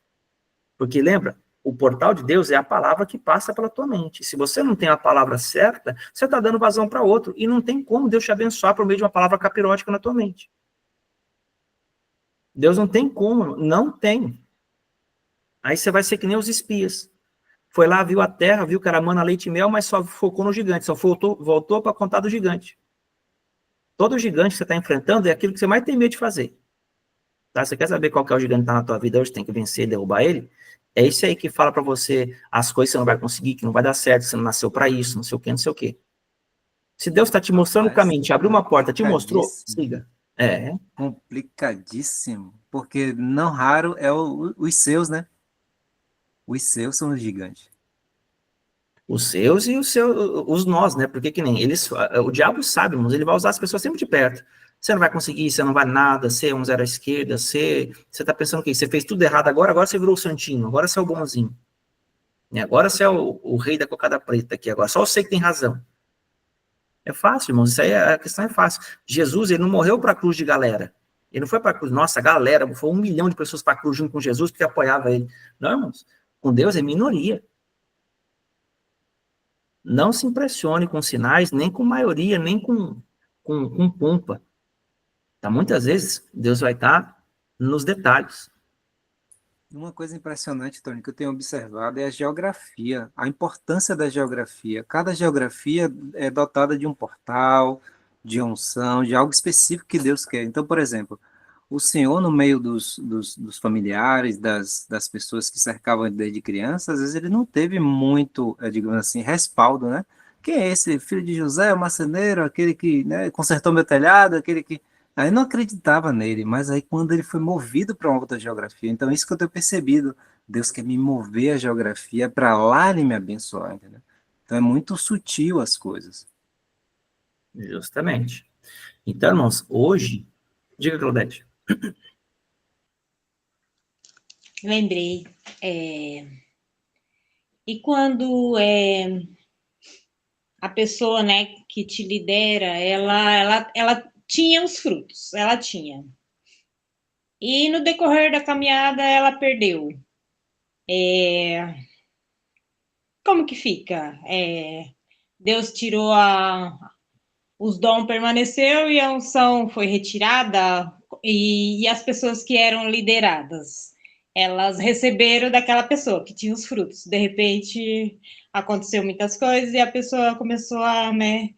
Porque lembra, o portal de Deus é a palavra que passa pela tua mente. Se você não tem a palavra certa, você está dando vazão para outro. E não tem como Deus te abençoar por meio de uma palavra capirótica na tua mente. Deus não tem como, não tem. Aí você vai ser que nem os espias. Foi lá, viu a terra, viu que era mana, leite e mel, mas só focou no gigante, só voltou para contar do gigante. Todo gigante que você está enfrentando é aquilo que você mais tem medo de fazer. Tá? Você quer saber qual que é o gigante que está na tua vida hoje, tem que vencer e derrubar ele? É esse aí que fala para você as coisas que você não vai conseguir, que não vai dar certo, você não nasceu para isso, não sei o que, não sei o que. Se Deus está te mostrando o caminho, te abriu uma porta, te mostrou, siga. É. Complicadíssimo. Porque não raro é os seus, né? Os seus são os gigantes. Os seus e os nós, né? Porque que nem eles, o diabo sabe, irmãos, ele vai usar as pessoas sempre de perto. Você não vai conseguir, você não vai nada, você é um zero à esquerda, você tá pensando o quê? Você fez tudo errado agora você virou o santinho, agora você é o bonzinho. E agora você é o rei da cocada preta aqui agora, só você que tem razão. É fácil, irmãos, isso aí, a questão é fácil. Jesus, ele não morreu para a cruz de galera. Ele não foi para a cruz, nossa, galera, foi 1 milhão de pessoas para a cruz junto com Jesus porque apoiava ele. Não, irmãos, com Deus é minoria. Não se impressione com sinais, nem com maioria, nem com pompa. Tá? Muitas vezes, Deus vai estar nos detalhes. Uma coisa impressionante, Tony, que eu tenho observado é a geografia, a importância da geografia. Cada geografia é dotada de um portal, de unção, de algo específico que Deus quer. Então, por exemplo, o Senhor, no meio dos familiares, das pessoas que cercavam ele desde criança, às vezes ele não teve muito, digamos assim, respaldo, né? Quem é esse filho de José, o marceneiro, aquele que, né, consertou meu telhado, aquele que... Aí não acreditava nele, mas aí quando ele foi movido para uma outra geografia, então isso que eu tenho percebido, Deus quer me mover a geografia para lá ele me abençoar, entendeu? Então é muito sutil as coisas. Justamente. Então, irmãos, hoje, diga, Claudete. Lembrei. E quando a pessoa, né, que te lidera, ela tinha os frutos, ela tinha. E no decorrer da caminhada, ela perdeu. Como que fica? Deus tirou os dons permaneceu e a unção foi retirada e as pessoas que eram lideradas, elas receberam daquela pessoa que tinha os frutos. De repente, aconteceu muitas coisas e a pessoa começou a, né,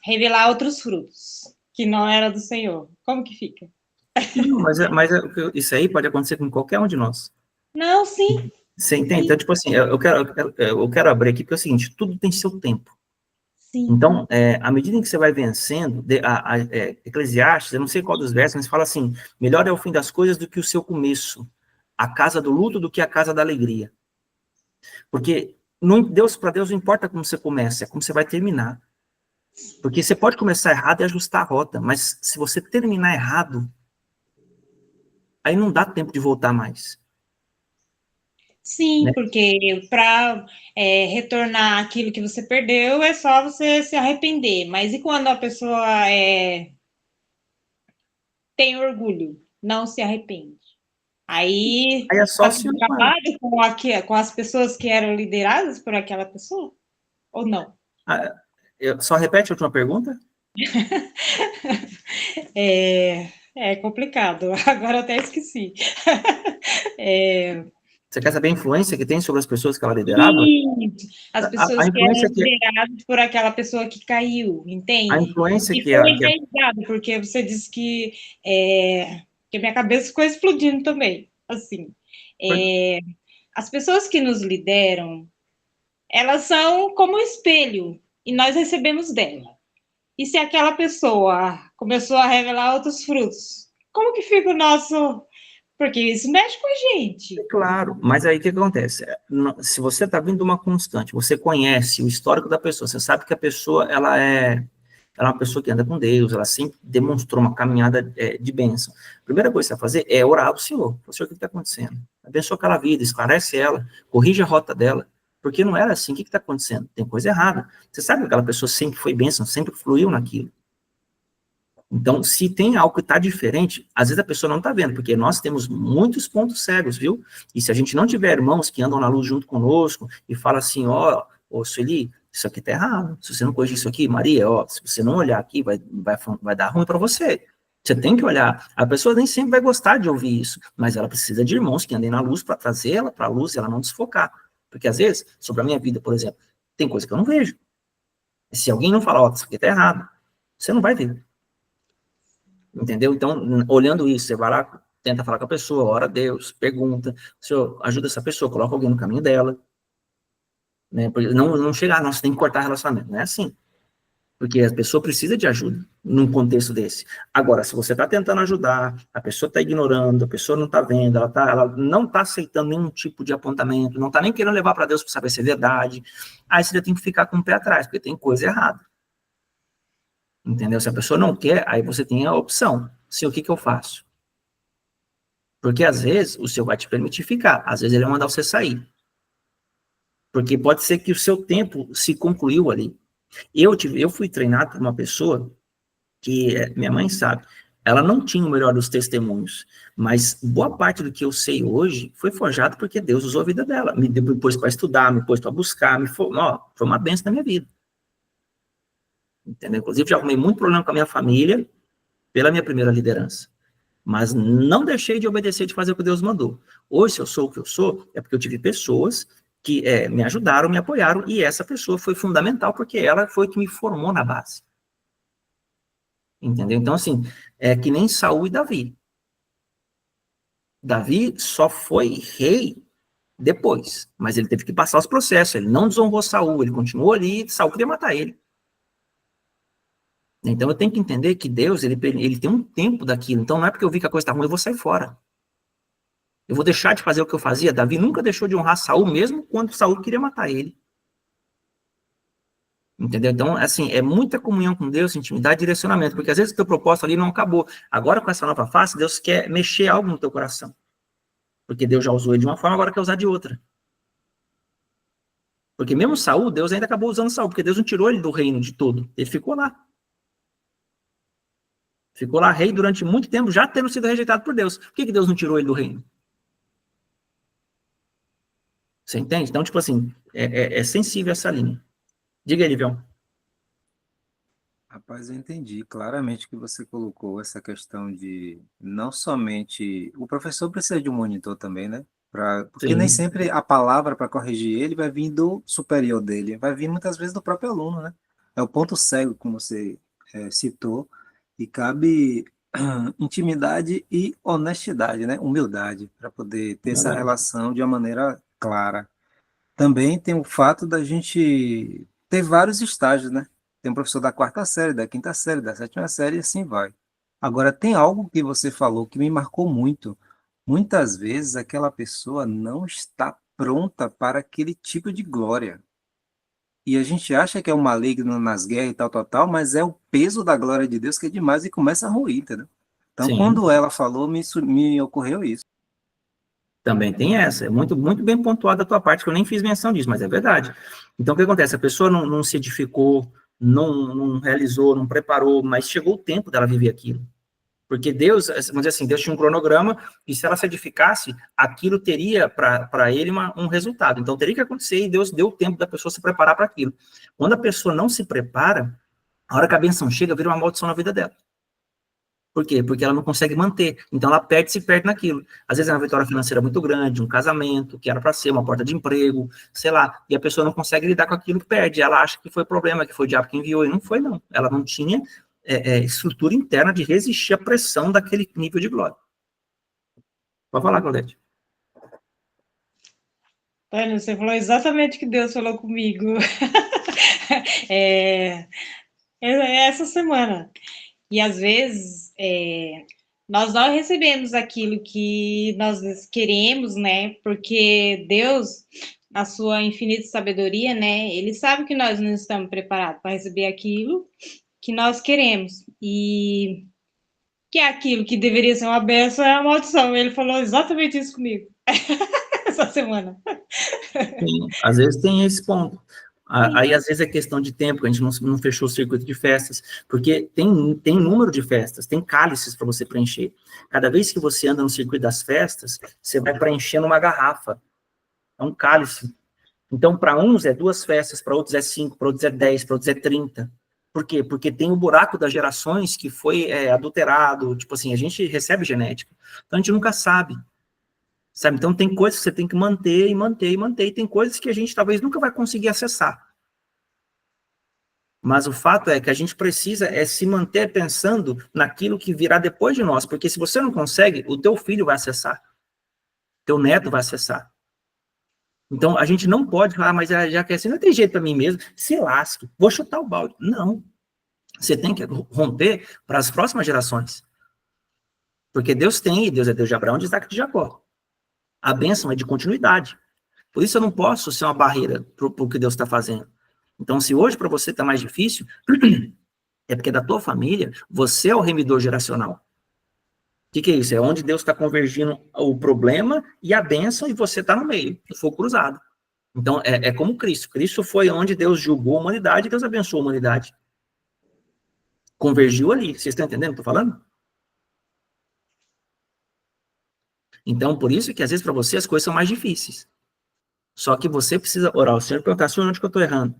revelar outros frutos que não era do Senhor. Como que fica? Não, mas isso aí pode acontecer com qualquer um de nós. Não, sim. Você entende? Então, tipo assim, eu quero abrir aqui, porque é o seguinte, tudo tem seu tempo. Sim. Então, à medida em que você vai vencendo, Eclesiastes, eu não sei qual dos versos, mas fala assim, melhor é o fim das coisas do que o seu começo, a casa do luto do que a casa da alegria. Porque para Deus não importa como você começa, é como você vai terminar. Porque você pode começar errado e ajustar a rota, mas se você terminar errado, aí não dá tempo de voltar mais. Sim, Né? porque para retornar aquilo que você perdeu é só você se arrepender. Mas e quando a pessoa tem orgulho, não se arrepende? Aí é só está tudo acabado com as pessoas que eram lideradas por aquela pessoa? Ou não? Só repete a última pergunta? É complicado. Agora eu até esqueci. Você quer saber a influência que tem sobre as pessoas que ela liderava? As pessoas que eram influência lideradas por aquela pessoa que caiu, entende? A influência E que foi enraizado, porque você disse que a minha cabeça ficou explodindo também. Assim, as pessoas que nos lideram, elas são como um espelho, e nós recebemos dela. E se aquela pessoa começou a revelar outros frutos, como que fica o nosso... Porque isso mexe com a gente. Claro, mas aí o que acontece? Se você está vindo uma constante, você conhece o histórico da pessoa, você sabe que a pessoa ela é uma pessoa que anda com Deus, ela sempre demonstrou uma caminhada de bênção. A primeira coisa que você vai fazer é orar ao Senhor. Senhor, o que está acontecendo? Abençoa aquela vida, esclarece ela, corrige a rota dela, porque não era assim. O que está acontecendo? Tem coisa errada. Você sabe que aquela pessoa sempre foi bênção, sempre fluiu naquilo. Então, se tem algo que está diferente, às vezes a pessoa não está vendo, porque nós temos muitos pontos cegos, viu? E se a gente não tiver irmãos que andam na luz junto conosco e fala assim, ó, Sueli, isso aqui está errado. Se você não corrigir isso aqui, Maria, ó, se você não olhar aqui, vai dar ruim para você. Você tem que olhar. A pessoa nem sempre vai gostar de ouvir isso, mas ela precisa de irmãos que andem na luz para trazer ela para a luz e ela não desfocar. Porque às vezes, sobre a minha vida, por exemplo, tem coisa que eu não vejo. E se alguém não falar, ó, isso aqui está errado, você não vai ver. Entendeu? Então, olhando isso, você vai lá, tenta falar com a pessoa, ora a Deus, pergunta, Senhor, ajuda essa pessoa, coloca alguém no caminho dela. Né? Não chegar, nossa, tem que cortar relacionamento. Não é assim. Porque a pessoa precisa de ajuda num contexto desse. Agora, se você está tentando ajudar, a pessoa está ignorando, a pessoa não está vendo, ela não está aceitando nenhum tipo de apontamento, não está nem querendo levar para Deus para saber se é verdade, aí você já tem que ficar com o pé atrás, porque tem coisa errada. Entendeu? Se a pessoa não quer, aí você tem a opção. Se o que eu faço? Porque às vezes o Senhor vai te permitir ficar, às vezes ele vai mandar você sair. Porque pode ser que o seu tempo se concluiu ali. Eu fui treinado por uma pessoa que, minha mãe sabe, ela não tinha o melhor dos testemunhos, mas boa parte do que eu sei hoje foi forjado porque Deus usou a vida dela, me pôs para estudar, me pôs para buscar, foi uma bênção na minha vida. Entendeu? Inclusive, já arrumei muito problema com a minha família pela minha primeira liderança. Mas não deixei de obedecer, de fazer o que Deus mandou. Hoje, se eu sou o que eu sou, é porque eu tive pessoas que me ajudaram, me apoiaram, e essa pessoa foi fundamental, porque ela foi que me formou na base. Entendeu? Então, assim, é que nem Saul e Davi. Davi só foi rei depois, mas ele teve que passar os processos, ele não desonrou Saul, ele continuou ali, Saul queria matar ele. Então eu tenho que entender que Deus, ele tem um tempo daquilo. Então não é porque eu vi que a coisa está ruim, eu vou sair fora. Eu vou deixar de fazer o que eu fazia. Davi nunca deixou de honrar Saul, mesmo quando Saul queria matar ele. Entendeu? Então, assim, é muita comunhão com Deus, intimidade e direcionamento, porque às vezes o teu propósito ali não acabou. Agora, com essa nova face, Deus quer mexer algo no teu coração. Porque Deus já usou ele de uma forma, agora quer usar de outra. Porque mesmo Saul, Deus ainda acabou usando Saul, porque Deus não tirou ele do reino de todo. Ele ficou lá. Ficou lá rei durante muito tempo, já tendo sido rejeitado por Deus. Por que Deus não tirou ele do reino? Você entende? Então, tipo assim, é sensível essa linha. Diga aí, Livião. Rapaz, eu entendi claramente que você colocou essa questão de não somente... O professor precisa de um monitor também, né? Porque nem Sim. sempre a palavra para corrigir ele vai vir do superior dele, vai vir muitas vezes do próprio aluno, né? É o ponto cego, como você citou, e cabe intimidade e honestidade, né? Humildade, para poder ter essa relação de uma maneira clara. Também tem o fato da gente ter vários estágios, né? Tem um professor da quarta série, da quinta série, da sétima série, e assim vai. Agora, tem algo que você falou que me marcou muito. Muitas vezes aquela pessoa não está pronta para aquele tipo de glória. E a gente acha que é o maligno nas guerras e tal, tal, tal, mas é o peso da glória de Deus que é demais e começa a ruir, entendeu? Então, Sim. quando ela falou, me ocorreu isso. Também tem essa. É muito, muito bem pontuado da tua parte, que eu nem fiz menção disso, mas é verdade. Então, o que acontece? A pessoa não se edificou, não realizou, não preparou, mas chegou o tempo dela viver aquilo. Porque Deus, vamos dizer assim, Deus tinha um cronograma, e se ela se edificasse, aquilo teria para ele um resultado. Então, teria que acontecer, e Deus deu o tempo da pessoa se preparar para aquilo. Quando a pessoa não se prepara, a hora que a benção chega, vira uma maldição na vida dela. Por quê? Porque ela não consegue manter. Então, ela se perde naquilo. Às vezes é uma vitória financeira muito grande, um casamento, que era para ser uma porta de emprego, sei lá, e a pessoa não consegue lidar com aquilo que perde. Ela acha que foi problema, que foi o diabo que enviou, e não foi, não. Ela não tinha estrutura interna de resistir à pressão daquele nível de glória. Pode falar, Claudete. Tânia, você falou exatamente o que Deus falou comigo essa semana. E às vezes nós não recebemos aquilo que nós queremos, né? Porque Deus, na sua infinita sabedoria, né? Ele sabe que nós não estamos preparados para receber aquilo que nós queremos. E que é aquilo que deveria ser uma bênção é uma maldição. Ele falou exatamente isso comigo essa semana. Sim, às vezes tem esse ponto. Aí, às vezes, é questão de tempo, a gente não fechou o circuito de festas, porque tem número de festas, tem cálices para você preencher. Cada vez que você anda no circuito das festas, você vai preenchendo uma garrafa. É um cálice. Então, para uns é 2 festas, para outros é 5, para outros é 10, para outros é 30. Por quê? Porque tem o buraco das gerações que foi adulterado, tipo assim, a gente recebe genética, então a gente nunca sabe. Sabe? Então, tem coisas que você tem que manter e manter e manter, e tem coisas que a gente talvez nunca vai conseguir acessar. Mas o fato é que a gente precisa se manter pensando naquilo que virá depois de nós, porque se você não consegue, o teu filho vai acessar, teu neto vai acessar. Então, a gente não pode falar, mas já que assim, não tem jeito para mim mesmo, se lasque, vou chutar o balde. Não. Você tem que romper para as próximas gerações. Porque Deus é Deus de Abraão, de Isaac e de Jacó. A bênção é de continuidade. Por isso eu não posso ser uma barreira para o que Deus está fazendo. Então, se hoje para você está mais difícil, é porque da tua família, você é o remidor geracional. O que é isso? É onde Deus está convergindo o problema e a bênção, e você está no meio, no fogo cruzado. Então, é como Cristo. Cristo foi onde Deus julgou a humanidade e Deus abençoou a humanidade. Convergiu ali. Vocês estão entendendo o que eu estou falando? Então, por isso que às vezes para você as coisas são mais difíceis. Só que você precisa orar ao Senhor e perguntar, Senhor, onde que eu estou errando?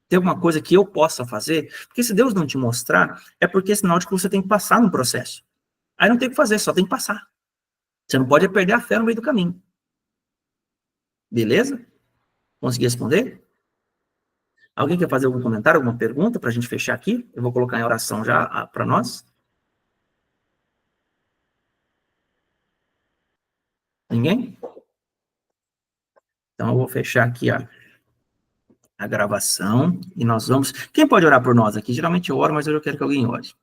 Tem alguma coisa que eu possa fazer? Porque se Deus não te mostrar, é porque é sinal de que você tem que passar no processo. Aí não tem o que fazer, só tem que passar. Você não pode perder a fé no meio do caminho. Beleza? Consegui responder? Alguém quer fazer algum comentário, alguma pergunta para a gente fechar aqui? Eu vou colocar em oração já para nós. Ninguém? Então eu vou fechar aqui a gravação e nós vamos... Quem pode orar por nós aqui? Geralmente eu oro, mas eu quero que alguém ore.